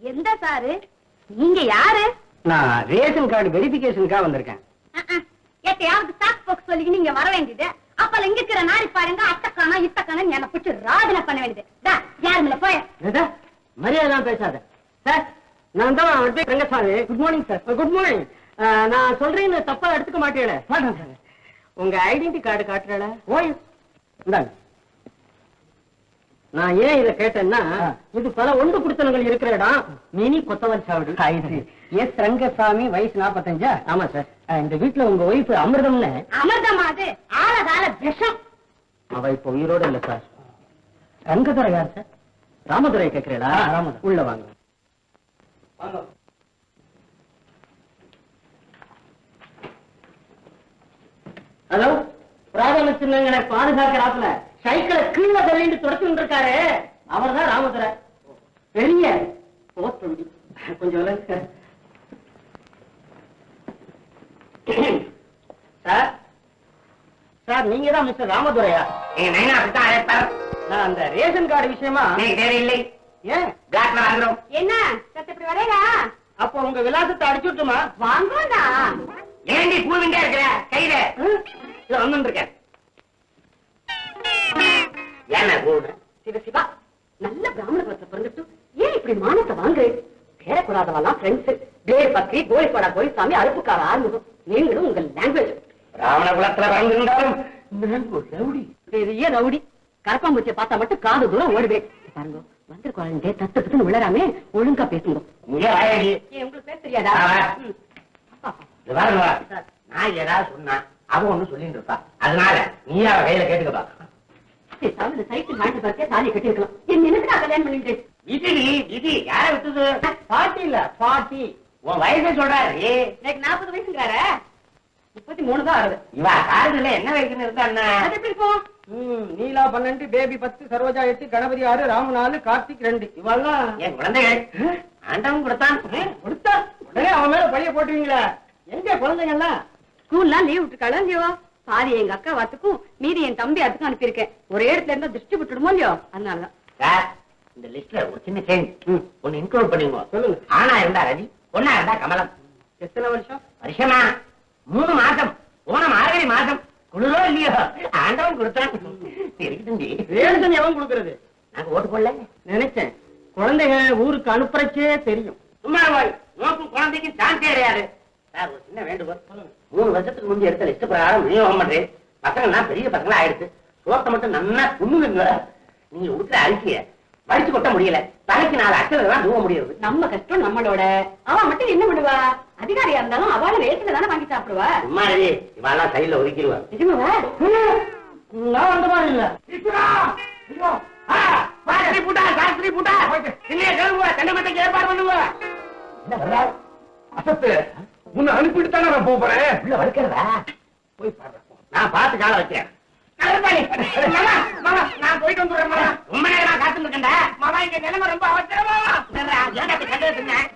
எந்த சாரு? நீங்க யாரு? நான் ரேஷன் கார்டு வெரிஃபிகேஷனுக்காக வந்திருக்கேன். எத்தையாவது ஸ்டாக் பாக்ஸ் சொல்லி நீங்க வர வேண்டியது. அப்பல இங்க இருக்கிற நாரி பாருங்க, அட்டக்கானா இட்டக்கான என்ன பிடிச்சு ராஜனை பண்ண வேண்டியது. யாருமில்ல போய மரியாதை பேசாத சார். நான் தான் Rangasamy. Good morning sir. Good morning. நான் சொல்றேன்னு தப்பா எடுத்துக்க மாட்டேன். உங்க ஐடென்டி கார்டு காட்டுறல? ஓய் இந்தாங்க. நான் ஏன் இதை கேட்டேன்னா, இது பல ஒன்று குடுத்தனங்கள் இருக்கிற இடம். மினி கொத்தவன் சாவடி. எஸ் ரங்கசாமி, வயசு 45. ஆமா சார். இந்த வீட்டுல உங்க ஒய்ஃப் அமிர்தம்னு. அமிர்தமா? அது ஆழகால விஷம். அவ இப்ப உயிரோட இல்ல சார். ரங்கதுரை யார் சார்? ராமதுரை கேட்கிறீங்களா? ராமதுரை. உள்ள வாங்க. ஹலோ, பிராதம சின்னங்களை பாதுகாக்கிறாப்ல சைக்கிளை கீழே தள்ளிட்டு தொடச்சுட்டு இருக்காரு. அவர் தான் ராமதுரை. பெரிய போத்தொண்டி. கொஞ்சம் சார். சார், நீங்க தான் மிஸ்டர் ராமதுரையா? நான் அந்த ரேஷன் கார்டு விஷயமா தேவையில்லை. ஏன் என்ன இப்படி வரையா? அப்போ உங்க விலாசத்தை அடிச்சுட்டுமா? வாங்கடா. ஏண்டி பூவிண்டே இருக்கிற கையில வந்து இருக்கேன். சிவசிவா, நல்ல பிராமண குலத்துல பிறந்துட்டு ஏன் இப்படி மானத்தை வாங்குறே? பேரக்கூடாதவெல்லாம் ஃப்ரெண்ட்ஸ். பேர் பக்ரி, கோழிப்பாடா கோழிசாமி, அழுப்புக்கார ஆறுமுகம். நீங்களும் உங்க லாங்குவேஜ். பிராமண குலத்துல பிறந்திருந்தாலும் பெரிய ரவுடி. கரப்பாம்பூச்சியை பார்த்தா மட்டும் காது தூரம் ஓடுவேன். பாருங்க, வந்திருக்கோம் தத்துன்னு விழறாமே, ஒழுங்கா பேசுங்க. உங்களுக்கு பேச தெரியாதா? நான் ஏதாவது சொன்னா அவன் ஒண்ணு சொல்லிட்டு இருப்பா. அதனால நீ அவ கையில கேட்டுக்க பாக்க. சைக்கிள் வாங்கி பார்த்தியா தாலி கட்டிருக்கலாம். என் நினைச்சு நான் கல்யாணம் பண்ணிட்டு இது யார விட்டது? பாட்டி இல்ல, பாட்டி. உன் வயசை சொல்றாரு. எனக்கு 40 வயசுங்கிறார. 33 தான் ஆகுது. இவா காலத்துல என்ன வயசுன்னு இருந்தா அது எப்படி இருக்கும்? நீலா 12, பேபி 10, சரோஜா 8, கணபதி 6, ராமு 4, கார்த்திக் 2. இவெல்லாம் என் குழந்தைகள். ஆண்டவன் கொடுத்தான். உடனே அவன் மேல பழிய போட்டுவீங்களா? எங்க குழந்தைங்கள்லாம்? ஸ்கூல்லாம் லீவ் விட்டுருக்காளோ இல்லையோ? பாதி எங்க அக்கா வாத்துக்கும் மீதி என் தம்பி அதுக்கும் அனுப்பியிருக்கேன். ஒரே இடத்துல இருந்தா திருஷ்டி விட்டுடுமோ இல்லையோ? அதனாலதான். இந்த லிஸ்ட்ல ஒரு சின்ன சேஞ்ச் ஒன்னு இன்க்ளூட் பண்ணுங்க. சொல்லுங்க. ஆனா இருந்தா ரவி, பொண்ணா இருந்தா கமலம். எத்தனை வருஷம்? வருஷமா 3 மாசம். போன மார்கழி மாசம். குளிரோ இல்லையோ ஆண்டவன் கொடுத்தான். இருக்கட்டும். ரேஷன் எவன் கொடுக்கறது? நாங்க ஓட்டு போடல. நினைச்சேன் குழந்தைகள் ஊருக்கு அனுப்புறச்சே தெரியும். சும்மா போய் நோக்கும் குழந்தைக்கு சான்ஸே கிடையாது. சார் ஒரு சின்ன வேண்டுகோள். 3 வருஷத்துக்கு முந்தைய எடுத்த லிஸ்ட் பிரகாரம் விநியோகம் பண்றேன். பசங்கள்லாம் பெரிய பசங்களா ஆயிடுச்சு. சோத்தை மட்டும் நல்லா துண்ணுங்க. நீங்க உடுக்கிற அரிசிய வடிச்சு கொட்ட முடியல. தலைக்கு 4 அச்சலாம் தூவ முடியாது. நம்ம கஷ்டம் நம்மளோட. அவன் மட்டும் என்ன பண்ணுவா? அதிகாரியா இருந்தாலும் அவள ரேஷன்ல தானே வாங்கி சாப்பிடுவா. சும்மா இவாளெல்லாம் சைட்ல ஒதுக்கிடுவா. நிஜமாவா? நான் வந்த மாதிரி இல்ல. உன்னை அனுப்பிட்டு தானே நான் போறேன். உள்ள வளர்க்கிறதா? போய் பாரு. நான் பார்த்து கால வைக்கிறேன். நான் போயிட்டு வந்துடுறேன். ரொம்ப நேரம் காத்து இருக்கேன்டா. மாமா இங்க நிலைமை ரொம்ப அவசரமா.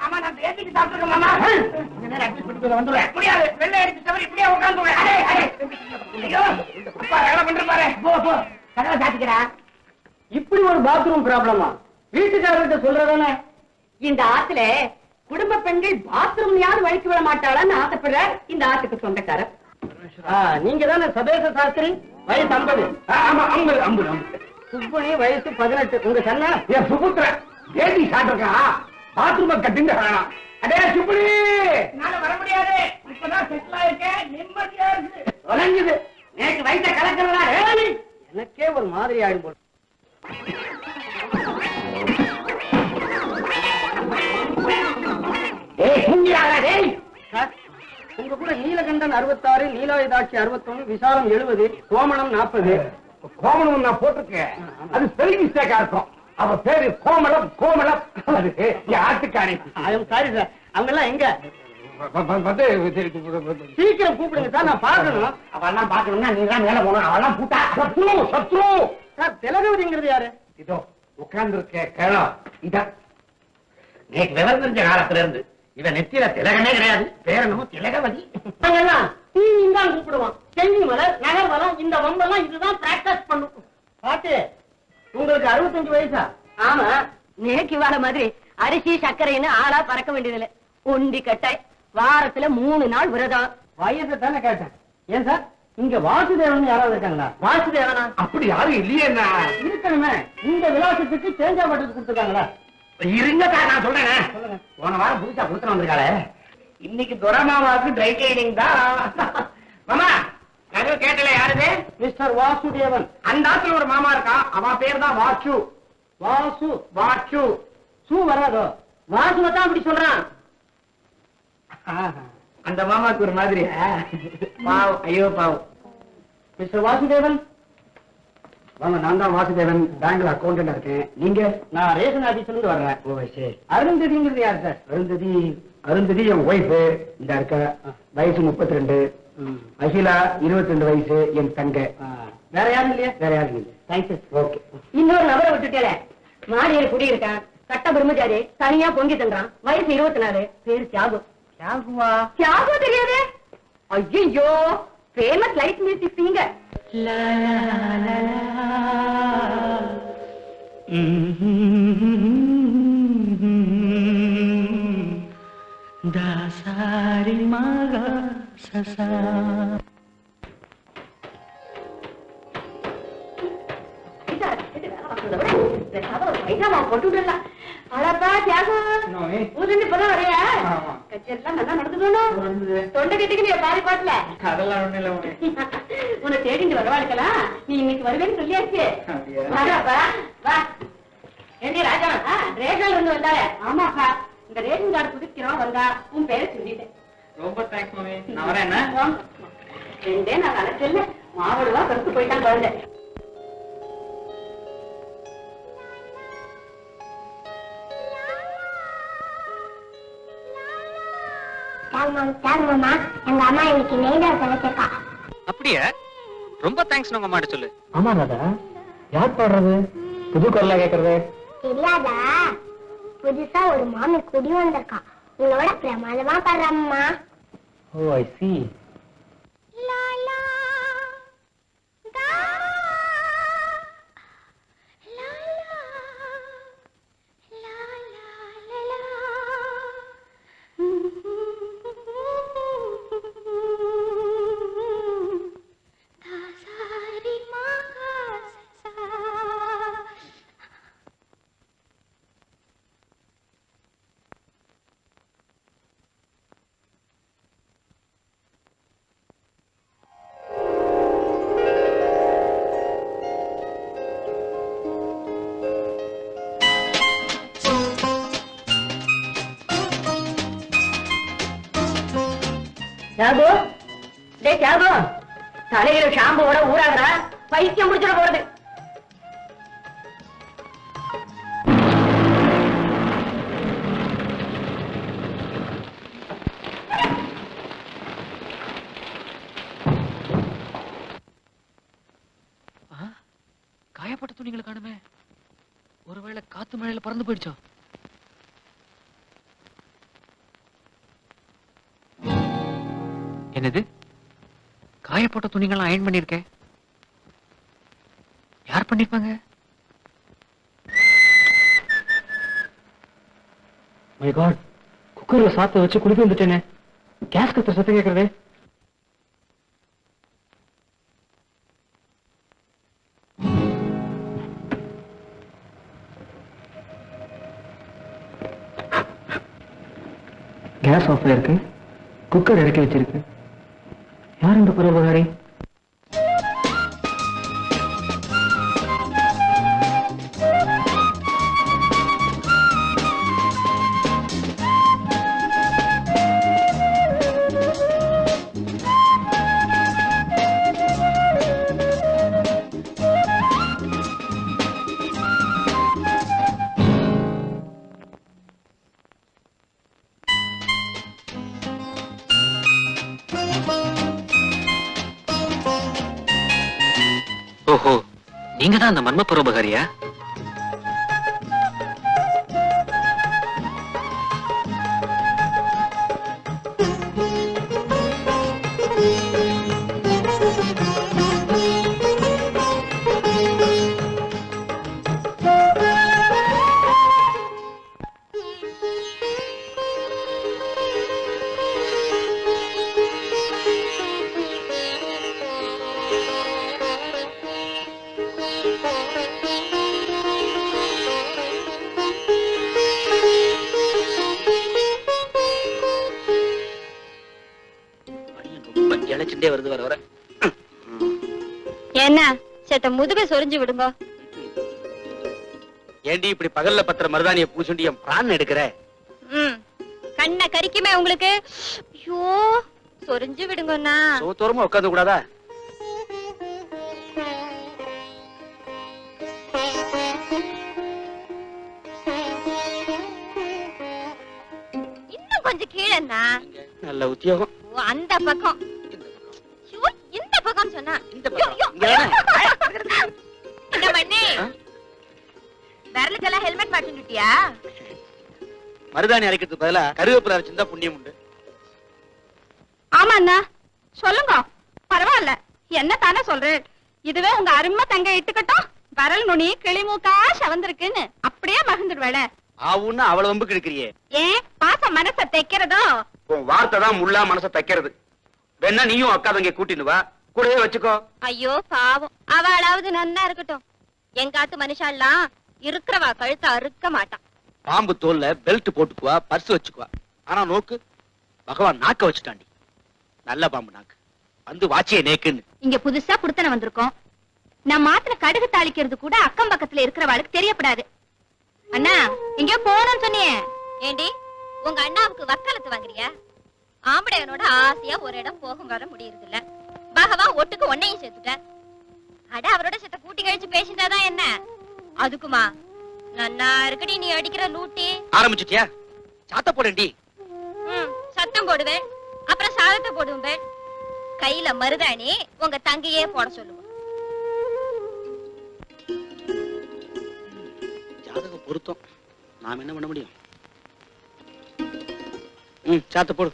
ஆமா நான் பேசிட்டு சாப்பிட்டுருக்கேன் மாமா. கொஞ்ச நேரம் அட்ஜஸ்ட் பண்ணிட்டு வந்துடுறேன். முடியாது. வெள்ளை அடிச்சு தவிர இப்படியே உட்காந்துடுறேன். வேலை பண்ற பாரு. போ போ. கதவை சாத்திக்கிறா. இப்படி ஒரு பாத்ரூம் ப்ராப்ளமா? வீட்டுக்காரர்கிட்ட சொல்றதானே? இந்த ஆத்துல குடும்ப பெண்கள் பாத்ரூம் யாரும் வழிக்கு விட மாட்டாளான்னு ஆசைப்படுற இந்த ஆத்துக்கு சொந்தக்காரர். நீங்க தானே சபேச சாஸ்திரி? வயசு 50. ஆமா 50 50 50. சுப்பனி வயசு 18. உங்க சன்னா? என் சுபுத்திர ஏடி சாப்பிட்டுருக்கா. பாத்ரூம கட்டிங்க வேணாம். அடே சுப்பனி, என்னால வர முடியாது. இப்பதான் செட்டில் ஆயிருக்கேன். நிம்மதியா இருக்கு. தொலைஞ்சுது. நேற்று வயிற்ற கலக்கிறதா? எனக்கே ஒரு மாதிரி ஆயிடும் போல. உங்க கூட நீலகண்டன் 66, நீலோயதாட்சி 61, விசாலம் 70, கோமணம் 40. கோமணம் நான் போட்டிருக்கேன். அது ஸ்பெல்லிங் மிஸ்டேக்கா இருக்கும். அவ பேரு கோமளம். கோமளம் அது என் ஆட்டுக்காரி. Sorry sir. அவங்க எல்லாம் எங்க? சீக்கிரம் கூப்பிடுங்க சார், நான் பாக்கணும். அவெல்லாம் பாக்கணும்னா நீ தான் மேல போகணும். அவெல்லாம் பூட்டா சத்ரு சத்ரு. சார் திலகவதிங்கிறது யாரு? இதோ உட்கார்ந்து இருக்க கேளம். இதான் நேற்று விவரம் தெரிஞ்ச காலத்துல இருந்து இவ நெத்தியில திலகமே கிடையாது. பேரனும் திலகவதி. தான் கூப்பிடுவான். செஞ்சி மலர், நகர்வலம், இந்த வம்பெல்லாம் இதுதான் பிராக்டிஸ் பண்ணும். பாட்டு உங்களுக்கு 65 வயசா? ஆமா, நேக்கு வாழ மாதிரி அரிசி சர்க்கரைன்னு ஆளா பறக்க வேண்டியதில்லை. ஒண்டி கட்டாய் வாரத்துல 3 நாள் விரதம். வயசை தானே கேட்டேன். ஏன் சார் இங்க வாசுதேவன் யாராவது இருக்காங்களா? வாசுதேவனா? அப்படி யாரும் இல்லையே. இருக்கணுமே. இந்த விலாசத்துக்கு சேஞ்சா பட்டது கொடுத்துருக்காங்களா? இருங்க சார், நான் சொல்றேன். போன வாரம் புதுசா கொடுத்து வந்திருக்காளே. இன்னைக்கு துரமாமாவுக்கு ட்ரை கிளீனிங் தான். மாமா நான் கேட்டல யாருது? மிஸ்டர் வாசுதேவன். அந்த ஆத்துல ஒரு மாமா இருக்கான். அவன் பேர் தான் வாச்சு. வாசு. வாச்சு. சூ வராதோ? வாசுவை தான் அப்படி சொல்றான். அந்த மாமாக்கு ஒரு மாதிரி பாவம். ஐயோ பாவம். மிஸ்டர் வாசுதேவன். வாங்க, நான் தான் வாசுதேவன். பேங்க்ல அக்கௌண்டன்ட் இருக்கேன். நீங்க? நான் ரேஷன் ஆபீஸ்ல இருந்து வர்றேன். ஓ சரி. அருந்ததிங்கிறது யார் சார்? அருந்ததி என் ஒய்ஃபு. இந்த இருக்க வயசு 32. அகிலா 22 வயசு. என் தங்க. வேற யாரும் இல்லையா? வேற யாரும் இல்லை. தேங்க்யூ. ஓகே. இன்னொரு நபரை விட்டுட்டேல. மாடியில் குடியிருக்கான். கட்ட பிரம்மச்சாரி. தனியா பொங்கி தந்தான். வயசு 24. பேரு தியாகு. தியாகுவா? தியாகு தெரியாதே? ஐயோ, ஃபேமஸ் லைட் மியூசிக் சிங்கர். தாசாரி மகா சசா. அழப்பா தியாகு, ஊர்ல இப்பதான் வரையா? கச்சேரிலாம் நல்லா நடந்துடணும். தொண்டை கட்டிக்கு பாதி பாட்டுல அதெல்லாம் ஒண்ணு இல்ல. உன்னை தேடிட்டு வரவாளுக்கலாம். நீ இன்னைக்கு வருவேன்னு சொல்லியாச்சு. வாடாப்பா, வா. ஏண்டி ராஜா, ரேஷன்ல இருந்து வந்தாரு? ஆமாப்பா, இந்த ரேஷன் கார்டு புதுக்கிறோம் வந்தா. உன் பேரை சொல்லிட்டேன். ரொம்ப தேங்க்ஸ் மாமி. நான் வரேன். என்ன 2 நாள் அழைச்சல மாவடுவா கருத்து போயிட்டான் குழந்தை. மாமா, எங்க அம்மா இன்னைக்கு நெய்தா சமைச்சிருக்கா. அப்படியே ரொம்ப தேங்க்ஸ் உங்க அம்மாட்ட சொல்லு. ஆமா ராதா, யார் பாடுறது? புது குரலா கேக்குறது? தெரியாதா? புதுசா ஒரு மாமி குடி வந்திருக்கா. உங்களோட பிரமாதமா பாடுறம்மா. ஓ ஐ சி. தியாகு, டேய் தியாகு, தலையில ஷாம்புவோட ஊறாகிறா, பைத்தியம் முடிச்சிட போறது. காயப்பட்ட துணிகளை காணுமே, ஒருவேளை காத்து மழையில பறந்து போயிடுச்சோ? என்னது, காயப்பட்ட துணிகளை அயன் பண்ணிருக்கேன்? யார் பண்ணிருப்பாங்க? மை காட், குக்கர்ல சாத்த வச்சு குளிக்க வந்துட்டேனே. கேஸ் கத்துற சத்தம் கேக்குறதே. கேஸ் ஆஃப்ல இருக்கு, குக்கர் இறக்கி வச்சிருக்கு. யார் இந்த பரோபகாரி? ஓஹோ, நீங்க தான் அந்த மர்ம பரோபகாரியா? இழைச்சுட்டே வருது வர வர. என்ன சேத்த முதுக சொரிஞ்சு விடுங்க. ஏண்டி இப்படி பகல்ல பத்திர மருதானிய பூசுண்டி என் பிரான் எடுக்கிற? கண்ண கரிக்குமே உங்களுக்கு. ஐயோ, சொரிஞ்சு விடுங்கண்ணா. சோத்தோரமா உட்காந்து கூடாதா? இன்னும் கொஞ்சம் கீழேண்ணா. நல்ல உத்தியோகம். அந்த பக்கம். இந்த பக்கம் சொன்னா இந்த பக்கம். என்ன பண்ணி விரலுக்கெல்லாம் ஹெல்மெட் மாட்டிட்டியா? மருதாணி அரைக்கிறதுக்கு பதிலா கருவேப்பிலை அரைச்சிருந்தா புண்ணியம் உண்டு. ஆமா அண்ணா, சொல்லுங்க. பரவாயில்ல, என்ன தானே சொல்றேன். இதுவே உங்க அருமை தங்க இட்டுக்கட்டும், வரல் நுனி கிளிமூக்கா செவந்திருக்குன்னு அப்படியே மகிழ்ந்துடுவேல. ஆவுன்னு அவ்வளவு வம்பு கிழக்கிறியே. ஏன் பாச மனசை தைக்கிறதோ? உன் வார்த்தை தான் முள்ளா மனசை தைக்கிறது. வேணா நீயும் அக்கா தங்க கூட்டின்னு வா, கூடவே வச்சுக்கோ. ஐயோ பாவம், அவளாவது நன்னா இருக்கட்டும். எங்காத்து மனுஷாலாம் இருக்கிறவா கழுத்த அறுக்க மாட்டான். பாம்பு தோல்ல பெல்ட் போட்டுக்குவா, பர்ஸ் வச்சுக்குவா. ஆனா நோக்கு, பகவான் நாக்க வச்சுட்டாண்டி. நல்ல பாம்பு நாக்கு வந்து வாச்சிய நேக்குன்னு. இங்க புதுசா புடுத்தன வந்திருக்கோம். நான் மாத்திர கடுகு தாளிக்கிறது கூட அக்கம் பக்கத்துல இருக்கிறவாளுக்கு தெரியப்படாது. அண்ணா, இங்க போனோம்னு சொன்னியே. ஏண்டி உங்க அண்ணாவுக்கு வக்காலத்து வாங்குறியா? ஆம்படையனோட ஆசையா ஒரு இடம் போகும் வர முடியறது இல்ல. பகவான் ஒட்டுக்கு ஒன்னையும் சேர்த்துட்ட. அட அவரோட சேர்த்த கூட்டி கழிச்சு பேசிட்டாதான் என்ன? அதுக்குமா நன்னா இருக்கடி நீ அடிக்கிற லூட்டி. ஆரம்பிச்சுட்டியா? சாத்த போடண்டி. சத்தம் போடுவேன், அப்புறம் சாதத்தை போடுவேன். கையில மருதாணி உங்க தங்கையே போட சொல்லுவோம். ஜாதக பொருத்தம், நாம என்ன பண்ண முடியும்? சாத்த போடு.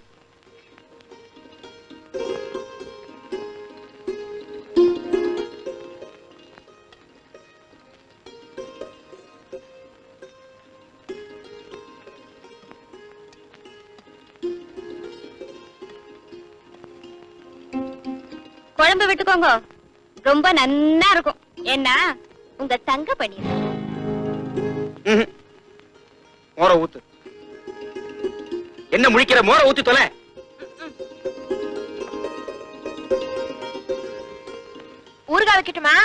குழம்பு விட்டுக்கோங்க, ரொம்ப நன்னா இருக்கும். என்ன உங்க தங்க பண்ணிரு. மோர ஊத்து. என்ன முழிக்கிற? மோர ஊத்தி தொலை. ஊறுகாய் வைக்கட்டுமா?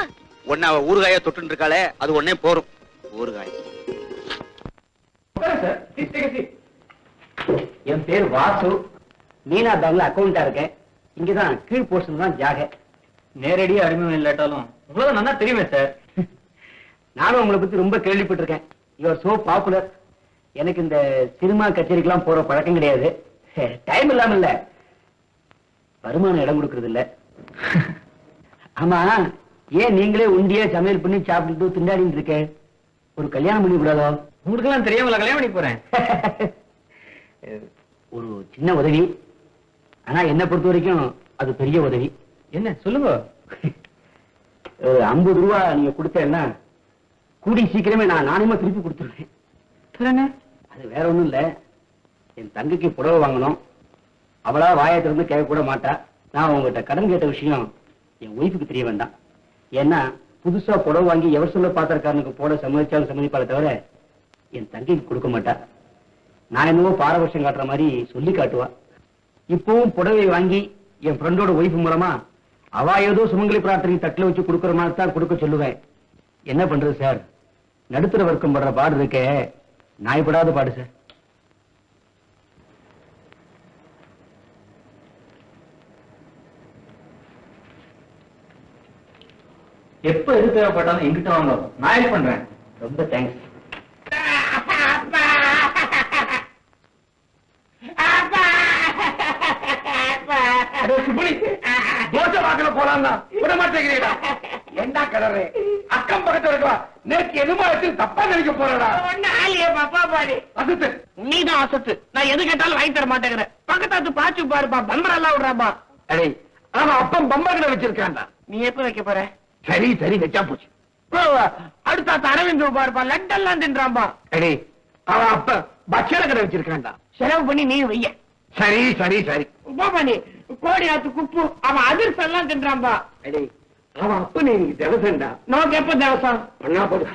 ஒன்னு அவ ஊறுகாய தொட்டு இருக்காளே, அது ஒன்னே போரும். ஊறுகாய். என் பேர் வாசு. மீனா பேங்க்ல அக்கௌண்டா இருக்கேன். இங்கதான் கீழ் போர்ஷன் தான் ஜாக. நேரடியா அறிமுகம் இல்லாட்டாலும் உங்களுக்கு நல்லா தெரியுமே சார். நானும் உங்களை பத்தி ரொம்ப கேள்விப்பட்டிருக்கேன். You're so popular. எனக்கு இந்த சினிமா கச்சேரிக்கெல்லாம் போற பழக்கம் கிடையாது. டைம் இல்லாம இல்ல, வருமானம் இடம் கொடுக்கறது இல்ல. ஆமா, ஏன் நீங்களே உண்டியா சமையல் பண்ணி சாப்பிட்டுட்டு திண்டாடிட்டு இருக்க? ஒரு கல்யாணம் பண்ணி கூடாதோ? உங்களுக்கு எல்லாம் தெரியாமல கல்யாணம் பண்ணி போறேன். ஒரு சின்ன உதவி, ஆனா என்ன பொறுத்த வரைக்கும் அது பெரிய உதவி. என்ன சொல்லுங்க. ஒரு 50 ரூபா நீங்க கொடுத்தேன்னா கூடி சீக்கிரமே நான் நானேமா திருப்பி கொடுத்துருவேன். அது வேற ஒண்ணும் இல்ல, என் தங்கைக்கு புடவை வாங்கணும். அவளா வாயை திறந்து கேட்க கூட மாட்டா. நான் உங்ககிட்ட கடன் கேட்ட விஷயம் என் ஒய்ஃபுக்கு தெரிய வேண்டாம். ஏன்னா புதுசா புடவை வாங்கி எவர் சொல்ல பாத்திரக்காரனுக்கு போட சம்மதிச்சாலும் சம்மதிப்பாளை தவிர என் தங்கைக்கு கொடுக்க மாட்டா. நான் என்னவோ பாரபட்சம் காட்டுற மாதிரி சொல்லி காட்டுவா. இப்பவும் புடவை வாங்கி என் ஃப்ரெண்டோட ஒய்ஃப் மூலமா அவ ஏதோ சுமங்கலி பிரார்த்தனை தட்டுல வச்சு கொடுக்கற மாதிரி தான் கொடுக்க சொல்லுவேன். என்ன பண்றது சார், நடுத்தர வர்க்கம் படுற பாடு இருக்க நாய்படாத பாடு சார். எப்ப எது தேவைப்பட்டாலும் எங்கிட்ட வாங்க, நான் ஹெல்ப் பண்றேன். ரொம்ப தேங்க்ஸ். தோசை வாக்கல போலாம் விட மாட்டேங்கிறீடா. என்ன கடறே அக்கம் பக்கத்துல இருக்கா? நேற்று எதுமா வச்சு தப்பா நினைக்க போறடா. பாப்பா பாடி அசத்து, நீதான் அசத்து. நான் எது கேட்டாலும் வாங்கி தர மாட்டேங்கிறேன். பக்கத்தாத்து பாச்சு பாருப்பா, பம்பர் எல்லாம் விடுறாப்பா. அடே அவன் அப்பம் பம்பர் கடை வச்சிருக்கான்டா. நீ எப்ப வைக்க போற? சரி சரி வச்சா போச்சு. அடுத்த அரவிந்த் பாருப்பா, லட்டெல்லாம் தின்றான்பா. அடே அவன் அப்ப பட்சண கடை வச்சிருக்கான்டா. செலவு பண்ணி நீ வைய. சரி சரி சரி நீ கோடி ஆத்து குப்பு அவன் அதிர்ஷ்டம் எல்லாம் தின்றான்பா. அடே அவன் அப்ப நீ திவசம்டா. நமக்கு எப்ப திவசம் பண்ணா போடு.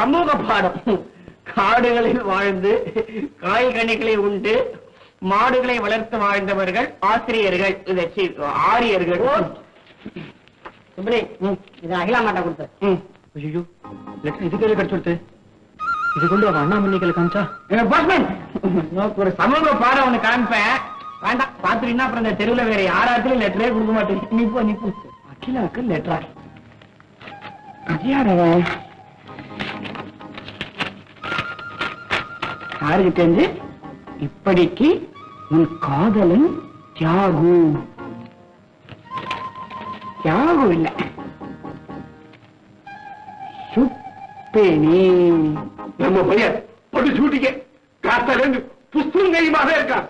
சமூக பாடம். காடுகளில் வாழ்ந்து காய்கனிகளை உண்டு மாடுகளை வளர்த்து வாழ்ந்தவர்கள் ஆசிரியர்கள், ஆரியர்கள். இது அகிலா மாட்டா கொடுத்த. ஐயோ லெட்டர் இது கையில கிடைச்சு கொடுத்து இது கொண்டு அவன் அண்ணாமணிகளை காமிச்சா ஒரு சமூக பாடம் ஒண்ணு காமிப்பேன். வேண்டாம் பாத்துட்டீங்கன்னா அப்புறம் இந்த தெருவுல வேற யாராச்சும் லெட்டரே கொடுக்க மாட்டேன். Nippo Nippo. அகிலாவுக்கு லெட்டரா? யாரவன் யாருக்கு தெரிஞ்சு? இப்படிக்கு உன் காதலன் தியாகு. தியாகு இல்ல, சுப்பேனி. நம்ம பையன் பொண்ணு சூட்டிக்க காத்தால புஸ்தகம் கையுமாக இருக்கான்.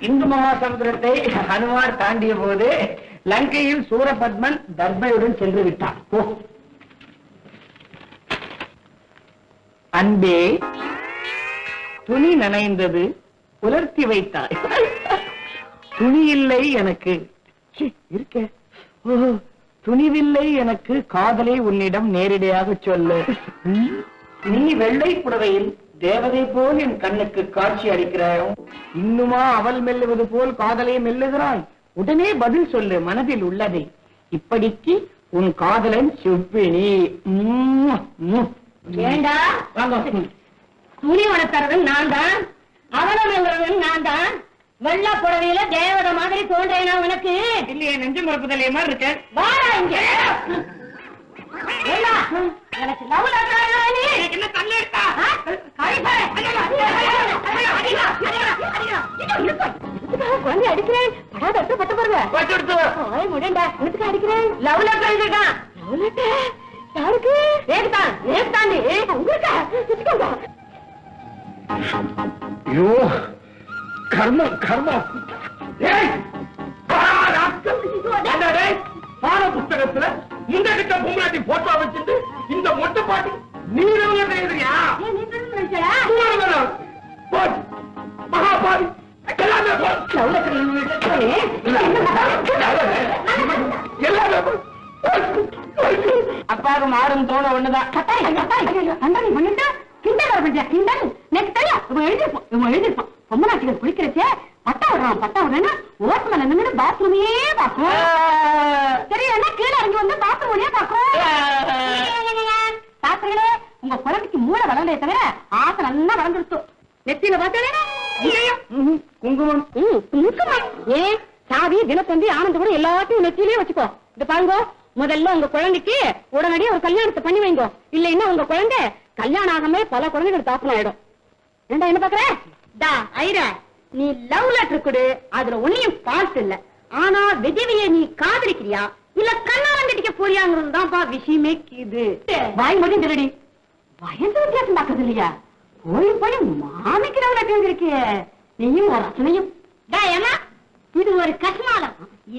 இந்து மகாசமுத்திரத்தை ஹனுமார் தாண்டிய போது லங்கையில் சூரபத்மன் தர்பையுடன் சென்று விட்டான். அன்பே துணி நனைந்தது உலர்த்தி வைத்தாய். துணி இல்லை எனக்கு இருக்க. துணிவில்லை எனக்கு காதலை உன்னிடம் நேரடியாக சொல்லு. நீ வெள்ளை புடவையில் தேவதை போல் என் கண்ணுக்கு காட்சி அளிக்கிறாய். இன்னுமா அவள் மெல்லுவது போல் காதலை மெல்லுகிறாய்? உடனே பதில் சொல்லு மனதில் உள்ளதை. இப்படிக்கு உன் காதலன் சுப்பினி. ஏண்டா துணி வளர்த்தறவன் நான் தான், அவனவன் நான் தான். வெள்ள புடவையில தேவத மாதிரி தோன்றேனா உனக்கு? இல்லையே, நெஞ்சு மறுப்புதலைய மாதிரி இருக்க. வாடா இங்க. எனக்கு லவ் லெட்டர் என்ன தள்ள இருக்கா? குழந்தை அடிக்கிறேன். படாத பட்ட பாருங்க. முடியண்டா உனக்கு அடிக்கிறேன். லவ் லெட்டர் இருக்கான். லவ் லெட்டர் யாருக்கு? நேர்தான் நேர்தாண்டி உங்களுக்கு. ஐயோ கர்மம் கர்மம். பாட புஸ்தகத்துல இந்த கிட்ட பொம்மாட்டி போட்டோ வச்சுட்டு இந்த மொட்டை பாட்டி நீங்க எழுதுறியா? மகாபாரி அப்பாவுக்கு மாறும் தோண ஒண்ணுதான். பொம்மநாட்டிகள் குளிக்கிறச்சே பட்டா விடுறான். பட்டா விடுறேன்னா ஓட்டு மேல நின்று பாத்ரூமே பாக்கும். சரி என்ன கீழே இறங்கி வந்து பாத்ரூம் வழியா பாக்கும். பாத்துங்களே உங்க குழந்தைக்கு மூளை வளரலையே தவிர ஆசை நல்லா வளர்ந்துருச்சு. நெத்தியில பார்த்தா குங்குமம் குங்குமம். ஏன் சாவி தினத்தந்தி ஆனந்த கூட எல்லாத்தையும் நெத்தியிலே வச்சுக்கோ. இந்த பாருங்க, முதல்ல உங்க குழந்தைக்கு உடனடியே ஒரு கல்யாணத்தை பண்ணி வைங்க. இல்லைன்னா உங்க குழந்தை கல்யாணம் ஆகாம பல குழந்தைகள் தாப்பனம் ஆயிடும். ஏண்டா என்ன பாக்குற? ஐரா நீ லவ் லெட்டர் கொடு, அதுல ஒன்னையும் பால்ட் இல்ல. ஆனா விஜவிய நீ காதலிக்கிறியா இல்ல கண்ணாலம் கட்டிக்க போறியாங்கிறது தான்ப்பா விஷயமே. இது வாய் மட்டும் திருடி வயசு வித்தியாசம் பாக்குறது இல்லையா? போய் போய் மாமிக்கு லவ் லெட்டர் இருக்கிய நீயும் ஒரு ரசனையும். ஏமா இது ஒரு கஷ்மாலம்.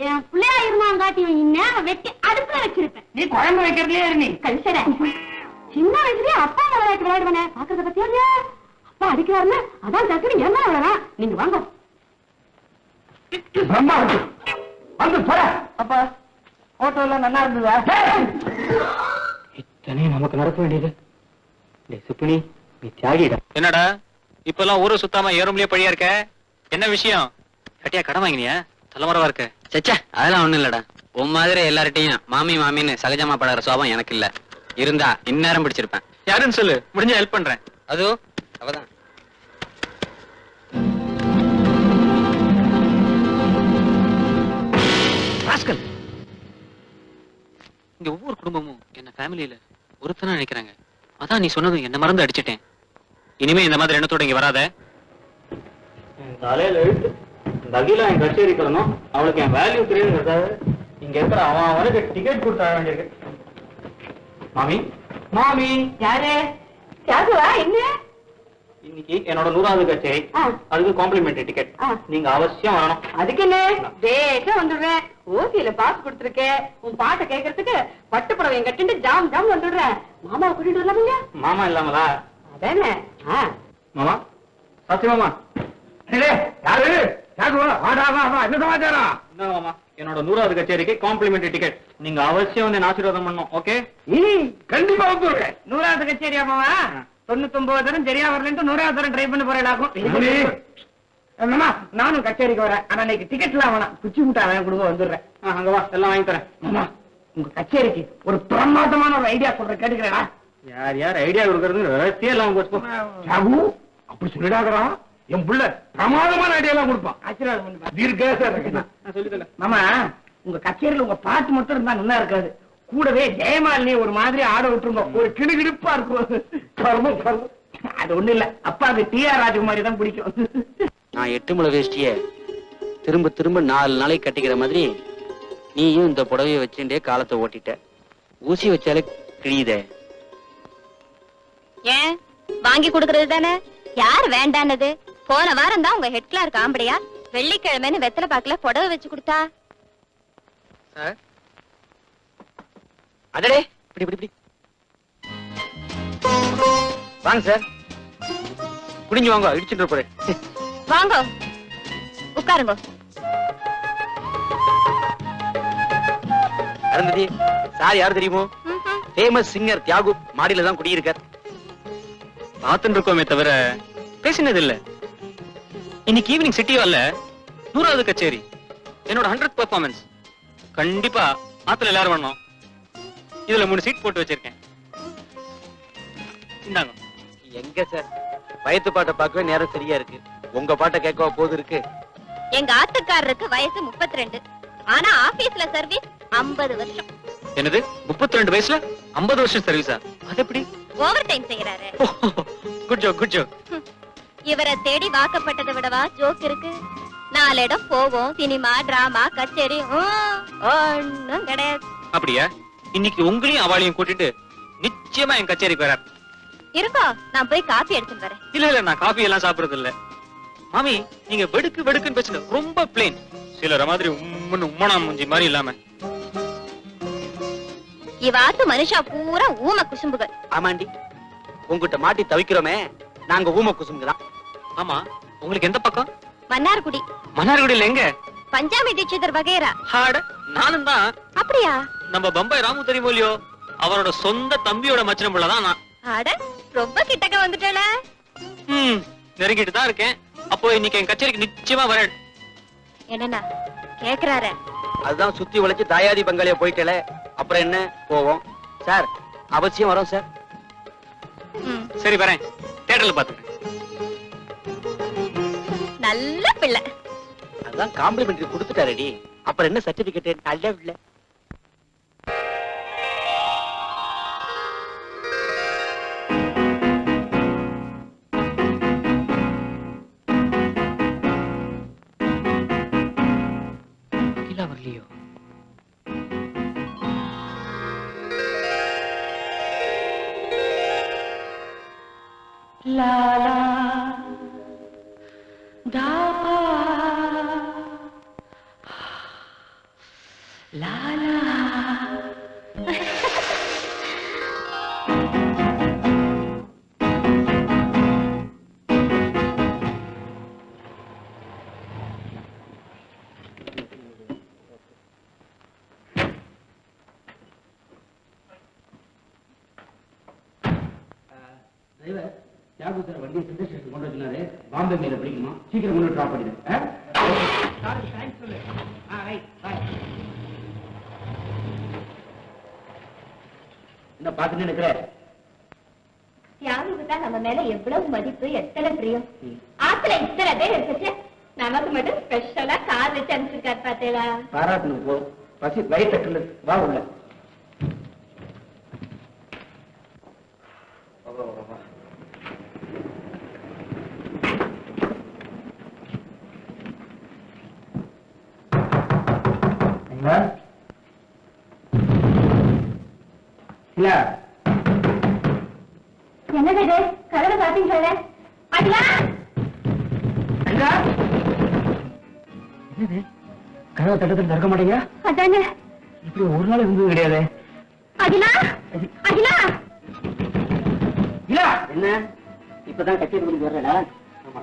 என் பிள்ளையா இருந்தாங்காட்டி நேரம் வெட்டி அடுப்புல வச்சிருப்பேன். நீ குழம்பு வைக்கிறதுலயே இரு. நீ கழிச்சட சின்ன வயசுலயே அப்பா விளையாட்டு விளையாடுவனே பாக்குறத பத்தியா இல்லையா? அப்பா அடிக்கிறாருன்னு அதான் டக்குனு என்ன விளையாடலாம். நீங்க வாங்க. பிரம்மா வந்து போற. அப்பா போட்டோ எல்லாம் நல்லா இருந்ததா? இத்தனையும் நமக்கு நடக்க வேண்டியது. சுப்பினி நீ தியாகிடா. என்னடா இப்பெல்லாம் ஊரை சுத்தாம ஏறும்லயே பழியா இருக்க? என்ன விஷயம்? கட்டியா கடன் வாங்கினியா? தலைமறைவா இருக்க. சச்சா அதெல்லாம் ஒண்ணும் இல்லடா. உன் மாதிரி எல்லார்ட்டையும் மாமி மாமின்னு சகஜமா படுற சோபம் எனக்கு இல்ல. இருந்தா இந்நேரம் பிடிச்சிருப்பேன். யாருன்னு சொல்லு, முடிஞ்ச ஹெல்ப் பண்றேன். அதோ அவதான். இங்க ஒவ்வொரு குடும்பமும் என்ன ஃபேமிலியில ஒருத்தனா நினைக்கிறாங்க. அதான் நீ சொன்னதும் என்ன மறந்து அடிச்சிட்டேன். இனிமே இந்த மாதிரி எண்ணத்தோட இங்க வராத. தலையில எழுத்து இந்த அகிலா என் கச்சேரி கிளம்பும். அவளுக்கு என் வேல்யூ தெரியுது. இங்க இருக்கிற அவன் அவனுக்கு டிக்கெட் கொடுத்து தர வேண்டியிருக்கு. மாமி மாமி யாரு யாருவா? என்ன இன்னைக்கு என்னோட 100வது கச்சேரி, அதுக்கு காம்ப்ளிமெண்டரி டிக்கெட். நீங்க அவசியம் வரணும். அதுக்கு என்ன டேட்டா வந்துடுறேன். ஓசியில பாஸ் கொடுத்துருக்கேன். உன் பாட்டை கேட்கறதுக்கு பட்டு புடவையும் கட்டிட்டு ஜாம் ஜாம் வந்துடுறேன். மாமாவை கூட்டிட்டு வரலாமுங்க? மாமா இல்லாமலா? அதானே. மாமா சத்தியமாமா யாரு வாடா வா வா. என்ன சமாச்சாரம்? என்ன மாமா என்னோட 100வது கச்சேரிக்கு காம்ப்ளிமெண்டரி டிக்கெட் நீங்க அவசியம் வந்து ஆசீர்வாதம் பண்ணும். ஓகே? கண்டிப்பா வந்துடுறேன். 100வது கச்சேரி அம்மாவா? 99 தரம் சரியா வரலன்ட்டு 100வது தரம் ட்ரை பண்ண போறேன். அம்மா நானும் கச்சேரிக்கு வரேன். ஆனா இன்னைக்கு டிக்கெட்லாம் வேணாம், குச்சி முட்டா வேணும் கொடுங்க, வந்துடுறேன். அங்க வா, எல்லாம் வாங்கி தரேன். அம்மா உங்க கச்சேரிக்கு ஒரு பிரமாதமான ஒரு ஐடியா சொல்றேன், கேட்டுக்கிறேன். யார் யார் ஐடியா கொடுக்கறது ரகசியம் எல்லாம் சாகு அப்படி சொல்லிடாதரா, என் புள்ள பிரமாதமான ஐடியா எல்லாம் கொடுப்பான். ஆசீர்வாதம் பண்ணுப்பா. தீர்க்க சொல்லிதல. மாமா உங்க கச்சேரியில உங்க பாட்டு மட்டும் இருந்தா நல்லா இருக்காது, கூடவே ஜெயமாலினி ஒரு மாதிரி ஆட விட்டுருங்க, ஒரு கிடுகிடுப்பா இருக்கும். அது ஒண்ணு இல்ல, அப்பாவுக்கு டி.ஆர். ராஜகுமாரி தான் பிடிக்கும். நான் 8 முளை வேஷ்டிய திரும்ப திரும்ப 4 நாளைக்கு கட்டிக்கிற மாதிரி நீயும் இந்த புடவைய வச்சுட்டே காலத்தை ஓட்டிட்ட. ஊசி வச்சாலே கிழியுதே. ஏன் வாங்கி கொடுக்கறது தானே? யார் வேண்டானது? போன வாரம் தான் உங்க ஹெட் கிளார்க் ஆம்படையா வெள்ளிக்கிழமைன்னு வெத்தலை பாக்கல புடவை வச்சு கொடுத்தா. சார் அடடே, இப்படி இப்படி இப்படி வாங்க சார். குடிஞ்சு வாங்க, இடிச்சுட்டு போறேன். வாங்க உட்காருங்க. அருந்ததி, சார் யார் தெரியுமோ? ம்ஹும். ஃபேமஸ் சிங்கர் தியாகு மாடியில தான் குடியிருக்கார். பார்த்துட்டு இருக்கோமே தவிர பேசினது இல்ல. இன்னைக்கு ஈவினிங் சிட்டி வரல 100வது கச்சேரி, என்னோட 100th பெர்ஃபார்மன்ஸ். கண்டிப்பா ஆத்துல எல்லாரும் வரணும். இதுல 3 சீட் போட்டு வச்சிருக்கேன். இந்தாங்க. எங்க சார் வயத்து பாட்டை பார்க்கவே நேரம் சரியா இருக்கு, உங்க பாட்டை கேட்கவா போது இருக்கு. எங்க ஆத்துக்காரருக்கு வயசு 32, ஆனா ஆபீஸ்ல சர்வீஸ் 50 வருஷம். என்னது 32 வயசுல 50 வருஷம் சர்வீஸா? அது எப்படி? ஓவர் டைம் செய்யறாரு. Good joke, good joke. இவரை தேடி வாக்கப்பட்டதை விடவா ஜோக் இருக்கு? 4 இடம் போவோம், சினிமா, டிராமா, கச்சேரி, ஒண்ணும் கிடையாது. அப்படியா? இன்னைக்கு உங்களையும் அவளையும் கூட்டிட்டு நிச்சயமா என் கச்சேரிக்கு வரார். இருக்கோ, நான் போய் காப்பி எடுத்துட்டு வரேன். இல்ல இல்ல, நான் காபி எல்லாம் சாப்பிடுறது இல்ல. மாமி, நீங்க வெடுக்கு வெடுக்குன்னு பேசுங்க, ரொம்ப பிளேன். சிலர மாதிரி உம்முன்னு உம்மனா மூஞ்சி மாதிரி இல்லாம. இவாத்து மனுஷா பூரா ஊம குசும்புகள். ஆமாண்டி, உங்ககிட்ட மாட்டி தவிக்கிறோமே நாங்க ஊம குசும்புதான். ஆமா, உங்களுக்கு எந்த பக்கம்? மன்னார்குடி. மன்னார்குடியில எங்க? பஞ்சாமி தீட்சிதர் வகைரா. ஹாட, நானும் தான். அப்படியா? நம்ம பம்பாய் ராமு தெரியுமோ இல்லையோ, அவரோட சொந்த தம்பியோட மச்சன புள்ள தான் நான். அட, ரொம்ப கிட்டக்க வந்துட்டல. நெருங்கிட்டு தான் இருக்கேன். அப்போ இன்னைக்கு என் கச்சேரிக்கு நிச்சயமா வரேன். என்னன்னா கேக்குறாரு? அதுதான் சுத்தி உழைச்சு தாயாதி பங்காளியா போயிட்டல, அப்புறம் என்ன போவோம். சார் அவசியம் வரோம் சார். சரி வரேன், தியேட்டர்ல பாத்துக்கிறேன். நல்ல பிள்ளை. அதான் காம்ப்ளிமெண்டரி கொடுத்துட்டாரடி, அப்புறம் என்ன சர்டிபிகேட்? நல்ல பிள்ளை. வரலையோ? லாலா தாபா லாலா. வண்டியை சித்த ஸ்டேஷன் கொண்டு வச்சுனாரு, பாம்பே மேல பிடிக்கணும், சீக்கிரம் கொண்டு டிராப் பண்ணிடு. என்ன பாத்துட்டு இருக்கிற? தியாகுக்கு தான் நம்ம மேல எவ்வளவு மதிப்பு, எத்தனை பிரியம். ஆத்துல இத்தனை பேர் இருந்துச்சு, நமக்கு மட்டும் ஸ்பெஷலா கார் வச்சு அனுப்பிச்சிருக்காரு பாத்தீங்களா? பாராட்டணும் போ, பசி வயிற்று வா உள்ள. என்னது இது? கதவை சாத்திங்க. அடியா கதவை தட்டத்தில் திறக்க மாட்டீங்க? அதானே இப்படி ஒரு நாள் இருந்தது கிடையாது. அகிலா, அகிலா. இல்ல என்ன இப்பதான் கச்சேரி முடிஞ்சு வர்றடா,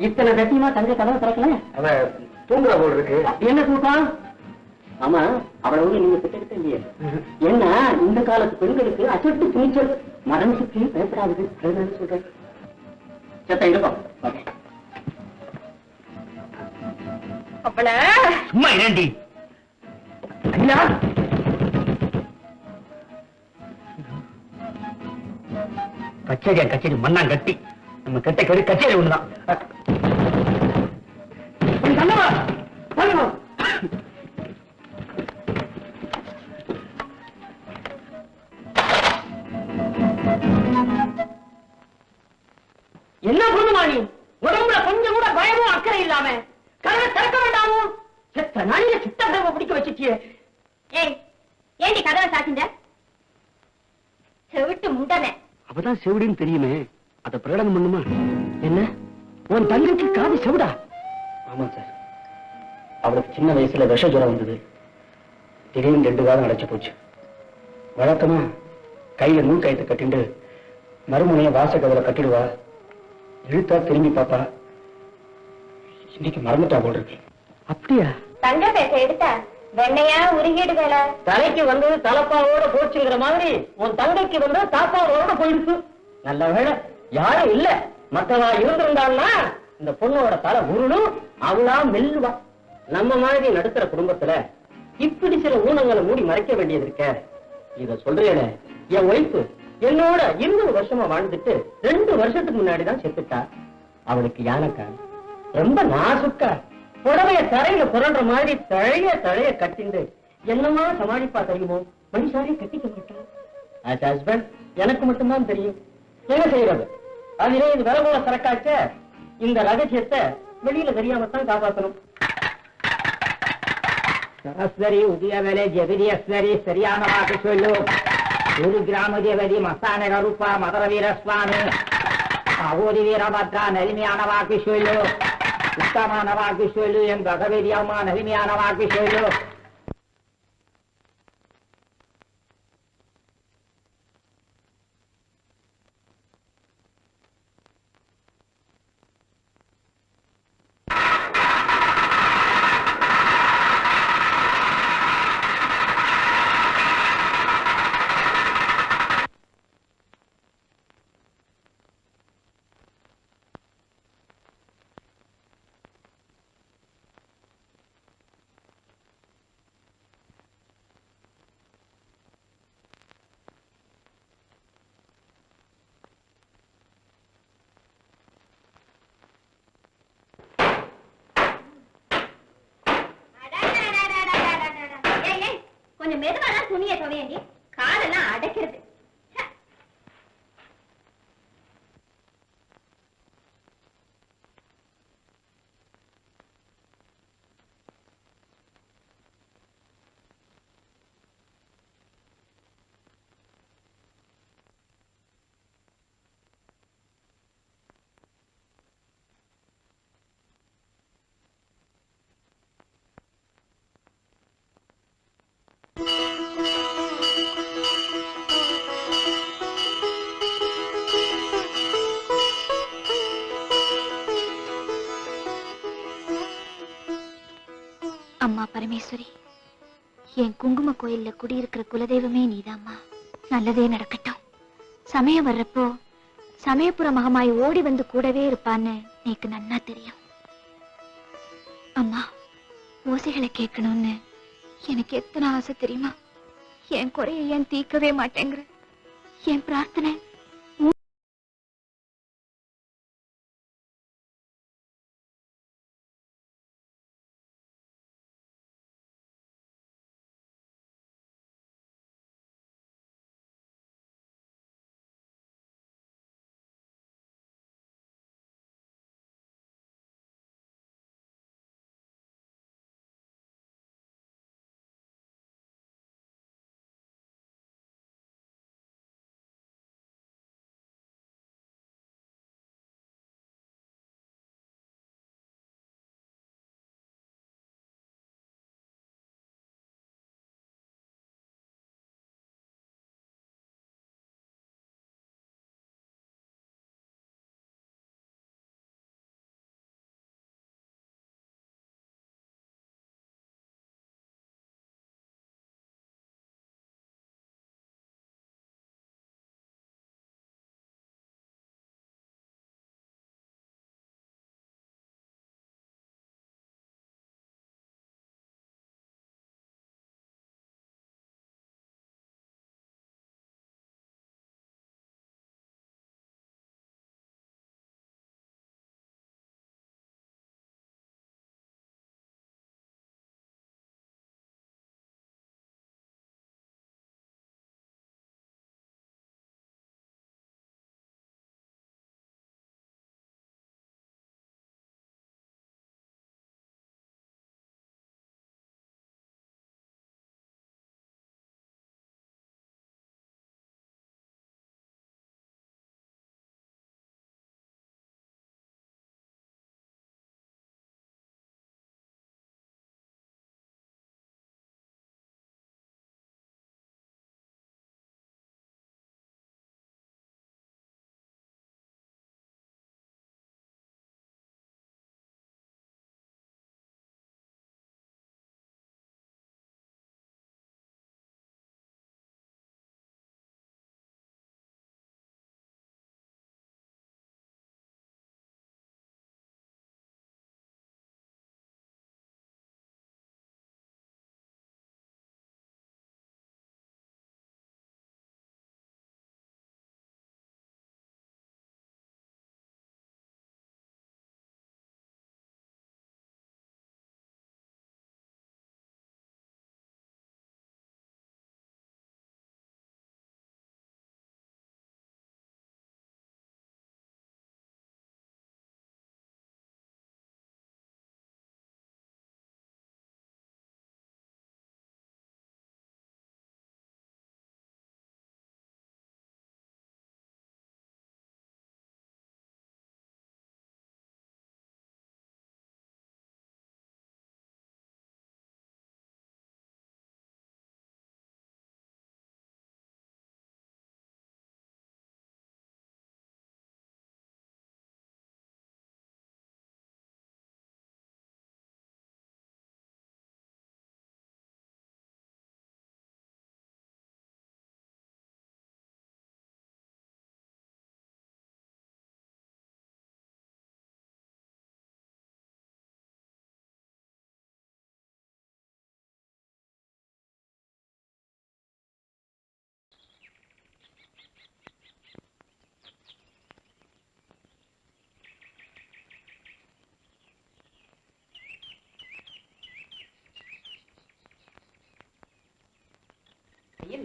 இத்தனை கட்டியமா தங்க கதவை திறக்கல. அவ தூங்குற போல் இருக்கு. என்ன தூக்கம்? ஆமா அவளை ஒண்ணு நீங்க திட்டக்கிட்ட இல்லையே. ஏன்னா இந்த காலத்து பெண்களுக்கு அசட்டு துணிச்சல் மரணத்துக்கு பேசுறாது சொல்றேன். சேத்தா இருக்கும் அவள சும்மா இரண்டி ஐயா. கச்சேரி மண்ணான் கட்டி நம்ம கெட்ட கெடு கச்சேரி ஒண்ணுதான். என்ன பொண்ணுமா நீ? உடம்புல கொஞ்சம் கூட பயமும் அக்கறை இல்லாம கதவை திறக்க வேண்டாமோ? செத்த நாளிய சித்த கதவை பிடிக்க வச்சுட்டியே. ஏய் ஏண்டி கதவை சாத்திண்ட? செவிட்டு முண்டனே. அப்பதான் செவிடுன்னு தெரியுமே, அத பிரகடனம் பண்ணுமா? என்ன உன் தங்கைக்கு காது செவிடா? ஆமா சார், அவளுக்கு சின்ன வயசுல விஷ ஜுரம் வந்தது. திடீர்னு 2 வாரம் அடைச்சு போச்சு. வழக்கமா கையில நூல் கயத்தை கட்டிண்டு மறுமுனைய வாச கதவை கட்டிடுவா. இழுத்தா திரும்பி பாப்பா. இன்னைக்கு மறந்துட்டா போல் இருக்கு. அப்படியா? தங்க பேச எடுத்தா வெண்ணையா உருகிடுவேல. தலைக்கு வந்து தலப்பாவோட போச்சுங்கிற மாதிரி உன் தங்கைக்கு வந்து தாப்பாவோட போயிடுச்சு. நல்ல வேளை யாரும் இல்ல. மத்தவா இருந்திருந்தான்னா இந்த பொண்ணோட தலை உருளும், அவளா மெல்லுவா. நம்ம மாதிரி நடுத்தர குடும்பத்துல இப்படி சில ஊனங்களை மூடி மறைக்க வேண்டியது இருக்க. இத சொல்றேனே, என் ஒய்ஃபு என்னோட 20 வருஷமா வாழ்ந்துட்டு 2 வருஷத்துக்கு முன்னாடிதான் செத்துட்டா. அவளுக்கு யானைக்கா ரொம்ப நாசுக்கா புடவைய தரையில புரண்ட மாதிரி தழைய கட்டிண்டு என்னமா சமாளிப்பா தெரியுமோ? மனுஷாரே கட்டிக்க மாட்டான். ஆஸ் ஹஸ்பண்ட் எனக்கு மட்டும்தான் தெரியும். என்ன செய்யறது? அதிலே இது விலை போல சரக்காச்ச. இந்த ரகசியத்தை வெளியில தெரியாமத்தான் காப்பாற்றணும். சரஸ்வரி உதயவேலை ஜெகதீஸ்வரி சரியான வாக்கு சொல்லு. ஒரு கிராம தேவதி மஸ்தான கருப்பா மதுர வீரஸ்வாமி அகோரி வீரபத்ரா நலிமையான வாக்கு சொல்லு. சுத்தமான வாக்கு சொல்லு. என் பகவதி அம்மா நலிமையான வாக்கு சொல்லு. கொஞ்சம் மெதுவாதான் துணியை துவையண்டி. காலெல்லாம் அடைக்கிறது. அம்மா பரமேஸ்வரி, என் குங்கும கோயில்ல குடியிருக்கிற குலதெய்வமே நீதாம்மா. நல்லதே நடக்கட்டும். சமயம் வர்றப்போ சமயபுர மகமாய் ஓடி வந்து கூடவே இருப்பான்னு எனக்கு நன்னா தெரியும். அம்மா, ஓசைகளை கேட்கணும்னு எனக்கு எத்தனை ஆசை தெரியுமா? என் குறைய ஏன் தீர்க்கவே மாட்டேங்கிற? என் பிரார்த்தனை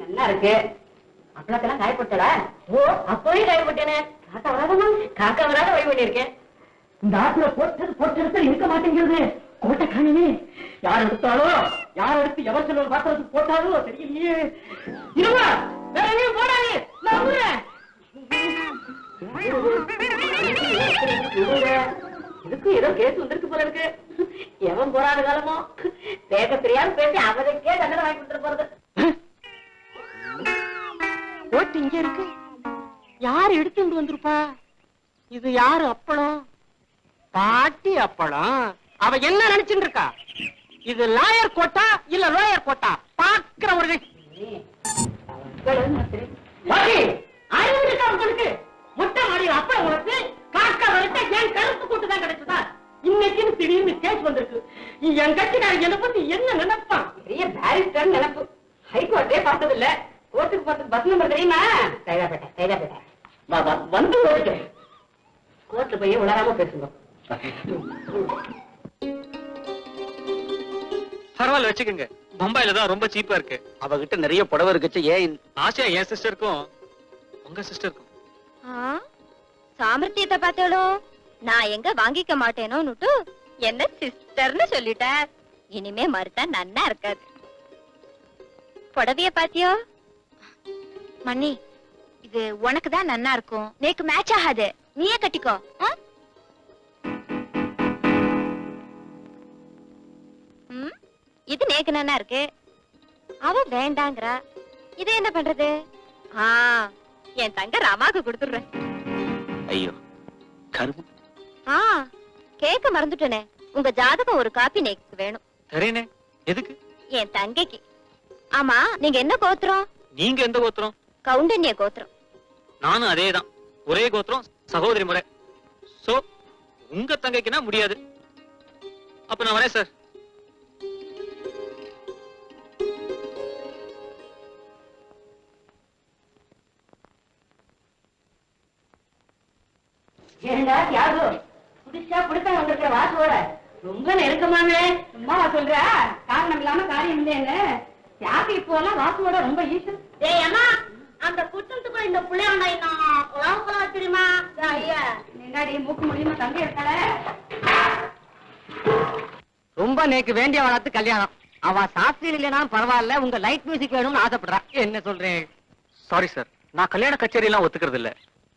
நல்லா இருக்கு. அப்பளத்தெல்லாம் காயப்பட்டடா? ஓ, அப்பவே காயப்பட்டேனே. காக்கா வராதமா? காக்கா வராத வழி பண்ணிருக்கேன். இந்த ஆத்துல போட்டு இருக்க மாட்டேங்கிறது. கோட்டை காணவே. யார் எடுத்தாலோ, யார் எடுத்து எவர் செல்வம் பாத்திரத்துக்கு போட்டாலோ தெரியலையே. இருவா, வேற எங்கேயும் போடாது. நான் வந்துடுறேன். இதுக்கு ஏதோ கேஸ் வந்திருக்கு போல இருக்கு. எவன் போராத காலமோ பேச தெரியாம பேசி அவனுக்கே தண்டனை வாங்கி கொடுத்துட்டு போறது. கோட்டு இங்க இருக்கு. யார் எடுத்துட்டு வந்திருப்பா? இது யாரு அப்பளம்? பாட்டி அப்பளம். அவ என்ன நினைச்சுட்டு இருக்கா? இது லாயர் கோட்டா இல்ல லோயர் கோட்டா? பாக்குறவர்கள் அறிவு இருக்கா உங்களுக்கு? முட்டை மாடியில் அப்பளம் உனக்கு காக்கா வரைத்த என் கருப்பு கூட்டு தான் கிடைச்சதா? இன்னைக்கு திடீர்னு கேஸ் வந்திருக்கு. என் கட்சிக்காரன் என்ன பத்தி என்ன நினைப்பான்? பெரிய பேரிஸ்டர் நினைப்பு. ஹைகோர்ட்டே பார்த்தது இல்ல. கோர்ட்டுக்கு பார்த்து பஸ் நம்பர் தெரியுமா? தைதாப்பேட்டை. வந்து கோர்ட்ல போய் உளராம பேசுங்க. பரவாயில்ல வச்சுக்கோங்க. பம்பாயில தான் ரொம்ப சீப்பா இருக்கு. அவகிட்ட நிறைய புடவை இருக்குச்சு. ஏன் ஆசையா என் சிஸ்டருக்கும் உங்க சிஸ்டருக்கும். சாமர்த்தியத்தை பார்த்தாலோ நான் எங்க வாங்கிக்க மாட்டேனோன்னுட்டு என்ன சிஸ்டர்னு சொல்லிட்டார். இனிமே மறுத்தா நன்னா இருக்காது. புடவைய பாத்தியோ? மண்ணி, இது உனக்கு தான் நன்னா இருக்கும். நேக்கு மேட்ச் ஆகாது. நீயே கட்டிக்கோ. இது நேக்கு நன்னா இருக்கு. அவ வேண்டாங்கிறா. இது என்ன பண்றது? என் தங்க ராமாக்கு கொடுத்துடுறேன். ஐயோ கரும்பு. கேக்க மறந்துட்டேனே. உங்க ஜாதகம் ஒரு காப்பி நேக்கு வேணும். சரிண்ணே. எதுக்கு? என் தங்கைக்கு. ஆமா, நீங்க என்ன கோத்திரம்? நீங்க எந்த கோத்திரம்? கவுண்டன்ய கோத்திரம். நானும் அதேதான். ஒரே கோத்திரம், சகோதரி முறை. சோ உங்க தங்கைக்குனா முடியாது. அப்ப நான் வரேன் சார். ஏண்டா தியாகு, புடிச்சா புடிச்சா வந்திருக்கிற வாசோட ரொம்ப நெருக்கமானே. சும்மா சொல்ற காரணம் இல்லாம காரியம் இல்லைன்னு. தியாகு இப்போ எல்லாம் வாசுவோட ரொம்ப ஈஸி. ஏய் அம்மா, அந்த குற்றத்துக்குள்ள இந்த புள்ளையாண்டா இன்னும் உலகம் தெரியுமா? ஐயா என்னடி மூக்கு முடியுமா தம்பி இருக்காள? ரொம்ப நேக்கு வேண்டிய வளர்த்து கல்யாணம். அவ சாஸ்திரி இல்லைன்னா பரவாயில்ல, உங்க லைட் மியூசிக் வேணும்னு ஆசைப்படுறா. என்ன சொல்றேன்? சாரி சார், நான் கல்யாண கச்சேரி எல்லாம் ஒத்துக்கிறது இல்ல.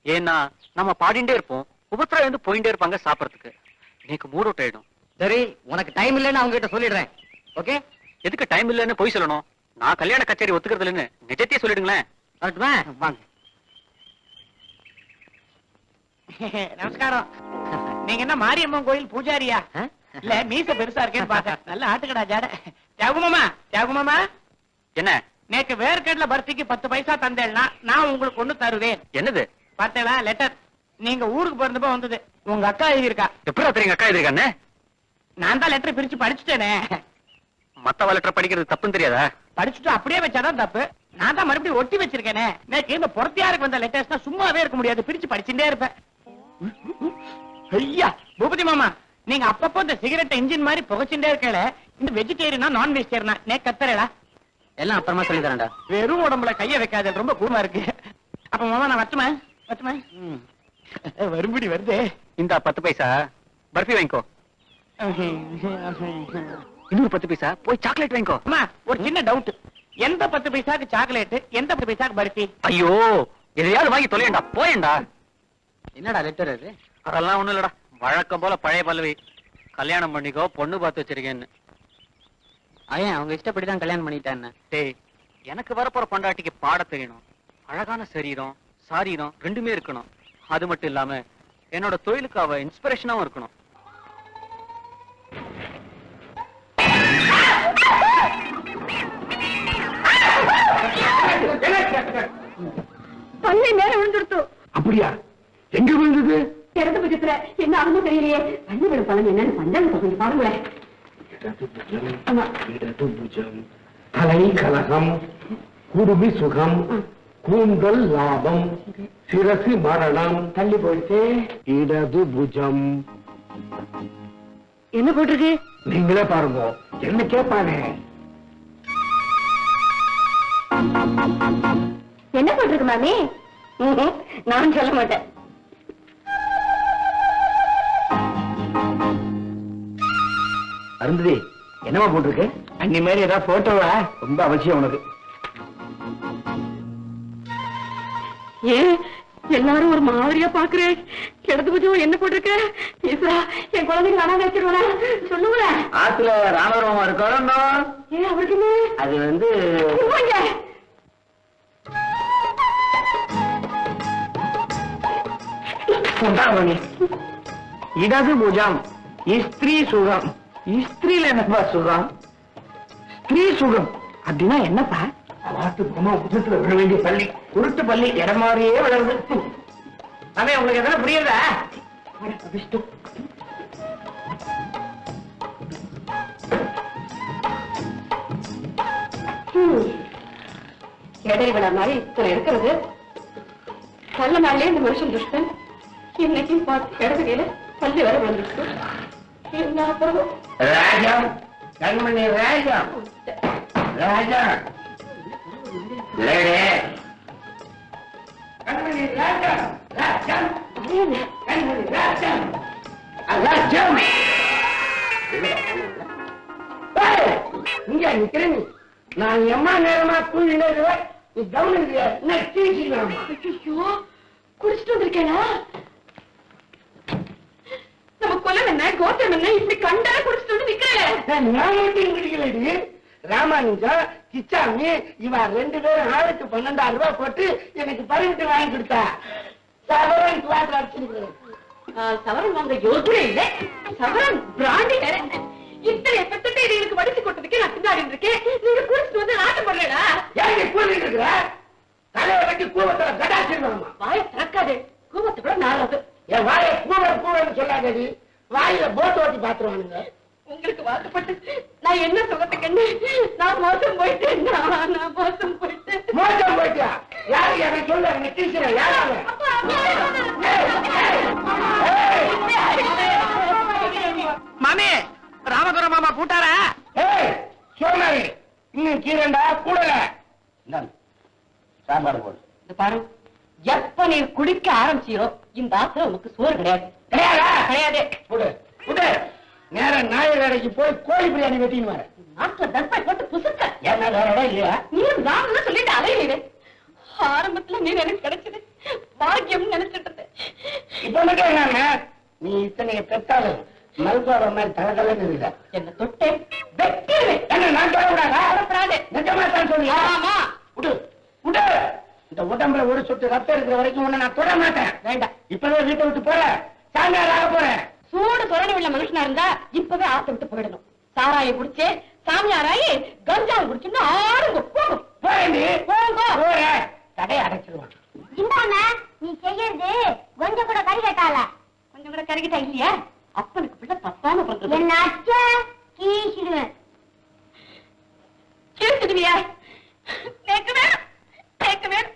ஏன்னா நம்ம பாடிண்டே இருப்போம், உபத்திரம் வந்து போயிட்டே இருப்பாங்க சாப்பிடறதுக்கு. எனக்கு மூட் அவுட் ஆயிடும். சரி, உனக்கு டைம் இல்லைன்னு அவங்க கிட்ட சொல்லிடுறேன். ஓகே? எதுக்கு டைம் இல்லைன்னு போய் சொல்லணும்? நான் கல்யாண கச்சேரி ஒத்துக்கிறது இல்லைன்னு நிஜத்தையே சொல்லிடுங்களேன். வாங்க. நமஸ்காரம். நீங்க என்ன மாரியம்மன் கோயில் பூஜாரியா? இல்ல மீச பெருசா இருக்கேன்னு பாக்க. நல்ல ஆட்டுக்கடா ஜாட. தியாகுமாமா என்ன? நேக்கு வேர்க்கடல பர்த்திக்கு 10 பைசா தந்தேன்னா நான் உங்களுக்கு ஒண்ணு தருவேன். என்னது? பார்த்தேளா லெட்டர்? நீங்க ஊருக்கு போறதுப்ப வந்தது. உங்க அக்கா எழுதியிருக்கா. எப்படி தெரியுங்க அக்கா எழுதிருக்கானே? நான் தான் லெட்டர் பிரிச்சு படிச்சுட்டேனே. மத்தவ லெட்டர் படிக்கிறது தப்புன்னு தெரியாதா? படிச்சுட்டு அப்படியே வச்சாதான் தப்பு. நான் தான் மறுபடியும் ஒட்டி வச்சிருக்கேனே. நேக்கு இந்த பொறத்தியாருக்கு வந்த லெட்டர்ஸ்னா சும்மாவே இருக்க முடியாது. பிரிச்சு படிச்சுட்டே இருப்பேன். ஐயா பூபதி மாமா, நீங்க அப்பப்போ இந்த சிகரெட் இன்ஜின் மாதிரி புகைச்சுட்டே இருக்கல. இந்த வெஜிடேரியனா நான் வெஜிடேரியனா நே கத்தரடா. எல்லாம் அப்புறமா சொல்லி தரேன்டா. வெறும் உடம்புல கைய வைக்காத, ரொம்ப கூமா இருக்கு. அப்ப மாமா நான் வச்சுமே வரும்படி வருது. இந்த 10 பைசா பர்ஃபி வாங்கிக்கோ. இன்னொரு 10 பைசா போய் சாக்லேட் வாங்கிக்கோ. அம்மா ஒரு சின்ன டவுட். எந்த 10 பைசாக்கு சாக்லேட், எந்த 10 பைசாக்கு பர்ஃபி? ஐயோ, எதையாவது வாங்கி தொலையண்டா, போயேண்டா. என்னடா லெட்டர் அது? அதெல்லாம் ஒண்ணும் இல்லடா, வழக்கம் போல பழைய பல்லவி. கல்யாணம் பண்ணிக்கோ, பொண்ணு பார்த்து வச்சிருக்கேன்னு. ஐயா அவங்க இஷ்டப்படிதான் கல்யாணம் பண்ணிட்டான்னு. டேய், எனக்கு வரப்போற பொண்டாட்டிக்கு பாட தெரியணும். அழகான சரீரம் சாரீரம் ரெண்டுமே இருக்கணும். அது மட்டும் இல்லாம என்னோட தொழிலுக்கு அவ இன்ஸ்பிரேஷனாவும் இருக்கணும். பள்ளி மேல விழுந்துடுத்து. அப்படியா? எங்க விழுந்தது? இடது பட்சத்துல என்ன ஆகுமோ தெரியலையே. பள்ளி விழும் பழம் என்னன்னு பஞ்சாங்கத்தை கொஞ்சம் பாருங்களேன். இடதுபுஜம், தலை கலகம், குடுமி சுகம், கூந்தல் லாபம், சிரசு மரணம். தள்ளி போயிட்டு இடது புஜம். என்ன போட்டிருக்கு? நீங்களே பாருங்க. என்ன கேட்பானே? என்ன போட்டிருக்கு மாமி? நான் சொல்ல மாட்டேன். அருந்ததி, என்னமா போட்டிருக்கு? அன்னி மாதிரி ஏதாவது போட்டோவா? ரொம்ப அவசியம் உனக்கு. ஏன் எல்லாரும் ஒரு மாதிரியா பாக்குறேன்? கிடந்து கொஞ்சம் என்ன போட்டிருக்க? ஈஸ்வரா, என் குழந்தைங்க வேணா வச்சிருவா சொல்லுங்களேன். ஆத்துல ராமராமா இருக்கணும். ஏன் அவருக்கு என்ன? அது வந்து இடது புஜம் ஸ்திரீ சுகம். ஸ்திரீல என்னப்பா சுகம்? ஸ்திரீ சுகம் அப்படின்னா என்னப்பா? வாட்டு பொம்மை புஜத்துல விழ வேண்டிய பள்ளி, உருட்டு பள்ளி இடம் மாதிரியே விழுது. அதே உங்களுக்கு எதனா புரியுதா? இடை விட மாதிரி இத்தனை இருக்கிறது. நல்ல நாள்லயே இந்த மனுஷன் துஷ்டன். இன்னைக்கும் பார்த்து இடதுகையில பள்ளி வர வந்துருக்கு. என்ன அப்புறம் ராஜம், கண்மணி ராஜம், ராஜம், கண்மணி ராஜம், ராஜம், கண்மணி ராஜம், ராஜம். இங்க நிக்கிறேன். நான் எம்மா நேரமா கூழினேன். நீ கவனிக்க என்ன தீச்சிக்கலாமா? ஐயோ, குடிச்சிட்டு வந்திருக்கேனா? நம்ம கொலம் என்ன கோத்தம் என்ன இப்படி கண்டா குடிச்சிட்டு வந்து நிக்கிறேன். நான் மட்டும் குடிக்கலடி. ராமானுஜம், கிச்சாமி இவா 2 பேரும் ஆளுக்கு 12,000 ரூபாய் போட்டு எனக்கு பரிவிட்டு வாங்கி கொடுத்தா. சவரன் கிளாஸ் அடிச்சிருக்கிறேன். சவரன் வாங்க யோசனை இல்லை. சவரன் பிராண்டி வேற. இத்தனை பெற்ற எனக்கு வடிச்சு கொடுத்ததுக்கே நான் பின்னாடி இருக்கேன். நீங்க குடிச்சிட்டு வந்து நாட்டம் பண்ணலடா. ஏன் நீ கூறிட்டு இருக்கிற? தலையை கட்டி கூவத்துல கடாச்சிருக்கணுமா? வாயை திறக்காதே. கூவத்தை விட நாளாது. என் வாயை கூவன்னு சொல்லாதடி. வாயில போட்டு ஓட்டி பாத்துருவானுங்க. உங்களுக்கு வாக்கப்பட்டு நான் என்ன சுகத்தை கண்டு நான் மோசம் போயிட்டேன். நான் மோசம் போயிட்டேன். மோசம் போயிட்டியா? யாரு எனக்கு சொல்ல டீச்சர் யாராவது? மாமி, ராமதுர மாமா கூட்டாரா? சோமாரி, இன்னும் கீரண்டா கூடல. சாம்பார் போடு. பாரு, எப்ப நீ குடிக்க ஆரம்பிச்சியோ இந்த ஆத்திரம் உனக்கு சோறு கிடையாது. கிடையாது. விடு விடு. நேரம் நாயர் கடைக்கு போய் கோழி பிரியாணி வெட்டின்னு வர. நாட்டுல தர்பாய் போட்டு புசுக்க. என்ன வேற இடம் இல்லையா? நீ நான் சொல்லிட்டு அலையிறேன். ஆரம்பத்துல நீ எனக்கு கிடைச்சது பாக்கியம் நினைச்சிட்டு இருந்தேன். இப்ப மட்டும் என்னங்க, நீ இத்தனைய பெற்றாலும் மல்கோவ மாதிரி தகதலன்னு இருக்க. என்ன தொட்டே வெட்டிடுவேன். என்ன நான் சொல்லக்கூடாதா? நிஜமா தான் சொல்லியா? ஆமா. விடு விடு. இந்த உடம்புல ஒரு சொட்டு ரத்தம் இருக்கிற வரைக்கும் உன்னை நான் தொட மாட்டேன். வேண்டாம். இப்பவே வீட்டை விட்டு போறேன். சாமியாராக போறேன். சூடு சொரணி உள்ள மனுஷனா இருந்தா இப்பவே ஆத்த விட்டு போயிடணும். சாராயை குடிச்சு சாமியாராயி கஞ்சாவை குடிச்சுன்னு ஆறுங்க போகும். போறேன் போங்க. போறேன். கடையை அடைச்சிருவான். இந்தாண்ணா, நீ செய்யறது கொஞ்சம் கூட கறி கட்டால. கொஞ்சம் கூட கருகிட்டா இல்லையா? அப்பனுக்கு பிள்ளை தப்பான பிறந்தது. என்ன அச்சா கீசிடுவேன். கேட்டுடுவியா? கேட்க வேணும், கேட்க வேணும்.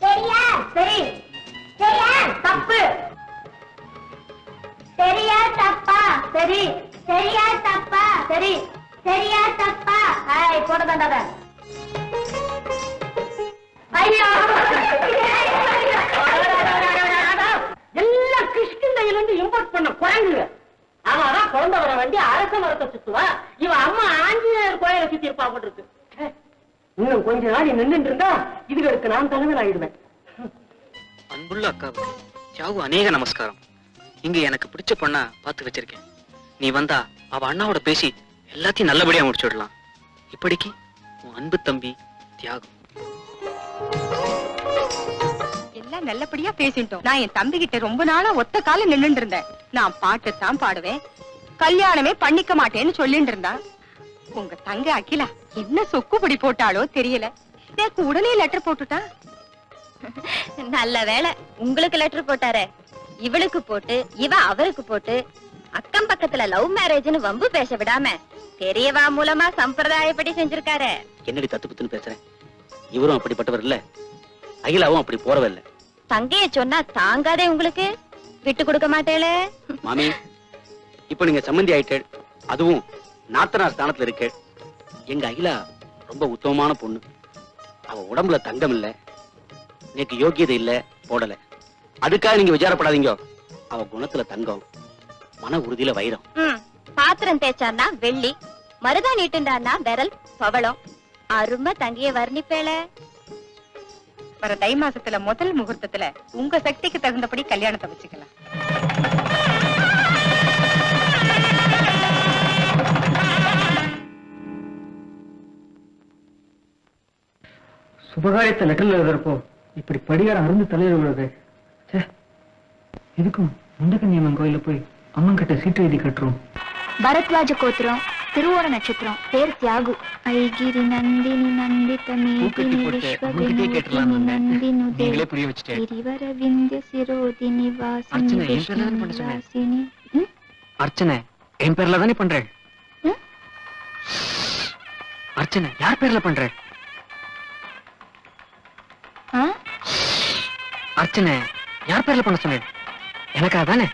சரியா? சரி. சரியா? தப்பு. சரியா தப்பா? சரி. சரியா தப்பா? சரி. சரியா தப்பா? ஐய் போட வேண்டாத. ஐயா எல்லாம் கிருஷ்ணகிரியில இருந்து இம்போர்ட் பண்ண குரங்குங்க. அவன் குழந்தை வர வேண்டிய அரச மரத்தை சுத்துவா. இவன் அம்மா ஆஞ்சநேயர் கோயிலை சுத்தி இருப்பா போட்டு இருக்கு. இன்னும் கொஞ்ச நாள் நின்றுட்டு இருந்தா இதுகளுக்கு நான் தலைவர் ஆயிடுவேன். அன்புள்ள அக்காவுக்கு ஜாவு அநேக நமஸ்காரம். இங்க எனக்கு பிடிச்ச பொண்ணா பார்த்து வச்சிருக்கேன். நீ வந்தா அவ அண்ணாவோட பேசி எல்லாத்தையும் நல்லபடியா முடிச்சுடலாம். இப்படிக்கு உன் அன்பு தம்பி தியாகம். எல்லாம் நல்லபடியா பேசிட்டோம். நான் என் தம்பி கிட்ட ரொம்ப நாளா ஒத்த கால நின்னுட்டு இருந்தேன். நான் பாட்டுத்தான் பாடுவேன், கல்யாணமே பண்ணிக்க மாட்டேன்னு சொல்லிட்டு இருந்தான். உங்க தங்க அகிலா என்ன சொக்குப்படி போட்டாலோ தெரியல, எனக்கு உடனே லெட்டர் போட்டுட்டா. நல்ல வேளை உங்களுக்கு லெட்டர் போட்டாரே. இவளுக்கு போட்டு இவ அவருக்கு போட்டு அக்கம் பக்கத்துல லவ் மேரேஜ்னு வம்பு பேச விடாம பெரியவா மூலமா சம்பிரதாயப்படி செஞ்சிருக்காரு. என்னடி தத்து புத்துன்னு பேசுறேன்? இவரும் அப்படிப்பட்டவர் இல்ல, அகிலாவும் அப்படி போறவ இல்ல. தங்கைய சொன்னா தாங்காதே உங்களுக்கு, விட்டு கொடுக்க மாட்டேளே. மாமி, இப்ப நீங்க சம்மந்தி ஆயிட்டேள், அதுவும் நாத்தனார் ஸ்தானத்துல இருக்கேள். எங்க அகிலா ரொம்ப உத்தமமான பொண்ணு. அவ உடம்புல தங்கம் இல்ல, எனக்கு யோக்கியதை இல்ல, போடல. அதுக்காக நீங்க விசாரப்படாதீங்க. அவ குணத்துல தங்கம், மன உறுதியில வைரம். பாத்திரம் தேய்ச்சான்னா வெள்ளி, மருதாணி இட்டுண்டான்னா விரல் பவளம். அருமை தங்கிய வர்ணிப்பேள. வர தை மாசத்துல முதல் முகூர்த்தத்துல உங்க சக்திக்கு தகுந்தபடி கல்யாணத்தை வச்சுக்கலாம். சுபகாரியத்தை லெட்டர்ல எழுதுறப்போ இப்படி படியார அருந்து தலையில விழுது. இதுக்கும் முண்டகன்னியம்மன் கோயில போய் அம்மன் கிட்ட சீட்டு எழுதி கட்டுறோம். பரத்வாஜ கோத்திரம், திருவோண நட்சத்திரம், பேர் தியாகு. ஐகிரி நந்தினி நந்தித மேதினி விஸ்வவிமோகினி நந்தினுதே கிரிவர விந்திய சிரோதினி வாசினி விஷ்ணுவாசினி. அர்ச்சனை என் பேர்ல தானே பண்றேன். அர்ச்சனை யார் பேர்ல பண்றேன்? அர்ச்சனை யார் பேர்ல பண்ண சொன்னேன்? எனக்கா தானே?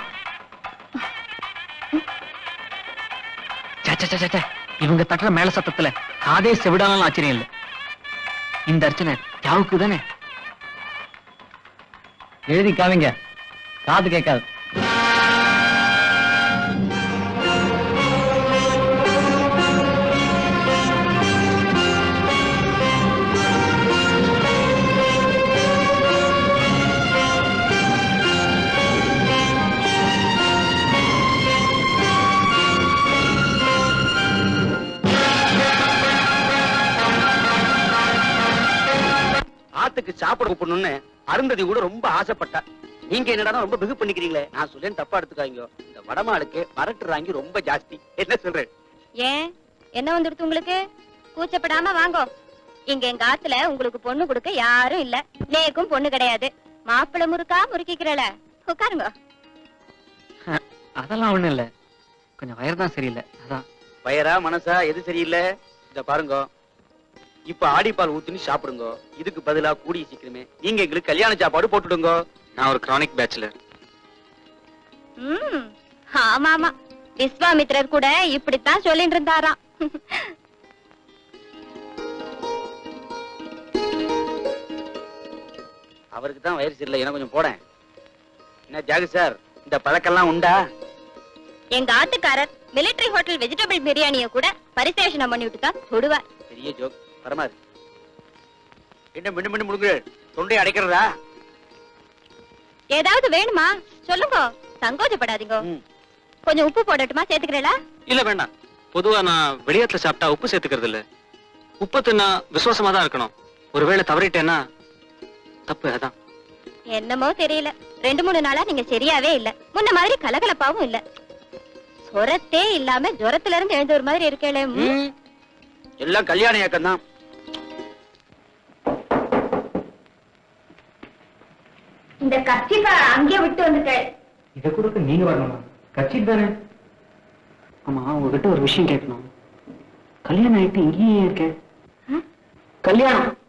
இவங்க தட்டுற மேல சத்தத்துல காதே செவிடானாலும் ஆச்சரியம் இல்லை. இந்த அர்ச்சனை தியாவுக்கு தானே? எழுதி காவிங்க, காது கேட்காது. ஆத்துக்கு சாப்பிட கூப்பிடணும்னு அருந்ததி கூட ரொம்ப ஆசைப்பட்டா. நீங்க என்னடா ரொம்ப பிகு பண்ணிக்கிறீங்களே. நான் சொல்லேன், தப்பா எடுத்துக்காங்க. இந்த வடமாளுக்கு வரட்டுறாங்க ரொம்ப ஜாஸ்தி. என்ன சொல்றேன்? ஏன் என்ன வந்துடுது உங்களுக்கு? கூச்சப்படாம வாங்கோ. இங்க எங்க ஆத்துல உங்களுக்கு பொண்ணு கொடுக்க யாரும் இல்ல. நேக்கும் பொண்ணு கிடையாது. மாப்பிள்ளை முறுக்கா முறுக்கிக்கிறல. உட்காருங்க. அதெல்லாம் ஒண்ணு இல்ல, கொஞ்சம் வயர்தான் சரியில்லை. அதான். வயரா மனசா எது சரியில்லை? இத பாருங்க, இப்ப ஆடிப்பால் ஊத்துன்னு சாப்பிடுங்க. இதுக்கு பதிலா கூடிய சீக்கிரமே நீங்க எங்களுக்கு கல்யாண சாப்பாடு போட்டுடுங்க. நான் ஒரு கிரானிக் பேச்சுலர். ஆமா ஆமா, விஸ்வாமித்ரர் கூட இப்படித்தான் சொல்லிட்டு இருந்தாராம். அவருக்கு தான் வயசு இல்லை, எனக்கு கொஞ்சம் போடேன். என்ன ஜாகு சார், இந்த பழக்கெல்லாம் உண்டா? எங்க ஆத்துக்காரர் மிலிட்டரி ஹோட்டல் வெஜிடபிள் பிரியாணிய கூட பரிசேஷனம் பண்ணிவிட்டு தான் தொடுவார். பெரிய ஜோக். பரமாது என்ன மிண்டு மிண்டு முழுங்கு தொண்டை அடைக்கிறதா? ஏதாவது வேணுமா சொல்லுங்க, சங்கோஜப்படாதீங்க. கொஞ்சம் உப்பு போடட்டுமா? சேர்த்துக்கிறீங்களா? இல்ல வேண்டாம். பொதுவா நான் வெளியாத்துல சாப்பிட்டா உப்பு சேர்த்துக்கிறது இல்ல. உப்பு தின்னா விசுவாசமா தான் இருக்கணும். ஒருவேளை தவறிட்டேன்னா தப்பு. அதான். என்னமோ தெரியல, 2-3 நாளா நீங்க சரியாவே இல்ல. முன்ன மாதிரி கலகலப்பாவும் இல்ல. சொரத்தே இல்லாம ஜுரத்துல இருந்து எழுந்த ஒரு மாதிரி இருக்கேளே. எல்லாம் கல்யாண இயக்கம் தான். இந்த கச்சிப்பா அங்கே விட்டு வந்துட்டேன். இதை கொடுக்க நீங்க வரணுமா? கட்சி தானே. ஆமா, உங்ககிட்ட ஒரு விஷயம் கேட்கணும். கல்யாணம் ஆயிட்டு இங்கேயே இருக்க?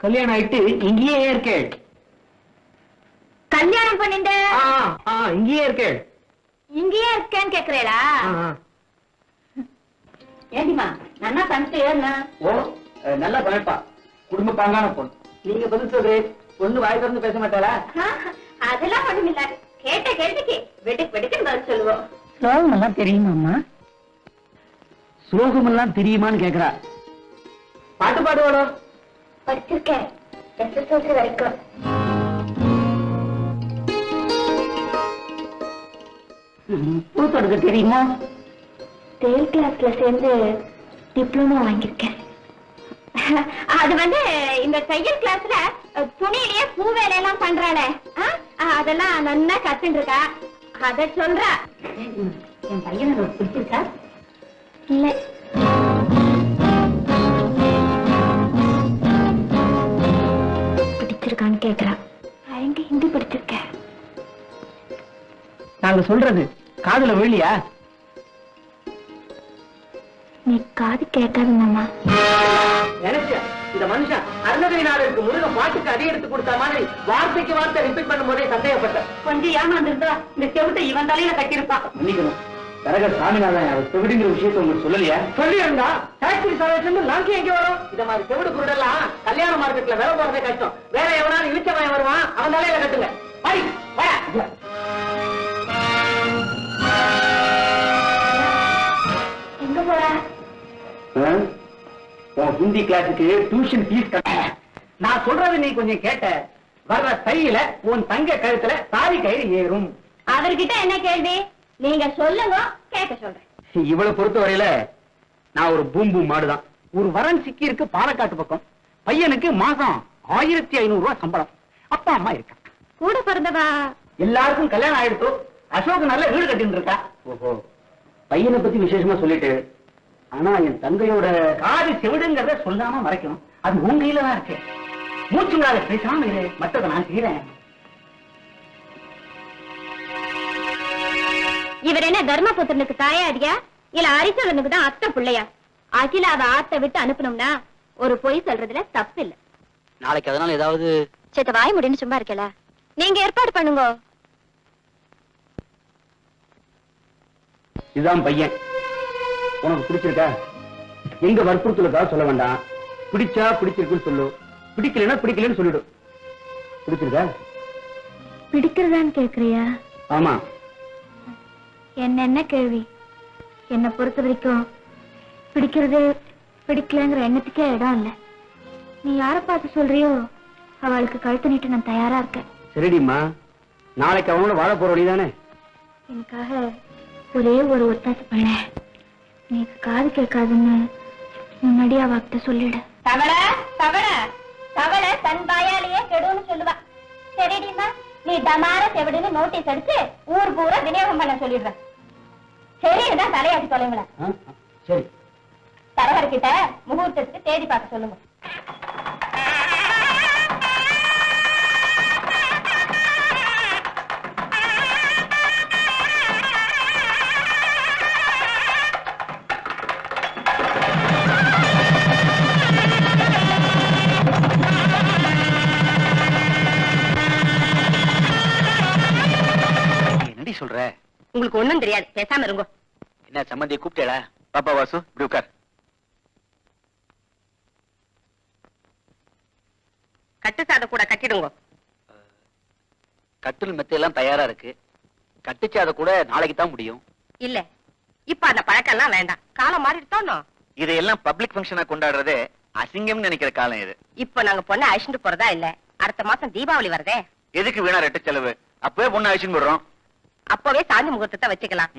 கல்யாணம் ஆயிட்டு இங்கேயே இருக்கே. கல்யாணம் பண்ணிட்ட இங்கேயே இருக்கே. இங்கேயே இருக்கேன்னு கேக்குறேடா? ஏண்டிமா நன்னா பண்ணிட்டு ஏன்னா? ஓ, நல்லா பழப்பா. குடும்ப பாங்கான பொண்ணு. நீங்க பதில் சொல்றேன், பொண்ணு வாய் திறந்து பேச மாட்டாளா? அதெல்லாம் ஒண்ணும் இல்ல. கேட்ட கேள்விக்கு வெட்டுக்கு வெட்டுக்குன்னு பதில் சொல்லுவோம். ஸ்லோகம் எல்லாம் தெரியுமாம்மா? ஸ்லோகம் எல்லாம் தெரியுமான்னு கேக்குறா. பாட்டு பாடுவாடோ? படிச்சிருக்கேன், SSLC வரைக்கும். பூத்தொடுக்க தெரியுமா? தேல் கிளாஸ்ல சேர்ந்து டிப்ளமோ வாங்கியிருக்கேன். அது வந்து இந்த தையல் கிளாஸ்ல துணியிலேயே பூ வேலையெல்லாம் பண்றாளே, அதெல்லாம் நல்லா கத்துட்டு இருக்கா. அத சொல்றா. என் பையனை பிடிச்சிருக்கா? இல்ல. பிடிச்சிருக்கான்னு கேக்குறா. எங்க ஹிந்தி படிச்சிருக்க? நாங்க சொல்றது காதுல விழியா? நீ காது கேட்காது மாமா. நினைச்ச இந்த அந்த மனுஷன் அருணகிரி நாடருக்கு முருகன் பாட்டுக்கு அடி எடுத்து கொடுத்த மாதிரி வார்த்தைக்கு வார்த்தை ரிப்பீட் பண்ணும் போதே சந்தேகப்பட்டேன். கொஞ்சம் ஏமாந்துருந்தா இந்த செவிட்டை இவன் தலையில கட்டியிருப்பான். மன்னிக்கணும், தரகர் சாமிநாதன் அவர் செவிடுங்கிற விஷயத்தை உங்களுக்கு சொல்லலையா? சொல்லி இருந்தா ஃபேக்டரி சாலையிலிருந்து லாங்கி எங்க வரும்? இந்த மாதிரி செவிடு குருடெல்லாம் கல்யாண மார்க்கெட்ல வேலை போறதே கஷ்டம். வேற எவனாலும் இழிச்சவன் வருவான், அவன் தலையில கட்டுங்க. பை, வா. எங்க போற? உன் ஹிந்தி கிளாஸுக்கு டியூஷன் ஃபீஸ் கட்ட. நான் சொல்றது நீ கொஞ்சம் கேட்ட. வர்ற தையில உன் தங்க கழுத்துல தாலி கயிறு ஏறும். அவர்கிட்ட என்ன கேள்வி? நீங்க சொல்லுங்க, கேட்க சொல்றேன். இவ்வளவு பொறுத்த வரையில நான் ஒரு பூம்பு மாடுதான். ஒரு வரன் சிக்கி இருக்கு பாலக்காட்டு பக்கம். பையனுக்கு மாசம் 1500 ரூபாய் சம்பளம். அப்பா அம்மா இருக்கா. கூட பிறந்தவா? எல்லாருக்கும் கல்யாணம் ஆயிடுத்து. அசோக் நல்ல வீடு கட்டிட்டு இருக்கா. ஓஹோ, பையனை பத்தி விசேஷமா சொல்லிட்டு, ஆனா என் தங்கையோட காது செவிடுங்கிறத சொல்லாம மறைக்கணும். அது உன் கையில தான் இருக்கு. மூச்சுங்கால பேசாம இரு, மற்றதை நான் செய்யறேன். இவர் என்ன தர்மபுத்திரனுக்கு தாயாரியா இல்ல அரிசவனுக்கு தான் அத்தை பிள்ளையா? அகிலாவை ஆத்த விட்டு அனுப்பணும்னா ஒரு பொய் சொல்றதுல தப்பு இல்ல. நாளைக்கு அதனால ஏதாவது சேத்த வாய் முடின்னு சும்மா இருக்கல. நீங்க ஏற்பாடு பண்ணுங்க. இதுதான் பையன். உனக்கு பிடிச்சிருக்கா? எங்க வற்புறுத்தலுக்காக சொல்ல வேண்டாம். பிடிச்சா பிடிச்சிருக்குன்னு சொல்லு, பிடிக்கலன்னா பிடிக்கலன்னு சொல்லிடு. பிடிச்சிருக்கா? பிடிக்கிறதான்னு கேக்குறியா? ஆமா. என்ன கேள்வி? என்ன பொறுத்த வரைக்கும் பிடிக்கிறது பிடிக்கலங்கிற எண்ணத்துக்கே இடம் இல்ல. நீ யார பார்த்து சொல்றியோ அவளுக்கு கழுத்து நீட்டு நான் தயாரா இருக்கேன். சரிடிம்மா, நாளைக்கு அவனோட வாழ போற வழிதானே? எனக்காக ஒரே ஒரு ஒத்தாசை பண்ண. நீக்கு காது கேட்காதுன்னு முன்னாடியே அவகிட்ட சொல்லிடு. தவளை தவளை தவளை தன் வாயாலேயே கெடுன்னு சொல்லுவா. சரிடிமா, நீ டமார செவிடுன்னு நோட்டீஸ் அடிச்சு ஊர் பூரா விநியோகம் பண்ண சொல்லிடுற. சரிதான் தலையாட்டி சொல்லுங்களேன். சரி, தரகர்கிட்ட முகூர்த்தத்துக்கு தேதி பார்க்க சொல்லுங்க. என்னடி சொல்ற? உங்களுக்கு ஒண்ணும் தெரியாது, பேசாம இருங்க. என்ன சம்பந்தியை கூப்பிட்டேடா? பாப்பா வாசு, இப்படி உட்கார். கட்டு சாத கூட கட்டிடுங்க. கட்டில் மெத்தையெல்லாம் தயாரா இருக்கு. கட்டுச்சு அதை கூட நாளைக்கு தான் முடியும். இல்ல, இப்ப அந்த பழக்கம் எல்லாம் வேண்டாம். காலம் மாறிடுத்தோம். இதையெல்லாம் பப்ளிக் ஃபங்க்ஷனா கொண்டாடுறதே அசிங்கம்னு நினைக்கிற காலம் இது. இப்ப நாங்க பொண்ணை அழிச்சுட்டு போறதா இல்ல. அடுத்த மாசம் தீபாவளி வருதே. எதுக்கு வீணா ரெட்ட செலவு? அப்பவே பொண்ணு அழிச்சுன்னு போடுறோம். அப்பவே சாந்தி முகூர்த்தத்தை வச்சுக்கலாம்.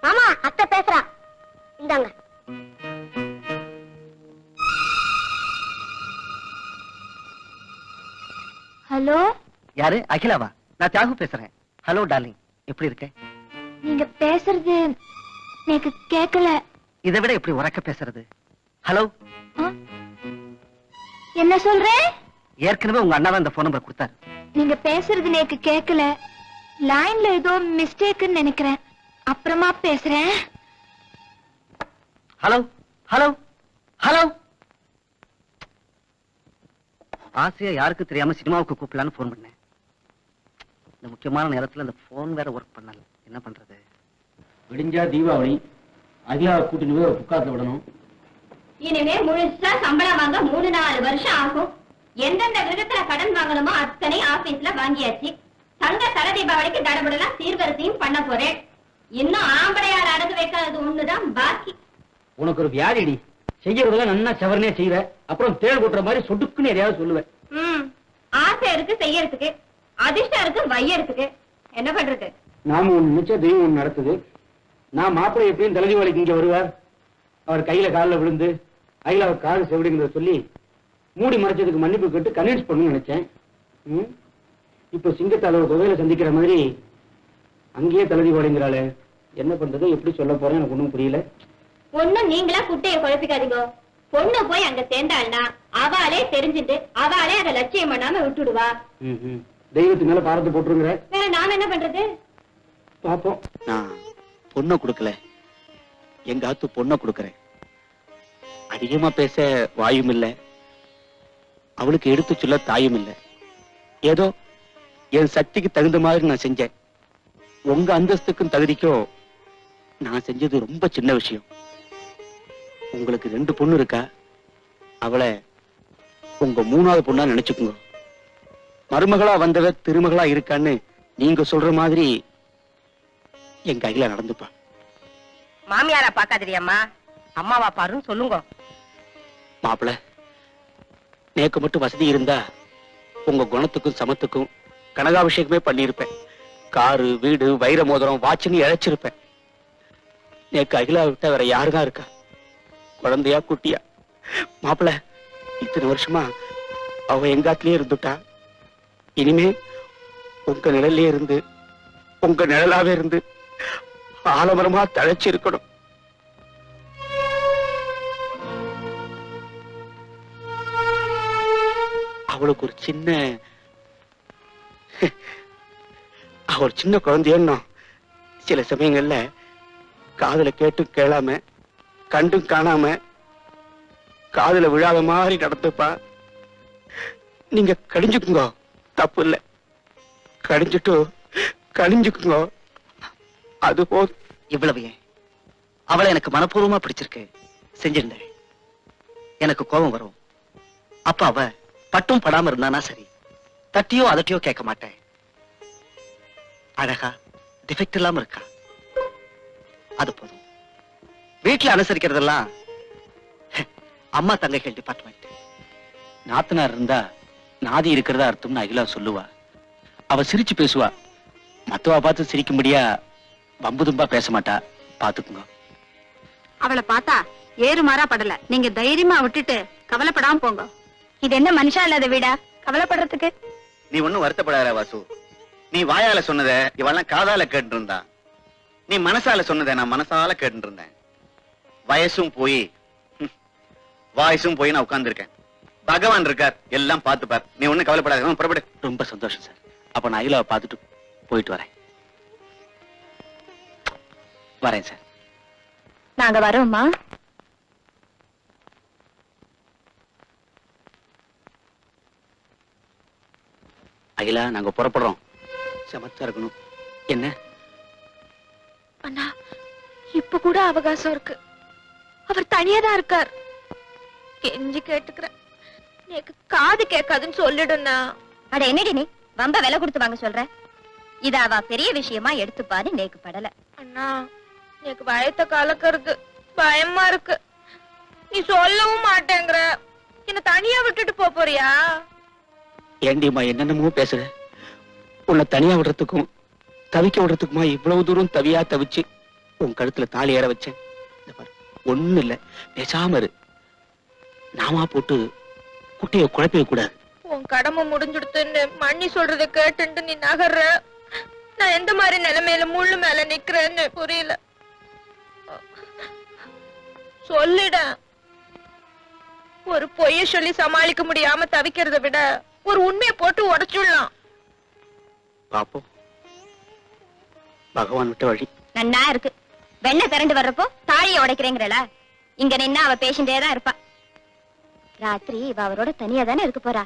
மாமா, அத்தை பேசுறா. இந்தாங்க. ஹலோ, யாரு? அகிலாவா? நான் தியாகு பேசுறேன். ஹலோ டார்லிங், எப்படி இருக்க? நீங்க பேசுறது எனக்கு கேட்கல. இதை விட எப்படி உரக்க பேசுறது? ஹலோ, என்ன சொல்றே? ஏற்கனவே உங்க அண்ணா தான் இந்த போன் நம்பர் கொடுத்தாரு. நீங்க பேசுறது எனக்கு கேட்கல. லைன்ல ஏதோ மிஸ்டேக்னு நினைக்கிறேன். அப்புறமா பேசுறேன். Hello hello hello. ஆசையா யாருக்கு தெரியாம சினிமாவுக்கு கூப்பிடலான்னு போன் பண்ணேன். இந்த முக்கியமான நேரத்துல இந்த போன் வேற ஒர்க் பண்ணல. என்ன பண்றது? விடிஞ்சா தீபாவளி, அகிலாவை கூட்டிட்டு போய் ஒரு புக்காத்துல விடணும். இனிமே முழுசா சம்பளம் வாங்க 3-4 வருஷம் ஆகும். எந்தெந்த விதத்துல கடன் வாங்கணுமோ அத்தனை ஆபீஸ்ல வாங்கியாச்சு. தங்க தலை தீபாவளிக்கு தடபடலாம் சீர்வரிசையும் பண்ண போறேன். இன்னும் ஆம்படையால் அடகு வைக்காதது ஒண்ணுதான் பாக்கி. உனக்கு ஒரு வியாதிடி. செய்யறதெல்லாம் நன்னா செவரனே செய்வ, அப்புறம் தேள் கொட்டுற மாதிரி சொடுக்குன்னு எதையாவது சொல்லுவேன். ஆசை இருக்கு செய்யறதுக்கு, அதிர்ஷ்டம் இருக்கு வையறதுக்கு. என்ன பண்றது? நாம ஒண்ணு நினைச்சா தெய்வம் ஒண்ணு நடத்துது. நான் மாப்பிள்ளை எப்படியும் தலைதீபாவளிக்கு இங்க வருவார். அவர் கையில காலில் விழுந்து அகிலாவை காது செவிடுங்கிறத சொல்லி மூடி மறைச்சதுக்கு மன்னிப்பு கேட்டு கன்வின்ஸ் பண்ணணும்னு நினைச்சேன். இப்போ சிங்கத்தால குகையில சந்திக்கிற மாதிரி அங்கேயே தலைதீபாவளிங்கிறாளே. என்ன பண்றது, எப்படி சொல்ல போறேன் எனக்கு ஒன்றும் புரியல. ஒண்ணும் நீங்களா குட்டையை குழப்பிக்காதீங்க. பொண்ணு போய் அங்க சேர்ந்தாள்னா அவளே தெரிஞ்சுட்டு அவளே அதை லட்சியம் பண்ணாம விட்டுடுவா. தெய்வத்து மேல பாரத்தை போட்டுருங்கிற. வேற நாம என்ன பண்றது? பாப்போம். நான் பொண்ணை கொடுக்கல, எங்க ஆத்து பொண்ணை கொடுக்கறேன். அதிகமா பேச வாயும் இல்ல, அவளுக்கு எடுத்து சொல்ல தாயும் இல்ல. ஏதோ என் சக்திக்கு தகுந்த மாதிரி நான் செஞ்சேன். உங்க அந்தஸ்துக்கும் தகுதிக்கும் நான் செஞ்சது ரொம்ப சின்ன விஷயம். உங்களுக்கு 2 பொண்ணு இருக்கா, அவளை உங்க 3வது பொண்ணா நினைச்சுக்குங்க. மருமகளா வந்தவ திருமகளா இருக்கான்னு நீங்க சொல்ற மாதிரி எங்க அகிலா நடந்துப்பா. மாமியாரா பாக்காதிரியம்மா, அம்மாவா பாருன்னு சொல்லுங்க. மாப்பிள, நேக்கு மட்டும் வசதி இருந்தா உங்க குணத்துக்கும் சமத்துக்கும் கனகாபிஷேகமே பண்ணியிருப்பேன். காரு, வீடு, வைர மோதிரம், வாட்சுன்னு இழைச்சிருப்பேன். நேக்கு அகிலா விட்டா வேற யாருதான் இருக்கா? குழந்தையா குட்டியா? மாப்பிள, இத்தனை வருஷமா அவ எங்காத்திலே இருந்துட்டா. இனிமே உங்க நிழல்லே இருந்து உங்க நிழலாவே இருந்து ஆலமரமா தழைச்சு இருக்கணும். அவளுக்கு ஒரு சின்ன குழந்தையன்னா சில சமயங்கள்ல காதுல கேட்டும் கேளாம கண்டும் காணாம காதுல விழாத மாதிரி நடந்துப்பா. நீங்க கடிஞ்சுக்குங்க, தப்பு இல்ல. கடிஞ்சுக்குங்க, அது போதும். இவ்வளவு ஏன்? அவளை எனக்கு மனப்பூர்வமா பிடிச்சிருக்கு, செஞ்சிருந்தேன். எனக்கு கோபம் வரும். அப்ப அவ பட்டும் படாம இருந்தானா சரி, தட்டியோ அதட்டியோ கேட்க மாட்டேன். அழகா டிஃபெக்ட் இல்லாம இருக்கா, அது போதும். வீட்டுல அனுசரிக்கிறதெல்லாம் அம்மா தங்கைகள் டிபார்ட்மெண்ட். நாத்தனார் இருந்தா நாதி இருக்கிறதா அர்த்தம்னு அகிலா சொல்லுவா. அவ சிரிச்சு பேசுவா, மத்தவா பார்த்து சிரிக்கும்படியா வம்புதும்பா பேச மாட்டா. பாத்துக்குங்க. அவளை பார்த்தா ஏறு மாறா படல. நீங்க தைரியமா விட்டுட்டு கவலைப்படாம போங்க. இது என்ன மனுஷா இல்லாத வீடா கவலைப்படுறதுக்கு? நீ ஒண்ணும் வருத்தப்படாத வாசு. நீ வாயால சொன்னத இவெல்லாம் காதால கேட்டு இருந்தா, நீ மனசால சொன்னத நான் மனசால கேட்டு இருந்தேன். வயசும் போய் வாய்ஸும் போய் நான் உட்கார்ந்து இருக்கேன். பகவான் இருக்கார், எல்லாம் பார்த்துப்பார். நீ ஒண்ணும் கவலைப்படாத, புறப்படு. ரொம்ப சந்தோஷம் சார். அப்ப நான் அகிலாவை பார்த்துட்டு போயிட்டு வரேன் சார். நாங்க வரோம்மா. அகிலா, நாங்க புறப்படுறோம். சமத்தா இருக்கணும். என்ன அண்ணா, இப்ப கூட அவகாசம் இருக்கு. அவர் தனியா தான் இருக்கார். கெஞ்சி கேட்டுக்கிறேன், எனக்கு காது கேட்காதுன்னு சொல்லிடுண்ணா. அட என்னடி நீ வம்ப விலை கொடுத்து வாங்க சொல்ற? இத அவ பெரிய விஷயமா எடுத்துப்பாரு நேக்கு படல. அண்ணா, எனக்கு வயத்த கலக்கிறது பயமா இருக்கு. நீ சொல்லவும் மாட்டேங்கிற. என்ன தனியா விட்டுட்டு போறியா? ஏண்டியம்மா என்னென்னமோ பேசுற? உன்னை தனியா விடுறதுக்கும் தவிக்க விடுறதுக்குமா இவ்வளவு தூரம் தவியா தவிச்சு உன் கழுத்துல தாலி ஏற வச்சேன். ஒண்ணு இல்ல, பேசாம இரு. நாமா போட்டு குட்டைய குழப்பிக்க கூடாது. உன் கடமை முடிஞ்சுடுத்துன்னு மண்ணி சொல்றத கேட்டு நீ நகர்ற. நான் எந்த மாதிரி நிலைமையில முள்ளு மேல நிக்கிறேன்னு புரியல. சொல்லிட. ஒரு பொய்ய சொல்லி சமாளிக்க முடியாம தவிக்கிறத விட ஒரு உண்மையை போட்டு உடைச்சுடலாம். பாப்போம், பகவான் விட்ட வழி. நன்னா இருக்கு. வெண்ணை திரண்டு வர்றப்போ தாழிய உடைக்கிறேங்கிறல. இங்க நின்னா அவ பேசிட்டேதான் இருப்பா. ராத்திரி இவ அவரோட தனியா தானே இருக்க போறா.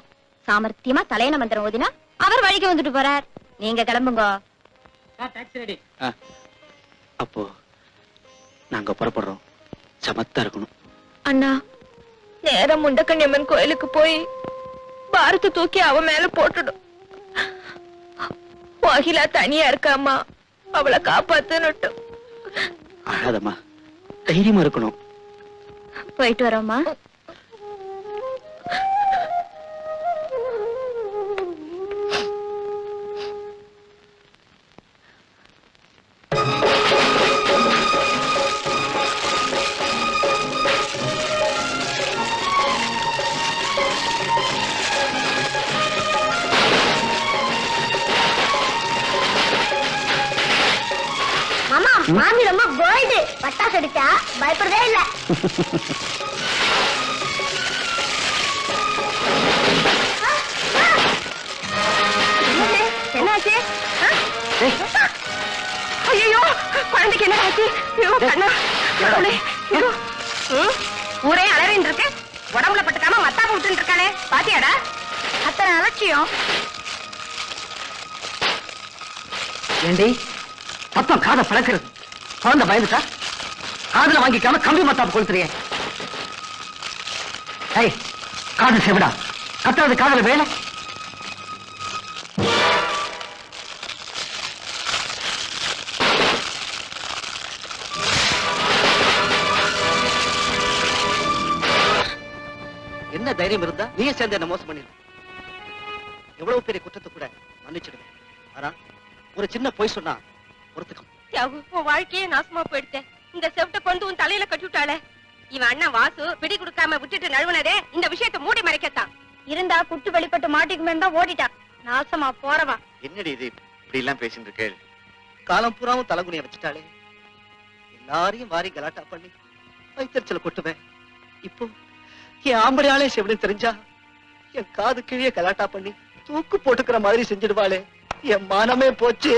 சாமர்த்தியமா தலையண மந்திரம் ஓதினா அவர் வழிக்கு வந்துட்டு போறார். நீங்க கிளம்புங்க. அப்போ நாங்க புறப்படுறோம். சமத்தா இருக்கணும். அண்ணா, நேரம் முண்டக்கண்ணியம்மன் கோயிலுக்கு போய் பாரத்தை தூக்கி அவ மேல போட்டுடும். அகிலா தனியா இருக்காமா, அவளை காப்பாத்துன்னு. அழாதம்மா, தைரியமா இருக்கணும். போயிட்டு வரோம்மா. மாமி ரொம்ப போல்டு. பட்டாசு அடிச்சா பயப்படுறதே இல்ல. ஆச்சு ஐயோ குழந்தைக்கு என்ன ஆச்சு ஐயோ கண்ணா கடவுளே. ஐயோ. ஊரே அலறின்னு இருக்கு உடம்புல பட்டுக்காம மத்தாப்ப விட்டு இருக்கானே பாத்தியாடா அத்தனை அலட்சியம். ஏண்டி சத்தம் காதை பழக்கிறது குழந்தை பயந்துட்டா காதுல வாங்கிக்காம கம்பி மத்தாப்பு கொளுத்துறியே. ஏய் காது செவிடா கத்துறது காதுல வேலை. என்ன தைரியம் இருந்தா நீயே சேர்ந்து என்ன மோசம் பண்ணிடு. எவ்வளவு பெரிய குற்றத்தை கூட மன்னிச்சிடுவேன். ஆனா ஒரு சின்ன பொய் சொன்னா பொறுத்துக்கும். தியாகு உன் வாழ்க்கையே நாசமா போயிடுச்சேன். இந்த செவட்டை கொண்டு உன் தலையில கட்டி விட்டாளே. இவன் அண்ணன் வாசு பிடி கொடுக்காம விட்டுட்டு நழுவுனதே இந்த விஷயத்தை மூடி மறைக்கத்தான். இருந்தா குட்டு வெளிப்பட்டு மாட்டிக்குமே தான் ஓடிட்டான். நாசமா போறவா. என்னடி இது இப்படி எல்லாம் பேசிட்டு இருக்க? காலம் பூராவும் தலைகுனிய வச்சுட்டாளே. எல்லாரையும் வாரி கலாட்டா பண்ணி வைத்தறிச்சல கொட்டுவேன். இப்போ என் ஆம்படையாளே செவிடு தெரிஞ்சா என் காது கிழிய கலாட்டா பண்ணி தூக்கு போட்டுக்கிற மாதிரி செஞ்சிடுவாளே. என் மானமே போச்சு.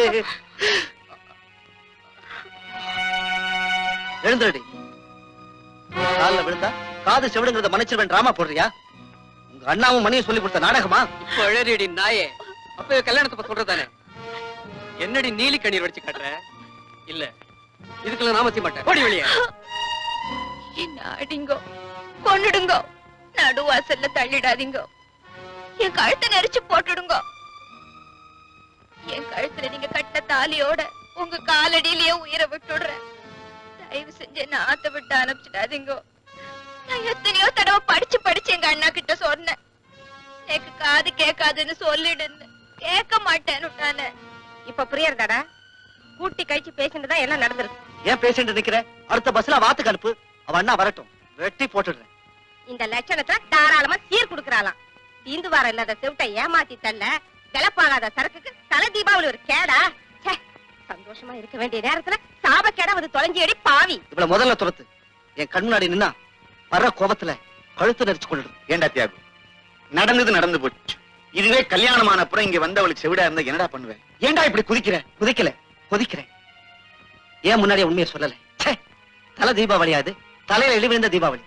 எழுந்துடி. கால்ல விழுந்தா காது செவிடுங்கிறத மன்னிச்சிருவேன் டிராமா போடுறியா? உங்க அண்ணாவும் மணியும் சொல்லி கொடுத்த நாடகமா? இப்போ அழறியடி நாயே. அப்ப கல்யாணத்தை பத்தி சொல்றதானே? என்னடி நீலி கண்ணீர் வடிச்சு காட்டுற? இல்ல இதுக்கெல்லாம் நாம செய்ய மாட்டேன். ஓடி வெளியே. என்ன அடிங்கோ கொன்னுடுங்கோ. நடுவாசல்ல தள்ளிடாதீங்கோ. என் கழுத்தை நெரிச்சு போட்டுடுங்கோ. என் கழுத்துல நீங்க கட்ட தாலியோட உங்க காலடியிலேயே உயிரை விட்டுடுறேன். தயவு செஞ்சு என்ன ஆத்த விட்டு அனுப்பிச்சிடாதீங்கோ. நான் எத்தனையோ தடவை படிச்சு எங்க அண்ணா கிட்ட சொன்னேன். எனக்கு காது கேட்காதுன்னு சொல்லிடுன்னு கேட்க மாட்டேன்னு. இப்ப புரியறதாடா? கூட்டி கழிச்சு பேசிட்டுதான் எல்லாம் நடந்துருக்கு. ஏன் பேசிட்டு நிக்கிற? அடுத்த பஸ்ல வாத்துக்கு அனுப்பு. அவ அண்ணா வரட்டும், வெட்டி போட்டுடுறேன். இந்த லட்சணத்தை தாராளமா சீர் குடுக்கறாளாம். தீந்து வாரம் இல்லாத செவிட்டை ஏமாத்தி தள்ள கிளப்பாகாத சரக்குக்கு தலை தீபாவளி ஒரு கேடா. சந்தோஷமா இருக்க வேண்டிய நேரத்துல சாப கேடா வந்து தொலைஞ்சி அடி பாவி. இவ்வளவு முதல்ல துரத்து. என் கண் முன்னாடி நின்னா வர்ற கோபத்துல கழுத்து நெரிச்சு கொண்டுடும். ஏண்டா தியாகு, நடந்தது நடந்து போச்சு. இதுவே கல்யாணமான அப்புறம் இங்க வந்தவளுக்கு செவிடா இருந்தா என்னடா பண்ணுவேன்? ஏன்டா இப்படி குதிக்கிற? கொதிக்கிறேன். ஏன் முன்னாடியே உண்மையை சொல்லல? தலை தீபாவளியாது, தலையில இழி விழுந்த தீபாவளி.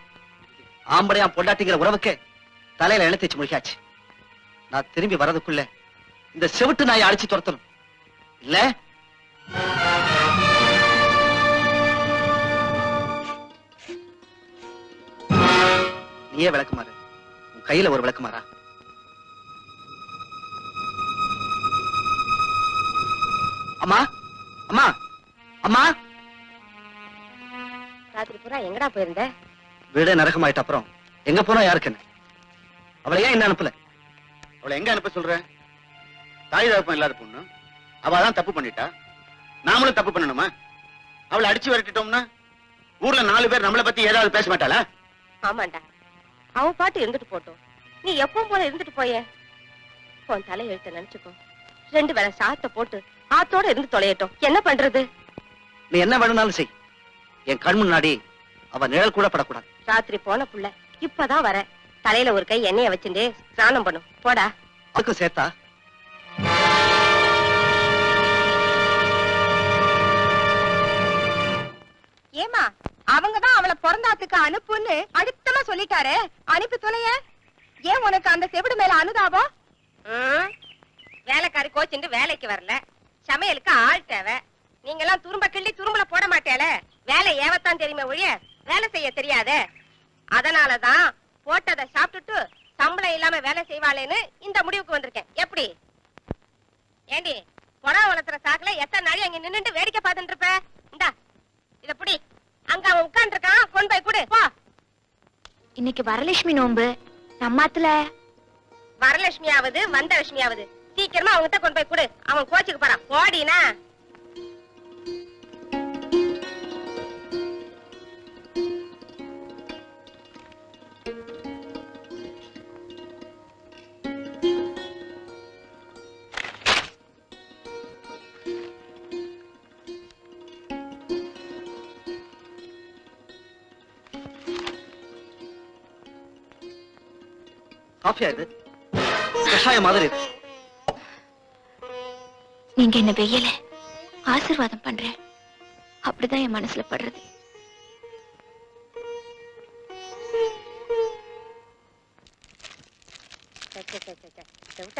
ஆம்படையா பொண்டாட்டிங்கிற உறவுக்கு தலையில எண்ணெய் தேய்ச்சி முடிக்காச்சு. நான் திரும்பி வரதுக்குள்ள இந்த செவிட்டு நாயை அடிச்சு துரத்தணும். இல்ல நீயே விளக்குமாறு. உன் கையில ஒரு விளக்குமாறா? அம்மா அம்மா அம்மா. ராத்திரி பூரா எங்கடா போயிருந்த? வீடே நரகமாயிட்ட அப்புறம் எங்க போனா யாருக்கு என்ன? அவளை ஏன் என்ன அனுப்பல? அவளை எங்க அனுப்ப சொல்ற? தாய் தகப்பன் இல்லாத பொண்ணு, அவதான் தப்பு பண்ணிட்டா. நாமளும் தப்பு பண்ணணுமா? அவளை அடிச்சு விரட்டிட்டோம்னா ஊர்ல 4 பேர் நம்மளை பத்தி ஏதாவது பேச மாட்டாளா? ஆமாண்டா, அவன் பாட்டு இருந்துட்டு போட்டோம். நீ எப்பவும் போல இருந்துட்டு போய. உன் தலை எழுத்த நினைச்சுக்கோ. 2 வேளை சாத்த போட்டு ஆத்தோட இருந்து தொலையட்டும். என்ன பண்றது? நீ என்ன வேணும்னாலும் செய். என் கண் முன்னாடி அவ நிழல் கூட படக்கூடாது. ராத்திரி போன புள்ள இப்பதான் வர. தலையில ஒரு கை எண்ணெய வச்சுட்டு ஸ்நானம் பண்ணும். போடா. அதுக்கும் சேர்த்தா? ஏமா அவங்கதான் அவளை பிறந்தாத்துக்கு அனுப்புன்னு அழுத்தமா சொல்லிட்டாரு. அனுப்பி தொலைய. ஏன் உனக்கு அந்த செவிடு மேல அனுதாபம்? வேலைக்காரி கோச்சிட்டு வேலைக்கு வரல. சமையலுக்கு ஆள் தேவை. நீங்க எல்லாம் துரும்ப கிள்ளி துரும்புல போட மாட்டேல. வேலை ஏவத்தான் தெரியுமே ஒழிய வேலை செய்ய தெரியாதே. அதனாலதான் போட்டதை சாப்பிட்டுட்டு சம்பளம் இல்லாம வேலை செய்வாளேன்னு இந்த முடிவுக்கு வந்திருக்கேன். எப்படி ஏண்டி புடவை வளர்த்துற சாக்குல எத்தனை நாளை அங்க நின்னுட்டு வேடிக்கை பார்த்துட்டு இருப்ப? இந்தா இத புடி. அங்க அவன் உட்கார்ந்து இருக்கான், கொண்டு போய் குடு போ. இன்னைக்கு வரலட்சுமி நோம்பு. நம்மாத்துல வரலட்சுமியாவது வந்த லட்சுமியாவது சீக்கிரமா அவங்கிட்ட கொண்டு போய் குடு. அவன் கோச்சுக்கு போறான். போடினா காஃபியா இது? கஷாயம் மாதிரி இருக்கு. நீங்க என்ன வெய்யல ஆசீர்வாதம் பண்றேன். அப்படிதான் என் மனசுல படுறது.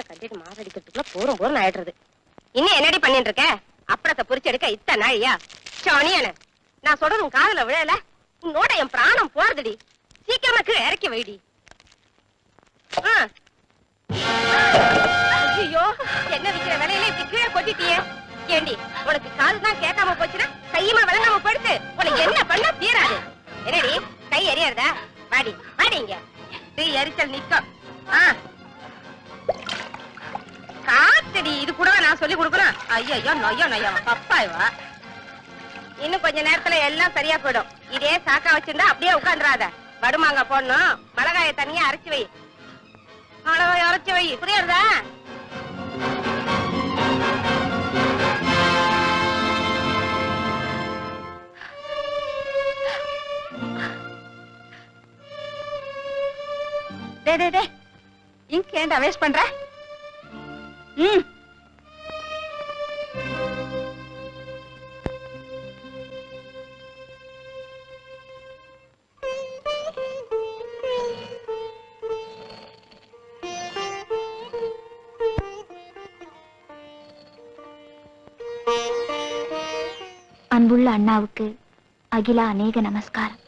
கண்டிட்டு மாரடிக்கிறதுக்குள்ள போறோம் ஆயிடுறது. இன்னும் என்னடி பண்ணிட்டு இருக்க? அப்பளத்தை பொரிச்சு எடுக்க இத்தனை நாழியா? சோனியன நான் சொல்றது உன் காதுல விழல. உன்னோட என் பிராணம் போறதுடி. சீக்கிரமா கீழே இறக்கி வைடி. ஐயோ, என்ன விக்கிற விலையில இப்படி கீழே கொட்டிட்டியே? ஏண்டி உனக்கு காதுதான் கேட்காம போச்சுன்னா கையுமா விளங்காம படுத்து உனக்கு என்ன பண்ண தீராது. என்னடி கை எரியறதா? வாடி வாடிங்க. எரிச்சல் நிக்கும். காத்தடி இது கூட நான் சொல்லி கொடுக்கணும். ஐயோ நொய்யோ நொய்யோ பப்பாய்வா. இன்னும் கொஞ்ச நேரத்துல எல்லாம் சரியா போயிடும். இதே சாக்கா வச்சிருந்தா அப்படியே உட்காந்துராத. வடுமாங்க போடணும். மிளகாய தனியா அரைச்சு வை. மிளகாய அரைச்சு வை. புரியுறதா? டே இங்க ஏன்டா வேஸ்ட் பண்ற? அன்புள்ள அண்ணாவுக்கு அகிலா அநேக நமஸ்காரம்.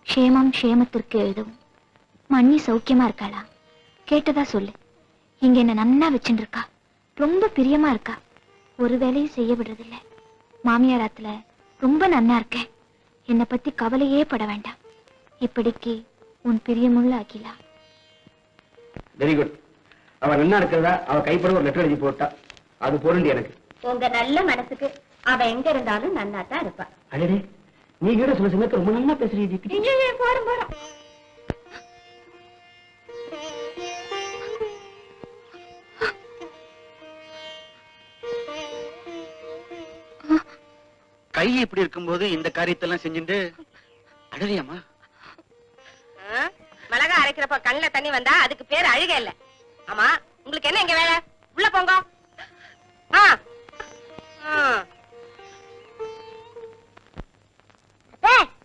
க்ஷேமம் க்ஷேமத்திற்கு எழுதும். மண்ணி சௌக்கியமா இருக்காளா? கேட்டதா சொல்லு. இங்க என்ன நன்னா வச்சுட்டு இருக்கா. ரொம்ப பிரியமா இருக்கா. ஒரு வேலையும் செய்ய விடுறதில்ல. மாமியாராத்துல ரொம்ப நன்னா இருக்கேன். என்னை பத்தி கவலையே பட வேண்டாம். இப்படிக்கு உன் பிரியமுள்ள அகிலா. Very good. அவ நன்னா இருக்கிறதா அவ கைப்பட ஒரு லெட்டர் எழுதி போட்டா. அது பொருண்டி எனக்கு. உங்க நல்ல மனசுக்கு அவ எங்க இருந்தாலும் நன்னா தான் இருப்பா. அடடே, நீ கூட சில சமயத்துல ரொம்ப நல்லா பேசுறீங்க. போறோம் கை இப்படி இருக்கும்போது இந்த காரியத்தெல்லாம் செஞ்சுட்டு அழறியாமா? மிளகா அரைக்கிறப்ப கண்ணுல தண்ணி வந்தா அதுக்கு பேரு அழுக இல்ல. ஆமா, உங்களுக்கு என்ன இங்க வேலை? உள்ள போங்க.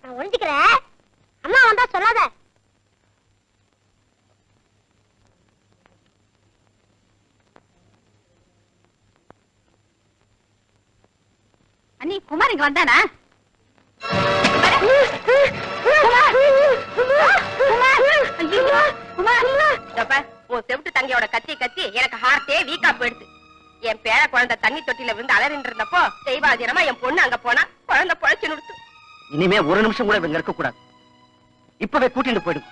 நான் ஒழிஞ்சுக்கிறேன். அம்மா வந்தா சொல்லாத. அண்ணி, குமார் இங்க வந்தானா? உன் செவிட்டு தங்கையோட கத்தி கத்தி எனக்கு ஹார்ட்டே வீக்கா போயிடுது. என் பேர குழந்தை தண்ணி தொட்டில விழுந்து அலறிட்டு இருந்தப்போ தெய்வாதீனமா என் பொண்ணு அங்க போனா குழந்தை பொழைச்சு நிறுத்து. இனிமே ஒரு நிமிஷம் கூட இங்க இருக்க கூடாது. இப்பவே கூட்டிட்டு போயிடும்.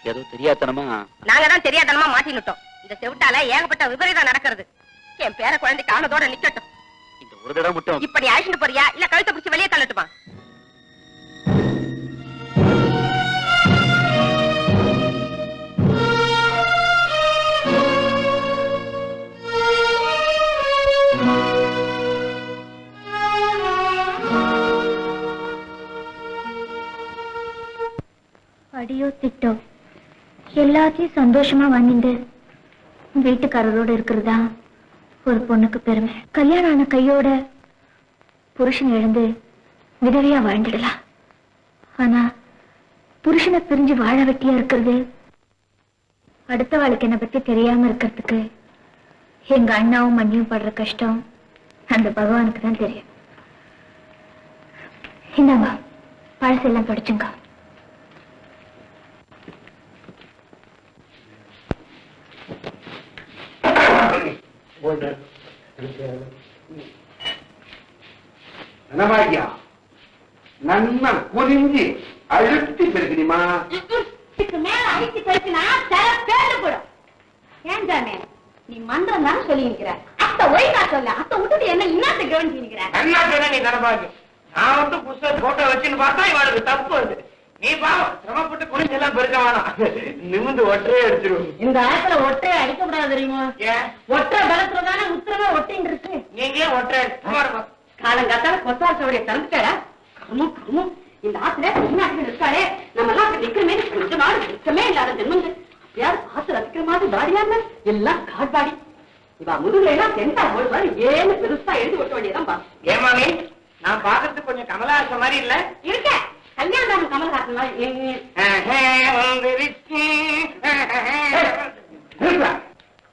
ஏதோ தெரியாதனமா நாங்க தான் தெரியாதனமா மாட்டினுட்டோம். இந்த செவிட்டால ஏகப்பட்ட விபரீதம் நடக்கிறது. என் பேர குழந்தைக்கு ஆனதோட நிக்கட்டும். இந்த ஒரு தடவை மட்டும் இப்ப நீ அழைச்சிட்டு போறியா இல்ல கழுத்தை பிடிச்சி வெளியே தள்ளட்டுமா? அடியோ திட்டோ எல்லாத்தையும் சந்தோஷமா வாங்கிட்டு வீட்டுக்காரரோட இருக்கிறதா ஒரு பொண்ணுக்கு பெருமை. கல்யாணம் ஆன கையோட புருஷன் எழுந்து விதவையா வாழ்ந்துடலாம். ஆனா புருஷனை பிரிஞ்சு வாழ வெட்டியா இருக்கிறது அடுத்த வாழ்க்கை என்னை பத்தி தெரியாம இருக்கிறதுக்கு எங்க அண்ணாவும் மண்ணியும் படுற கஷ்டம் அந்த பகவானுக்கு தான் தெரியும். இந்தாங்க பழசெல்லாம் படிச்சுங்க. நன்னா புரிஞ்சு அழுத்தி பெருக்குமா? மேல அழிச்சு போயிடுச்சுன்னா பேரு போடும். ஏன் ஜாமே நீ மந்திரம் தானே சொல்லி நிக்கிற? அத்தை ஒய்கா சொல்ல. அத்தை விட்டுட்டு என்ன இன்னத்தை கவனிச்சு நிக்கிற? என்ன சொன்ன நீ தரபாக்கு? நான் வந்து புஸ்தக போட்டோ வச்சுன்னு பார்த்தா இவனுக்கு தப்பு வருது. நீ பாவம் சிரமப்பட்டு குளிச்சு எல்லாம் பெருக்க வேணாம். நிமிந்து ஒற்றையே அடிச்சிருவோம். இந்த ஆத்துல ஒற்றையை அடிக்க கூடாது தெரியுமா? ஒற்றை பலத்துலதானே உத்தரவா ஒட்டின்னு இருக்கு. நீங்க ஒற்றை காலங்காத்தால கொத்தார் சோடைய திறந்துட்டா இந்த ஆத்துல வெளிநாட்டுல இருக்காளே நம்ம எல்லாம் நிக்கிறமே நிஜமான நிற்கமே இல்லாத ஜென்மங்க. யார் ஆத்துல ரசிக்கிற மாதிரி பாடியா எல்லாம் காட்பாடி. இவா முதுகுல சென்டா போடுவாரு ஏன்னு பெருசா எழுதி விட்ட வேண்டியதான். ஏன் மாமி, நான் பாக்குறதுக்கு கொஞ்சம் கமலஹாசன் மாதிரி இல்ல இருக்க கல்யாணம் கமலஹாசன் மாதிரி.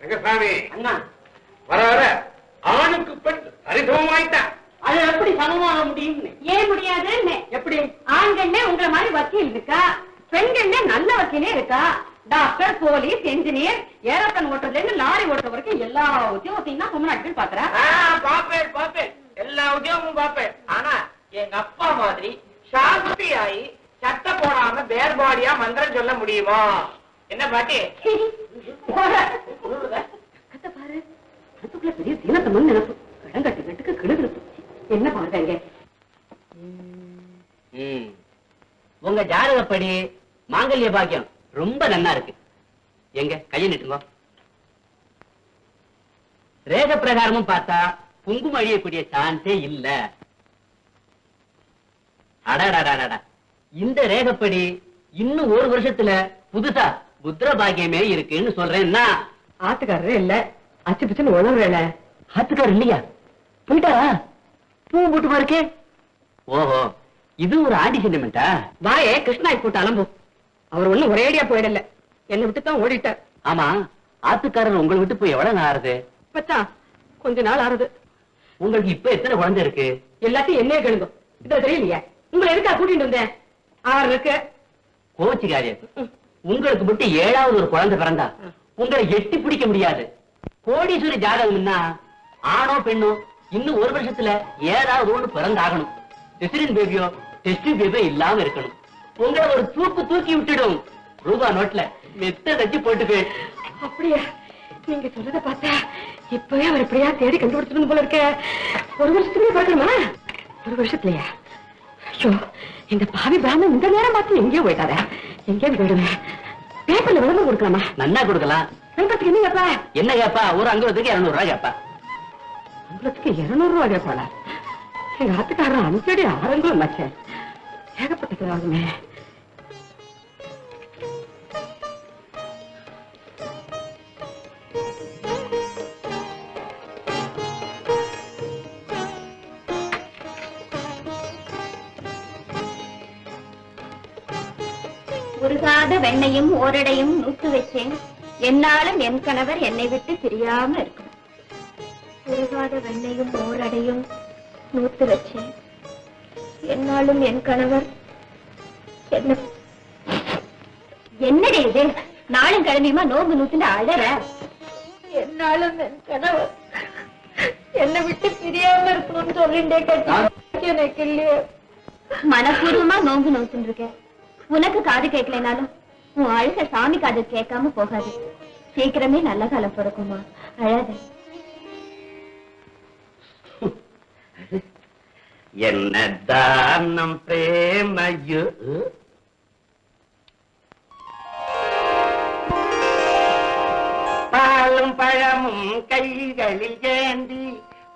ரங்கசாமி அண்ணா, வர வர ஆணுக்கு பெண் சரிசமமாயிட்டா. அது எப்படி சமமாக முடியும்னு? ஏன் முடியாதுன்னு? எப்படி? ஆண்கள்ல உங்களை மாதிரி வக்கீல் இருக்கா, பெண்கள்ல நல்ல வக்கீலே இருக்கா. டாக்டர், போலீஸ், என்ஜினியர், ஏரோப்ளேன் ஓட்டுறதுல இருந்து லாரி ஓட்டுற வரைக்கும் எல்லா உத்தியோகத்தையும் தான் தமிழ்நாட்டில் பாக்குறா. பாப்பேன் எல்லா உத்தியோகமும் பாப்பேன். ஆனா எங்க அப்பா மாதிரி சாஸ்திரி ஆகி சட்ட போடாம பேர்பாடியா மந்திரம் சொல்ல முடியுமா? என்ன பாட்டி? பாரு, அதுக்குள்ள பெரிய சீனத்தம்மன் நினைப்பு. கடங்கட்டு கட்டுக்கு கிடுகிடுப்பு. என்ன பாருங்க, உங்க ஜாதகப்படி மாங்கல்ய பாக்கியம் ரொம்ப நன்னா இருக்கு. எங்க கையை நிட்டுங்க. ரேக பிரகாரமும் பார்த்தா குங்குமம் அழியக்கூடிய சான்ஸே இல்ல. அடடா, இந்த ரேகப்படி இன்னும் ஒரு வருஷத்துல புதுசா புத்திர பாக்கியமே இருக்குன்னு சொல்றேன்னா. ஆத்துக்காரரே இல்ல, அச்சு பிச்சுன்னு உணர்வேல. ஆத்துக்காரர் இல்லையா? போயிட்டாரா? பூ போட்டு பாருக்கே. ஓஹோ, இது ஒரு ஆண்டி சென்டிமெண்டா? வாயே கிருஷ்ணாய் போட்டு அலம்பு. அவர் ஒண்ணும் ஒரேடியா போயிடல, என்னை விட்டுத்தான் ஓடிட்டார். ஆமா, ஆத்துக்காரர் உங்களை விட்டு போய் எவ்வளவு நாள் ஆறுது? இப்பத்தான் கொஞ்ச நாள் ஆறுது. உங்களுக்கு இப்ப எத்தனை குழந்தை இருக்கு? எல்லாத்தையும் என்னையே கேளுங்க, இத தெரியலையா? உங்களை எதுக்கா கூட்டிட்டு வந்தேன்? 6 இருக்கு. கோச்சிக்காரியா, உங்களுக்கு மட்டும் 7வது ஒரு குழந்தை பிறந்தா உங்களை எட்டி பிடிக்க முடியாது. கோடீஸ்வரி ஜாதகம்னா ஆணோ பெண்ணோ இன்னும் ஒரு வருஷத்துல ஏதாவது ஒண்ணு பிறந்தாகணும். டெஸ்டின் பேபியோ டெஸ்ட் பேபியோ இல்லாம இருக்கணும். உங்களை ஒரு தூக்கி விட்டுடும். ரூபா நோட்ல மெத்த தச்சு போட்டுக்கு. அப்படியா? நீங்க சொல்றத பார்த்தா இப்பவே அவர் எப்படியா தேடி கண்டுபிடிச்சிருந்து போல இருக்க. ஒரு வருஷத்துலயே பார்க்கணுமா? ஒரு வருஷத்துலயா? ஐயோ, இந்த பாவி பிராமணன் இந்த நேரம் பார்த்து எங்கேயோ போயிட்டார. எங்கேயோ போயிடுங்க. பேப்பர்ல விளம்பரம் கொடுக்கலாமா? நன்னா கொடுக்கலாம். விளம்பரத்துக்கு என்ன கேப்பா? என்ன கேப்பா? ஒரு அங்குலத்துக்கு 200 ரூபாய் கேப்பா. அங்குலத்துக்கு 200 ரூபாய் கேட்பாளா? எங்க ஆத்துக்காரன் 5 அடி 6 அங்குலம் மச்சேன். ஏகப்பட்டது ஆகுமே. உருகாத வெண்ணையும் ஓரடையும் நூத்து வச்சேன், என்னாலும் என் கணவர் என்னை விட்டு பிரியாம இருக்கும். உருகாத வெண்ணையும் ஓரடையும் நூத்து வச்சேன், என்னாலும் என் கணவர் என்னடே இது? நாளும் கிழமையுமா நோம்பு நூத்துட்டு அழற. என்னாலும் என் கணவர் என்னை விட்டு பிரியாம இருக்கணும்னு சொல்லிட்டே கட்டி எனக்கு இல்லையே. மனப்பூர்வமா நோம்பு நோத்துட்டு இருக்க. உனக்கு காது கேட்கலனாலும் உன் அழுக சாமி காது கேட்காம போகாது. சீக்கிரமே நல்ல காலம் பிறக்குமா, அழாத. என்னதான் நம் பிரேமையோ. பாலும் பழமும் கைகளில் ஏந்தி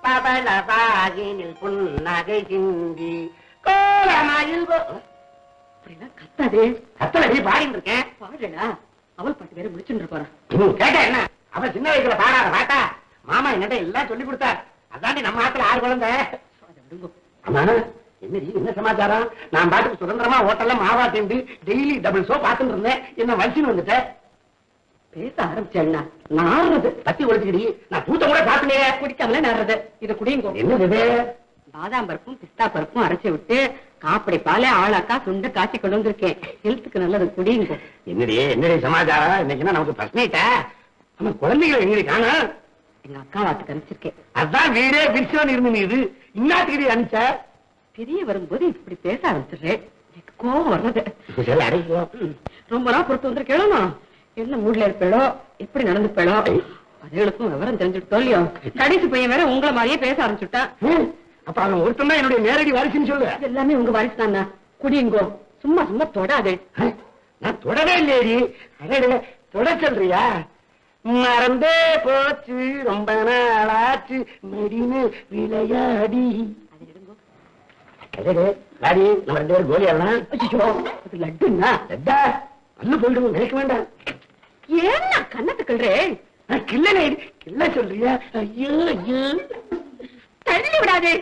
பவளவாயினில் புன்னகை சிந்தி கோலமயில் கத்தாதே. கத்தலடி பாடிட்டு இருக்கேன். பாடுறா, அவள் பாட்டு வேற முடிச்சுட்டு போறான். கேட்ட என்ன? அவன் சின்ன வயசுல பாடாத பாட்டா மாமா என்னட்ட எல்லாம் சொல்லி கொடுத்தார். அதாண்டி நம்ம ஆத்துல 6 குழந்தை. என்னடி என்ன சமாச்சாரம்? நான் பாட்டுக்கு சுதந்திரமா ஹோட்டல்ல மாவா திண்டு டெய்லி டபுள் ஷோ பாத்துட்டு இருந்தேன். என்ன வலிச்சுன்னு வந்துட்டேன். பேச ஆரம்பிச்சேன்னா நாடுறது கத்தி ஒழிச்சுக்கிடி. நான் பூத்த கூட சாப்பிட்டேன். குடிக்காமலே நாடுறது. இதை குடியுங்க. என்னது? பாதாம் பருப்பும் பிஸ்தா பருப்பும் அரைச்சி விட்டு காப்படி பாலே ஆளாக்கா சுண்ட காய்ச்சி கொண்டு வந்திருக்கேன். ஹெல்த்துக்கு நல்லது, குடியுங்க. என்னடி சமாச்சாரம்? இன்னைக்குன்னா நமக்கு பசனிட்டா நம்ம குழந்தைகளை எங்கடி காணும்? எங்க அக்கா வாத்துக்கு அனுப்பிச்சிருக்கேன். அதான் வீடே பிரிச்சோன்னு இருந்து இது இன்னாத்துக்கு அனுப்பிச்ச. பெரிய வரும்போது இப்படி பேச ஆரம்பிச்சிடுறேன். எனக்கு கோபம் வர்றது. ரொம்ப நாள் பொறுத்து வந்திருக்கேளோ, என்ன மூட்ல இருப்பேளோ, எப்படி நடந்துப்பேளோ, அதுகளுக்கும் விவரம் தெரிஞ்சுட்டு இல்லையோ. கடைசி பையன் வேற உங்களை மாதிரியே பேச ஆரம்பிச்சுட்டான். அப்ப அவன் ஒருத்தன் என்னுடைய நேரடி வாரிசுன்னு சொல்லு. எல்லாமே உங்க வாரிசு தானா? குடியுங்கோ. சும்மா சும்மா தொடாதே. நான் தொடவே இல்லையடி. அடே தொட சொல்றியா? மறந்தே போச்சு ரொம்ப நாளாச்சு மெடினு விளையாடி. லாடி நம்ம 2 பேரும் கோலி ஆடலாம். லட்டுன்னா லட்டா நல்ல போயிடுவோம், நினைக்க வேண்டாம். ஏன்னா கண்ணத்துக்குள்றே கிள்ளனே கிள்ள சொல்றியா? ஐயோ ஐயோ, தள்ளி விடாதே.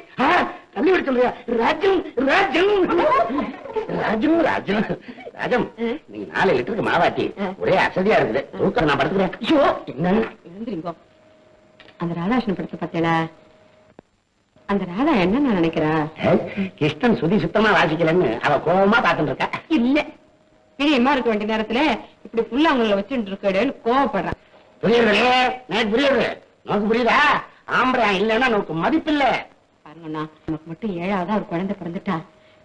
தள்ளி விட சொல்றியா? ராஜம் ராஜம் ராஜம் ராஜம் ராஜம், நீங்க 4 லிட்டருக்கு மாவாட்டி ஒரே அசதியா இருக்குது. தூக்கம் நான் படுத்துக்கிறேன். ஐயோ என்ன எழுந்திரிங்கோ. அந்த ராதாகிருஷ்ணன் படத்தை பார்த்தேடா, அந்த ராதா என்ன நினைக்கிறா? கிருஷ்ணன் சுதி சுத்தமா வாசிக்கலன்னு அவ கோபமா பாத்துட்டு இருக்கா. இல்ல, பிரியமா இருக்க வேண்டிய நேரத்துல இப்படி புள்ள அவங்கள வச்சுட்டு இருக்கேன்னு கோவப்படுறான். புரியுது எனக்கு புரியுது. நோக்கு புரியுதா? ஆம்பளை இல்லன்னா நோக்கு மதிப்பில்ல. பாருங்கண்ணா, நமக்கு மட்டும் 7ஆவதா ஒரு குழந்தை பிறந்துட்டா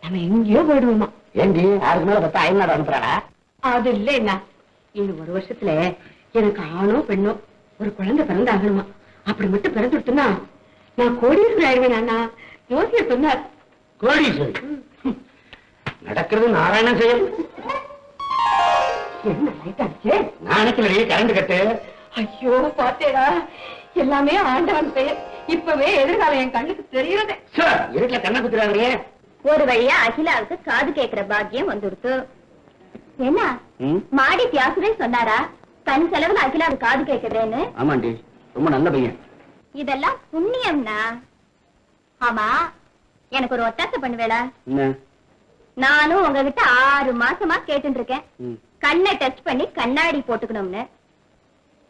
நம்ம எங்கேயோ போயிடுவோமா. ஏண்டி அதுக்கு மேல பார்த்தா அயல்நாடு அனுப்புறாடா? அது இல்லைன்னா இன்னும் 1 வருஷத்துல எனக்கு ஆணோ பெண்ணோ ஒரு குழந்தை பிறந்தாகணுமா. அப்படி மட்டும் பிறந்துடுத்துனா நான் கோடீஸ்வரி ஆயிடுவேன். அண்ணா ஜோசியர் சொன்னார். கோடீஸ்வரி நடக்கிறது நாராயணன் செயல். என்ன லைட் ஆச்சு? நான் நினைக்கலையே கரண்ட் கட்டு. ஐயோ பாத்தேடா, எல்லாமே ஆண்டவன் பெயர். இப்பவே எதிர்காலம் என் கண்ணுக்கு தெரியுறதே. இருட்டுல கண்ணை குத்துறாங்களே. ஒரு வழியா அகிலாவுக்கு காது கேட்கிற பாக்கியம் வந்துடுத்து. என்ன மாடி தியாசுவே சொன்னாரா தன் செலவுல அகிலாவுக்கு காது கேட்கிறேன்னு? ஆமாண்டி, ரொம்ப நல்ல பையன். இதெல்லாம் புண்ணியம்னா. ஆமா, எனக்கு ஒரு ஒத்தாசை பண்ணுவேடா. என்ன? நானும் உங்ககிட்ட 6 மாசமா கேட்டு இருக்கேன், கண்ணை டச் பண்ணி கண்ணாடி போட்டுக்கணும்னு.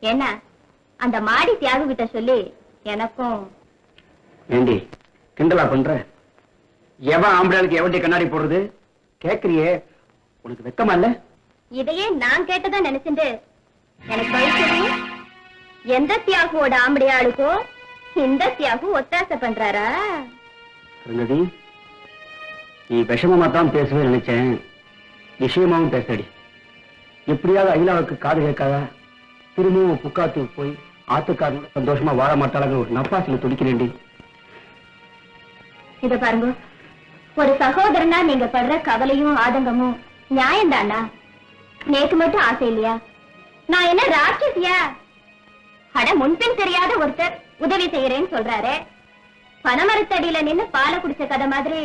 என்ன அந்த மாடி தியாகு கிட்ட சொல்லி எனக்கும். ஏண்டி கிண்டலா பண்ற? எவன் ஆம்பளைக்கு எவன்டி கண்ணாடி போடுறது கேக்குறியே, உனக்கு வெக்கமா இல்ல? இதையே நான் கேட்டதா நினைச்சுட்டு எனக்கு பதில் சொல்லுங்க. எந்த தியாகுவோட ஆம்படியாளுக்கோ இந்த தியாகு ஒத்தாசை பண்றாரா? இருந்ததி, நீ விஷமமா தான் பேசுவேன் நினைச்சேன், விஷயமாவும் பேசடி. எப்படியாவது அகிலாவுக்கு காது கேட்காதா? திரும்பவும் புக்காத்துக்கு போய் ஆத்துக்காரனோட சந்தோஷமா வாழ மாட்டாளங்க ஒரு நப்பாசில துடிக்கிறேன்டி. இத பாருங்க, ஒரு சகோதரனா நீங்க படுற கவலையும் ஆதங்கமும் நியாயம்தானா? நேக்கு மட்டும் ஆசை இல்லையா? நான் என்ன ராட்சசியா? அட முன்பின் தெரியாத ஒருத்தர் உதவி செய்யறேன்னு சொல்றாரு. பனமரத்தடியில நின்னு பாலை குடிச்ச கதை மாதிரி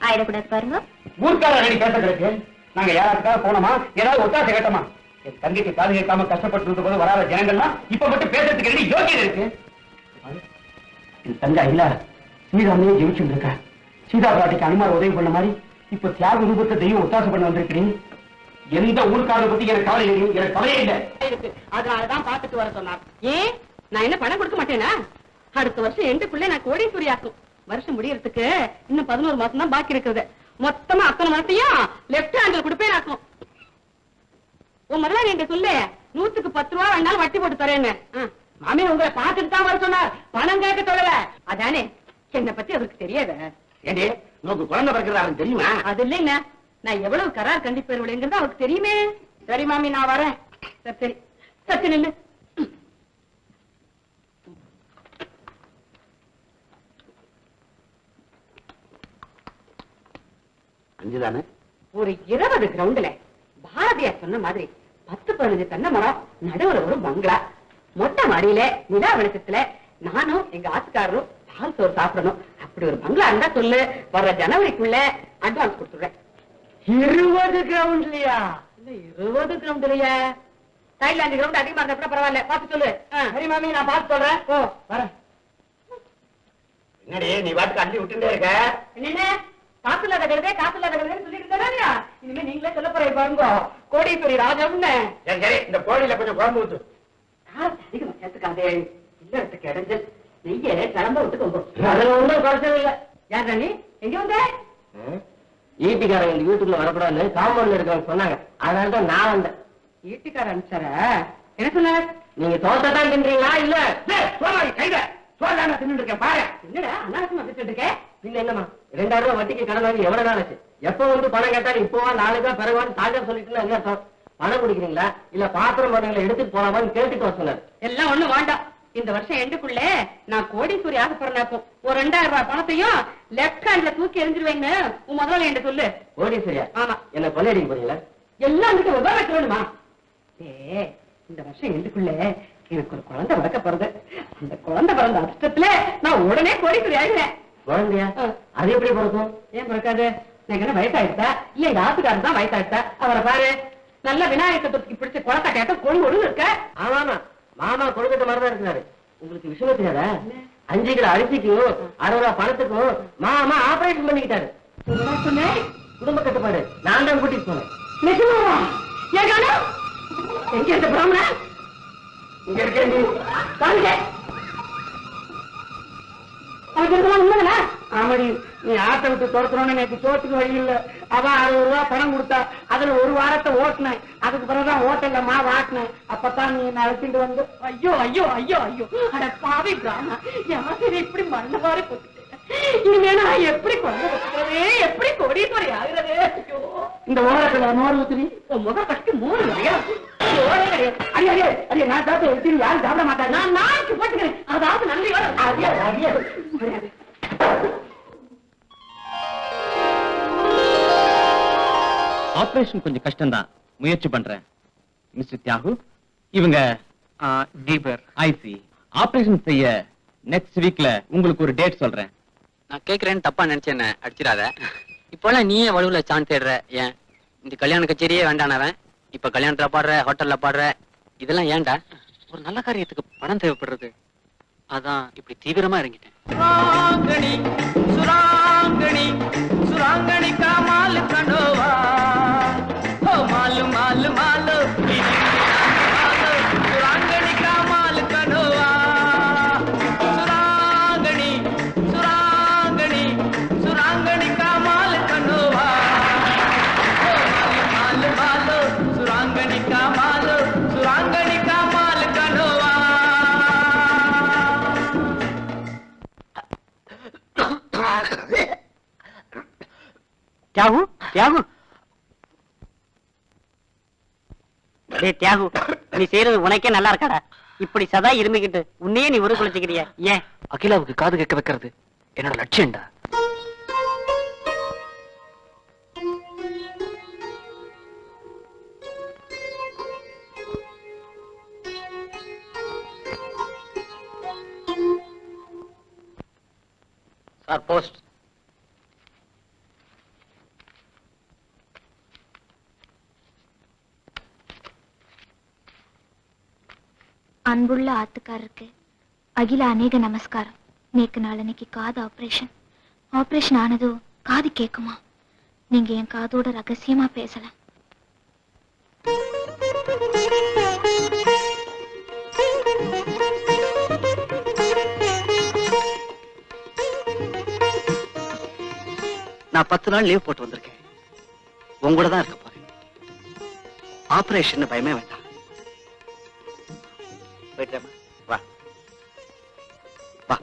ஆயிடக்கூடாது பாருங்க. ஊர்க்கார ரெடி கேட்ட கிடக்கு. நாங்க யாராச்சுக்காக போனோமா, ஏதாவது ஒத்தாசை கேட்டோமா? என் தங்கைக்கு காது கேட்காம கஷ்டப்பட்டு இருந்த போது வராத ஜனங்கள்லாம் இப்ப மட்டும் பேசுறதுக்கு ரெடி யோகியம் இருக்கு. என் தங்கை இல்ல சீதாமையே ஜெயிச்சுட்டு இருக்கா. சீதா பிராட்டிக்கு அனுமார் உதவி பண்ண மாதிரி இப்ப தியாக ரூபத்தை தெய்வம் ஒத்தாசை பண்ண வந்திருக்கிறேன். எந்த ஊருக்காரரை பத்தி எனக்கு கவலை இல்லை, எனக்கு கவலையே இல்லை. அதனாலதான் பாத்துட்டு வர சொன்னார். ஏன் நான் என்ன பணம் கொடுக்க மாட்டேனா? அடுத்த வருஷம் எண்டுக்குள்ளே நான் கோடீஸ்வரி ஆக்கும். வருஷம் முடியறதுக்கு இன்னும் 11 மாசம் தான் பாக்கி இருக்குது. மொத்தமா அத்தனை மாசத்தையும் லெப்ட் ஹேண்ட்ல கொடுப்பேன் ஆக்கும். உன் முதல்ல எங்க சொல்லு, 100க்கு 10 ரூபா வேணாலும் வட்டி போட்டு தரேன்னு. மாமி உங்களை பாத்துட்டு தான் வர சொன்னார், பணம் கேட்க சொல்லல. அதானே என்னை பத்தி அவருக்கு தெரியாத? ஏண்டி நோக்கு குழந்தை பிறக்கிறது அவருக்கு தெரியுமா? அது இல்லைங்க, நான் எவ்வளவு கரார் கண்டிப்பேருங்கிறது அவருக்கு தெரியுமே. சரி மாமி, நான் வரேன். சரி சரி சச்சு நில்லு. அஞ்சுதானே? ஒரு 20 கிரவுண்ட்ல பாரதியார் சொன்ன மாதிரி 10-15 தென்னை மரம், நடுவுல ஒரு பங்களா, மொட்டை மாடியில நிலா வெளிச்சத்துல நானும் எங்க ஆத்துக்காரரும் பால் சோறு சாப்பிடணும். அப்படி ஒரு பங்களா இருந்தா சொல்லு, வர்ற ஜனவரிக்குள்ள அட்வான்ஸ் கொடுத்துடுறேன். 20 கிரவுண்ட்லயா? இல்ல 20 கிரவுண்ட் இல்லையா? தாய்லாந்து கிரவுண்ட் அதிகமா இருந்தா பரவாயில்ல, பாத்து சொல்லு. சரி மாமி, நான் பார்த்து சொல்றேன். ஓ வரேன். என்னடி நீ பாட்டுக்கு அள்ளி விட்டுட்டே இருக்க? என்ன காசு இல்லாத கருதே காசு இல்லாத கருதேன்னு சொல்லிட்டு இருந்தா இனிமே நீங்களே சொல்ல போறீங்க பாருங்க. கோடீஸ்வரி ராஜம்னு. சரி, இந்த கோழியில கொஞ்சம் குழம்பு ஊத்து. அதிகமா சேர்த்துக்காதே, இல்லறதுக்கு இடைஞ்சல். நெய்ய கிளம்ப விட்டுக்கோங்க. அதுல ஒண்ணும் குறைச்சது இல்ல. யார் ராணி, எங்க வந்த? ஈட்டிக்காரங்க இந்த வீட்டுக்குள்ள வரக்கூடாதுன்னு காம்பவுண்ட்ல இருக்கவங்க சொன்னாங்க, அதனால தான் நான் வந்தேன். வீட்டுக்கார அனுப்பிச்சாரா? என்ன சொன்னார்? நீங்க தோட்டத்தான் தின்றீங்களா இல்ல? சோமாரி கைத சோழான தின்னு இருக்கேன் பாரு. என்னடா அனாவசியமா பேசிட்டு இருக்கேன்? இல்ல என்னமா 2000 ரூபாய் வட்டிக்கு கடன் வாங்கி எவ்வளவு நாள் ஆச்சு? எப்ப வந்து பணம் கேட்டாலும் இப்போவா நாளைக்கா பிறகுவான்னு சாஜர் சொல்லிட்டு என்ன அர்த்தம்? பணம் குடிக்கிறீங்களா இல்ல பாத்திரம் பண்ணங்களை எடுத்துட்டு போலாமான்னு கேட்டுட்டு வர சொன்னார். எல்லாம் ஒண்ணும் வேண்டாம். இந்த வருஷம் எண்டுக்குள்ள நான் கோடீஸ்வரி ஆக போறேன். ஒரு 2000 ரூபாய் பணத்தையும் லெப்ட் ஹேண்ட்ல தூக்கி எறிஞ்சிருவேன்னு உன் முதல்ல என்கிட்ட சொல்லு. கோடீஸ்வரியா? ஆமா. என்ன கொள்ளையடிக்க போறீங்களா? எல்லாம் விவரம் வேணுமா? இந்த வருஷம் எண்டுக்குள்ள எனக்கு ஒரு குழந்தை பிறக்க போறது. அந்த குழந்தை பிறந்த அதிர்ஷ்டத்துல நான் உடனே கோடீஸ்வரி ஆகிடுவேன். குழந்தையா? அது எப்படி பிறக்கும்? ஏன் பிறக்காது? எனக்கு என்ன வயசாயிட்டா? இல்ல எங்க ஆத்துக்காரர் தான் வயசாயிட்டா. அவரை பாரு, நல்ல விநாயகர் சதுர்த்திக்கு பிடிச்ச குழந்தை கேட்ட கொண்டு இருக்க. ஆமாமா, மாமா கொழுக்கட்டை மாதிரிதான் இருக்கிறாரு. உங்களுக்கு விஷயம் தெரியாதா? 5 கிலோ அரிசிக்கும் 60 ரூபா பணத்துக்கும் மாமா ஆபரேஷன் பண்ணிக்கிட்டாரு. குடும்ப கட்டுப்பாடு. நான் தான் கூட்டிட்டு போனேன். எங்க இருக்க பிராமண? இங்க இருக்கேன். ஆமாடி, நீ ஆட்டை விட்டு துரத்துறோன்னு எனக்கு சோத்துக்கு வழி இல்ல. அவன் 60 ரூபா பணம் கொடுத்தா, அதுல ஒரு வாரத்தை ஓட்டினேன். அதுக்கு பிறகுதான் ஹோட்டல்ல மாவு ஆட்டினேன். அப்பதான் நீ என்ன அழைச்சிட்டு வந்து. ஐயோ ஐயோ ஐயோ ஐயோ, அட பாவி பிராமணா, யாரு இப்படி மண்ணவாறு போட்டு இனிமே நான் எப்படி குழந்தை கொடுக்குறது, எப்படி கோடீஸ்வரி ஆகுறது? ஐயோ, இந்த ஓரத்துல மோர் ஊத்துறி முதல் கட்டி 3 கிடையாது. அடியே அடியே அடியே, நான் சாப்பிட்டு ஊத்தி யாரும் சாப்பிட மாட்டாங்க. நான் நாளைக்கு போட்டுக்கிறேன். அதாவது நன்றி வர அடியே அடியே. ஆபரேஷன் கொஞ்சம் கஷ்டம்தான், முயற்சி பண்றேன். மிஸ்டர் தியாகு, இவங்க தீபர். ஐசி ஆபரேஷன் செய்ய நெக்ஸ்ட் வீக்ல உங்களுக்கு ஒரு டேட் சொல்றேன். நான் கேக்குறேன்னு தப்பா நினைச்சேன், அடிச்சிடாத. இப்பெல்லாம் நீயே வலுவுல சான்ஸ் தேடுற. ஏன் இந்த கல்யாண கச்சேரியே வேண்டானவன் இப்ப கல்யாணத்துல பாடுற, ஹோட்டல்ல பாடுற, இதெல்லாம் ஏன்டா? ஒரு நல்ல காரியத்துக்கு பணம் தேவைப்படுறது, அதான் இப்படி தீவிரமா இறங்கிட்டேன். சுராங்கணி சுராங்கணி சுராங்கணி கா மால் கண்டோவா, ஓ மால் மால் மால் சுராங்கணி கா மால் கண்டோவா, சுராங்கணி சுராங்கணி சுராங்கணி கா மால் கண்டோவா, மால் மால் சுராங்கணி கா மால் சுராங்கணி கா மால் கண்டோவா. தியாகு தியாகு, தியாகு, நீ செய்யறது உனக்கே நல்லா இருக்காடா. இப்படி சதா இருமிக்கிட்டு உன்னையே நீ ஒரு குளிச்சுக்கிறிய ஏன்? அகிலாவுக்கு காது கேட்க வைக்கிறது என்னோட லட்சியம்டா. Sir post. அன்புள்ள ஆத்துக்காரருக்கு அகில அநேக நமஸ்காரம். நேக்கு நாளன்னைக்கு காது ஆபரேஷன் ஆனதோ காது கேக்குமா? நீங்க என் காதோட ரகசியமா பேசலாம். நான் 10 நாள் லீவ் போட்டு வந்திருக்கேன். உங்களோட தான் இருக்க போறேன். ஆபரேஷன் பயமே வேண்டாம். போயிட்டேமா, வா வா.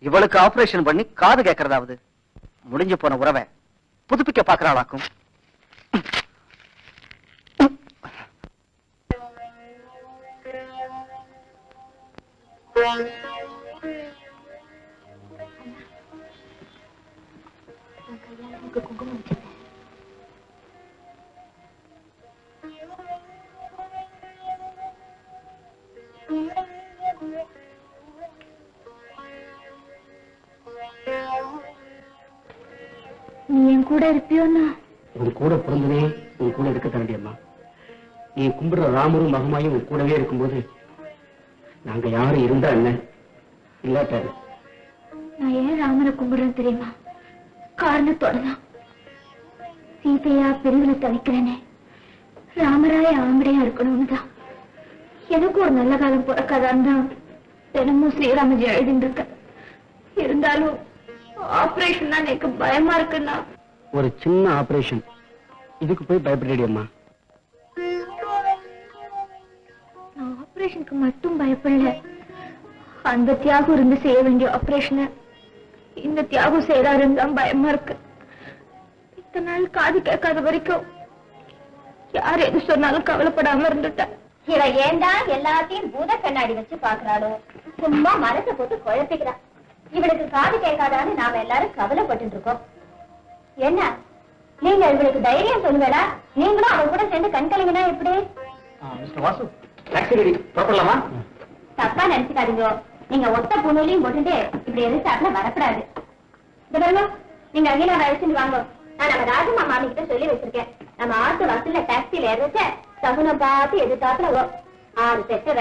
இவளுக்கு ஆபரேஷன் பண்ணி காது கேட்கறதாவது முடிஞ்சு போன உறவை புதுப்பிக்க பாக்குறாளாக்கும். குங்குமம் வச்சிருக்கேன். நீ என் கூட இருப்பியோன்னா? உன் கூட பிறந்தனே உன் கூட இருக்க தண்டியம்மா. நீ கும்பிடுற ராமரும் மகமாயும் உன் கூடவே இருக்கும்போது நாங்க யாரும் இருந்தா என்ன, இல்லாட்டாரு. நான் ஏன் ராமரை கும்பிடுறேன் தெரியுமா? காரணத்தோட தான். சீதையா பிரிவுல தவிக்கிறேனே, ராமராய ஆம்படையா இருக்கணும்னு தான். எனக்கு ஒரு நல்ல காலம் பிறக்காதான் தான் தினமும் ஸ்ரீராமஜி எழுதிட்டு இருக்க. இருந்தாலும் ஆபரேஷன் தான் எனக்கு பயமா இருக்குன்னா. ஒரு சின்ன ஆபரேஷன், இதுக்கு போய் பயப்படடியம்மா. நான் ஆபரேஷனுக்கு மட்டும் பயப்படல. அந்த தியாகம் இருந்து செய்ய வேண்டிய ஆபரேஷனை இந்த தியாகம் செய்யறாருன்னு தான் பயமா இருக்கு. இத்தனை நாள் காது கேட்காத வரைக்கும் யார் எது சொன்னாலும் கவலைப்படாம இருந்துட்டேன். இவ ஏண்டா எல்லாத்தையும் பூத கண்ணாடி வச்சு பாக்குறாளோ? சும்மா மனசை போட்டு குழப்பிக்கிறா. இவளுக்கு காது கேட்காதான்னு நாம எல்லாரும் கவலைப்பட்டு இருக்கோம். என்ன நீங்க இவளுக்கு தைரியம் சொல்லுவேடா? நீங்களும் அவ கூட சேர்ந்து கண்கலிங்கன்னா எப்படி? மிஸ்டர் வாசு, டாக்ஸி ரெடி, புறப்படலாமா? தப்பா நினைச்சுக்காதீங்க. நீங்க ஒத்த புண்ணுலையும் போட்டுட்டு இப்படி எதிர்த்தாப்புல வரக்கூடாது. இதெல்லாம் நீங்க அகிலாவை அழைச்சிட்டு வாங்க. நான் நம்ம ராஜம்மா மாமி கிட்ட சொல்லி வச்சிருக்கேன். நம்ம ஆட்டு வாசல்ல டாக்ஸில ஏறிச்ச சகுனம் பார்த்து எதிர்த்தாப்புல 6 பெற்றவ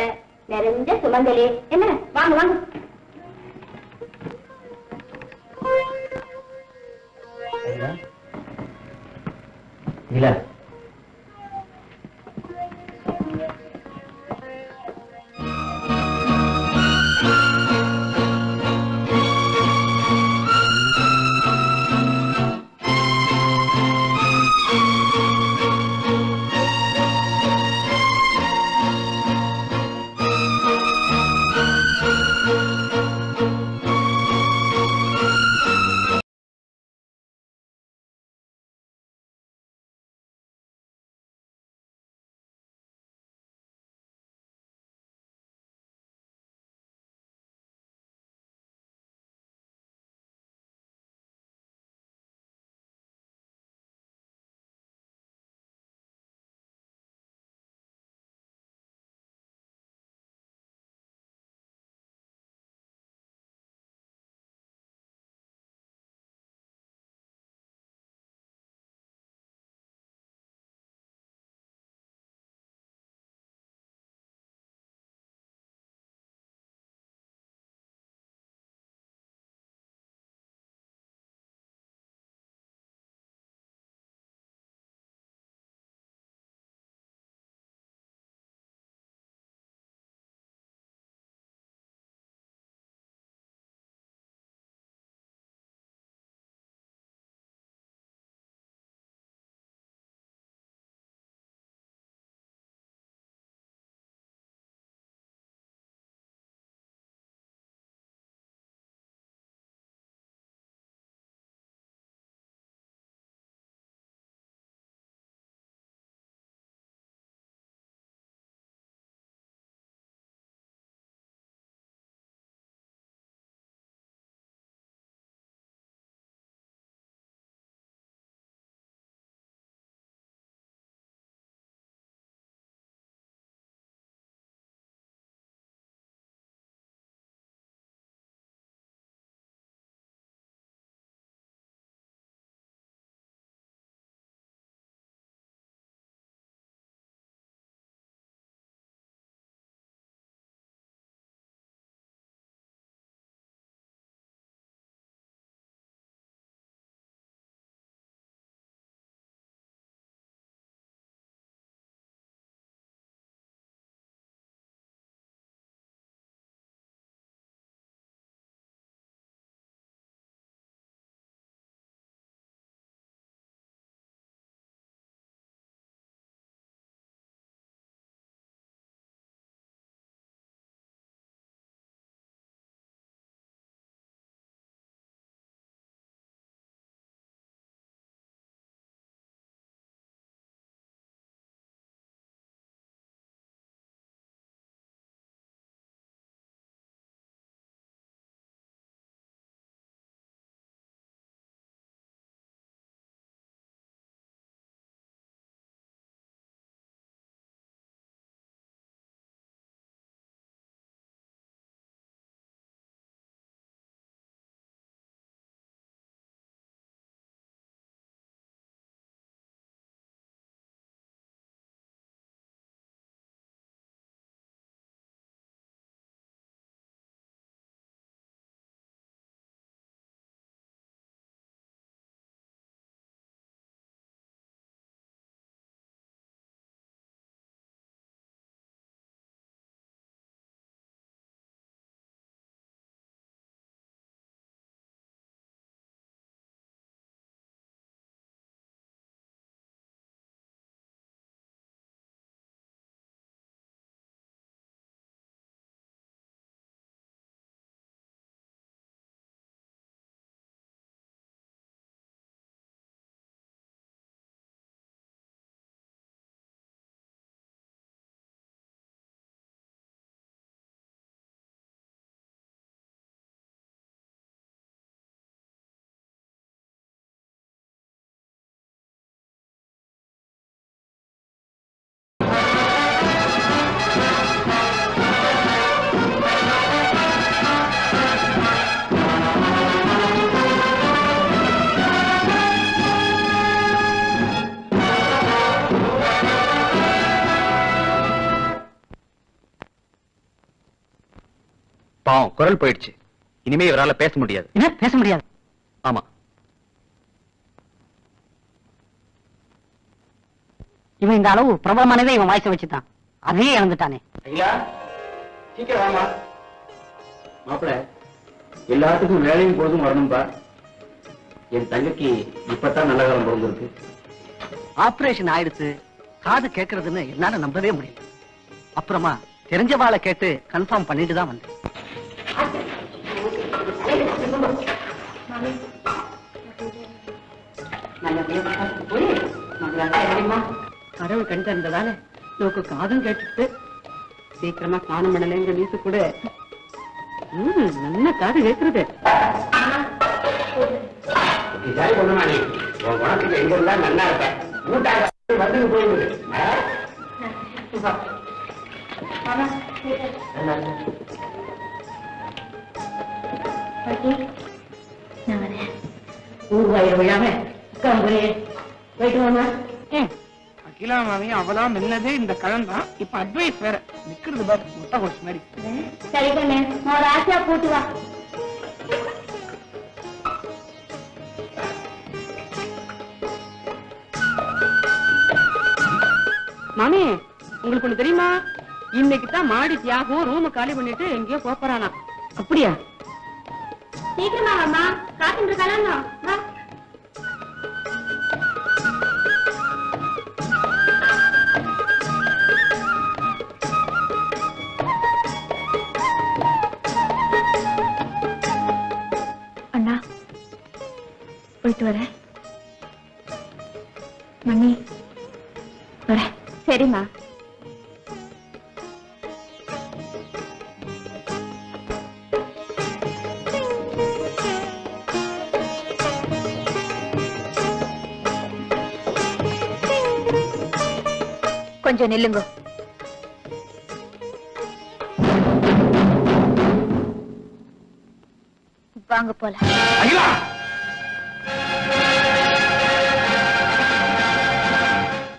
நிறைஞ்ச சுமங்கலி. என்ன வாங்க வாங்க. இல்ல பாவம் குரல் போயிடுச்சு. இனிமே இவரால பேச முடியாது. என்ன பேச முடியாது? ஆமா. இவன் இந்த அளவு பிரபலமானதே இவன் வாய்ஸை வச்சுதான். அதையே இழந்துட்டானே. ஐயா சீக்கிரம் வாமா. மாப்பிள்ள எல்லாத்துக்கும் வேலையும் போதும் வரணும்பா. என் தங்கைக்கு இப்பதான் நல்ல காலம் பிறந்திருக்கு. ஆபரேஷன் ஆயிடுச்சு, காது கேட்கறதுன்னு என்னால நம்பவே முடியல. அப்புறமா தெரிஞ்சவாளை கேட்டு கன்ஃபார்ம் பண்ணிட்டு தான் வந்தேன். கடவுள் கண்டு இருந்ததால நோக்கு காதும் கேட்டுட்டு சீக்கிரமா காணம் பண்ணலைங்கிற நியூஸ் கூட நல்ல காது கேட்கறது. உனக்கு எங்க இருந்தா நல்லா இருப்பேன். வந்து போயிடுது. நான் வரேன். ஊர்வாயிரம் விழாம போயிட்டு வாமா. அகிலா மாமியும் அவளா மெல்லதே இந்த கழம் தான். இப்ப அட்வைஸ் வேற நிக்கிறது பாரு முட்டை கோஷ் மாதிரி. சரி கண்ணு, ஒரு ஆசையா போட்டு வா. மாமி, உங்களுக்கு ஒண்ணு தெரியுமா? இன்னைக்கு தான் மாடி தியாகம் ரூம காலி பண்ணிட்டு எங்கேயோ போறானா. அப்படியா? சீக்கிரமா வாமா, காத்துட்டு இருக்கலாம். வா. அண்ணா போயிட்டு வரேன். மணி வரேன். சரிம்மா. கொஞ்சம் நில்லுங்க. வாங்க போலாம்.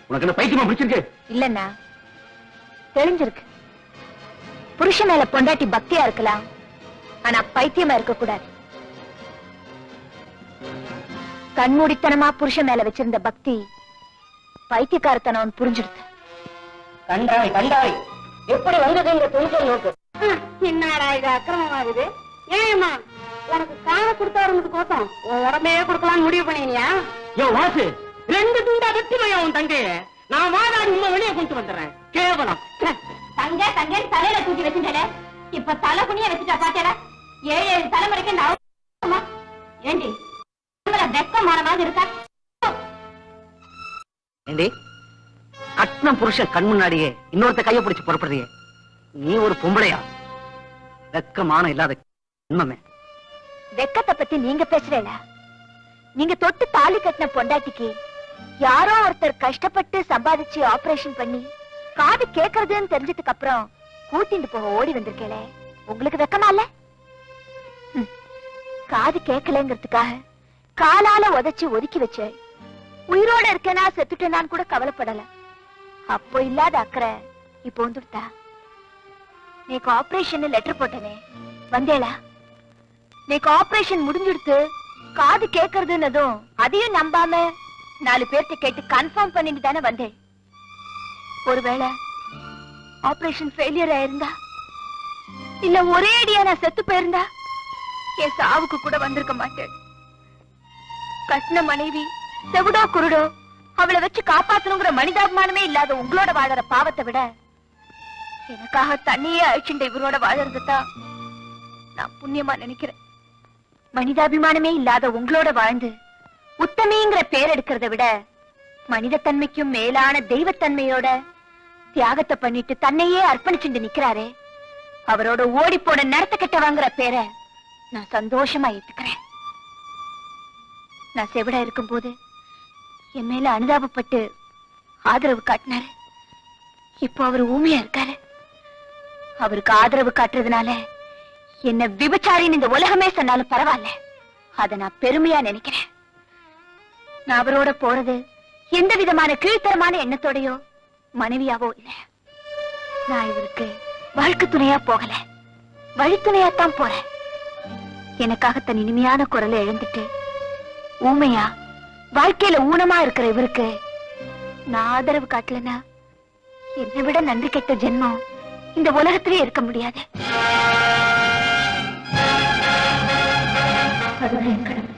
உனக்கு என்ன பைத்தியமா பிடிச்சிருக்கு? இல்லன்னா தெரிஞ்சிருக்கு. புருஷன் மேல பொண்டாட்டி பக்தியா இருக்கலாம், ஆனா பைத்தியமா இருக்க கூடாது. கண்மூடித்தனமா புருஷன் மேல வச்சிருந்த பக்தி பைத்தியக்காரத்தனம் புரிஞ்சிடுது. கண்டாய் கண்டாய் எப்படி வந்தது இந்த துணிச்சல் நோக்கு. என்னடா இது அக்கிரமமாகுது? ஏமா உனக்கு காண கொடுத்தாருன்னு கோசம் உன் உடம்பையே கொடுக்கலாம்னு முடிவு பண்ணியா? யோ வாசு, 2 துண்டா வெட்டிமையா உன் தங்கைய. நான் வாதாடி உண்மை வெளியே கொண்டு வந்துடுறேன். கேவலம். தங்க தங்க தலையில தூக்கி வச்சுட்டே இப்ப தலை குனிய வச்சுட்டா பாத்தேடா. 7 தலைமுறைக்கு நான் ஏண்டி வெக்கமான மாதிரி இருக்கா? ஏண்டி கட்ன புருஷன் கண் முன்னாடியே இன்னொருத்த கைய பிடிச்சு புறப்படுறியே, நீ ஒரு பொம்பளையா? வெக்கமான இல்லாத உண்மை. வெக்கத்தை பத்தி நீங்க பேசுறேல. நீங்க தொட்டு தாலி கட்டின பொண்டாட்டிக்கு யாரோ ஒருத்தர் கஷ்டப்பட்டு சம்பாதிச்சு ஆபரேஷன் பண்ணி காது கேட்கறதுன்னு தெரிஞ்சதுக்கு அப்புறம் கூட்டிட்டு போக ஓடி வந்திருக்கேளே, உங்களுக்கு வெக்கமா இல்ல? காது கேட்கலங்கிறதுக்காக காலால உதைச்சு ஒதுக்கி வச்ச. உயிரோட இருக்கேனா செத்துட்டேனான்னு கூட கவலைப்படல. அப்போ இல்லாத அக்கறை இப்போ வந்துடுதா? நீக்கு ஆபரேஷன் லெட்டர் போட்டனே வந்தேளா? நீக்கு ஆபரேஷன் முடிஞ்சிடுத்து, காது கேட்கறதுன்னதும் அதையும் நம்பாம 4 பேர்ட்ட கேட்டு கன்ஃபார்ம் பண்ணிட்டு தானே வந்தேன். ஒருவேளை ஆபரேஷன் ஃபெயிலியர் ஆயிருந்தா, இல்ல ஒரே அடியா நான் செத்து போயிருந்தா என் சாவுக்கு கூட வந்திருக்க மாட்டேன். கட்டின மனைவி செவிடோ குருடோ அவளை வச்சு காப்பாத்தணுங்கிற மனிதாபிமானமே இல்லாத உங்களோட வாழற பாவத்தை விட எனக்காக தண்ணியே அழிச்சுட்ட இவரோட வாழறதுதான் நான் புண்ணியமா நினைக்கிறேன். மனிதாபிமானமே இல்லாத உங்களோட வாழ்ந்து உத்தமிங்கிற பேர் எடுக்கிறத விட மனிதத்தன்மைக்கும் மேலான தெய்வத்தன்மையோட தியாகத்தை பண்ணிட்டு தன்னையே அர்ப்பணிச்சுட்டு நிக்கிறாரே, அவரோட ஓடி போன நடத்த கெட்ட வாங்குற பேரை நான் சந்தோஷமா ஏத்துக்கிறேன். நான் செவிடா இருக்கும் போது என் மேல அனுதாபப்பட்டு ஆதரவு காட்டினாரு. இப்போ அவர் ஊமையா இருக்காரு. அவருக்கு ஆதரவு காட்டுறதுனால என்ன விபச்சாரின்னு இந்த உலகமே சொன்னாலும் பரவாயில்ல, அத நான் பெருமையா நினைக்கிறேன். நான் அவரோட போறது எந்த விதமான கீழ்த்தரமான எண்ணத்தோடையோ மனைவியாவோ இல்ல. நான் இவருக்கு வாழ்க்கை துணையா போகல, வழித்துணையாத்தான் போறேன். எனக்காக தன் இனிமையான குரலை இழந்துட்டு ஊமையா வாழ்க்கையில ஊனமா இருக்கிற இவருக்கு நான் ஆதரவு காட்டலனா என்னை விட நன்றி கெட்ட ஜென்மம் இந்த உலகத்திலே இருக்க முடியாது. அதுதான் என் கடமை.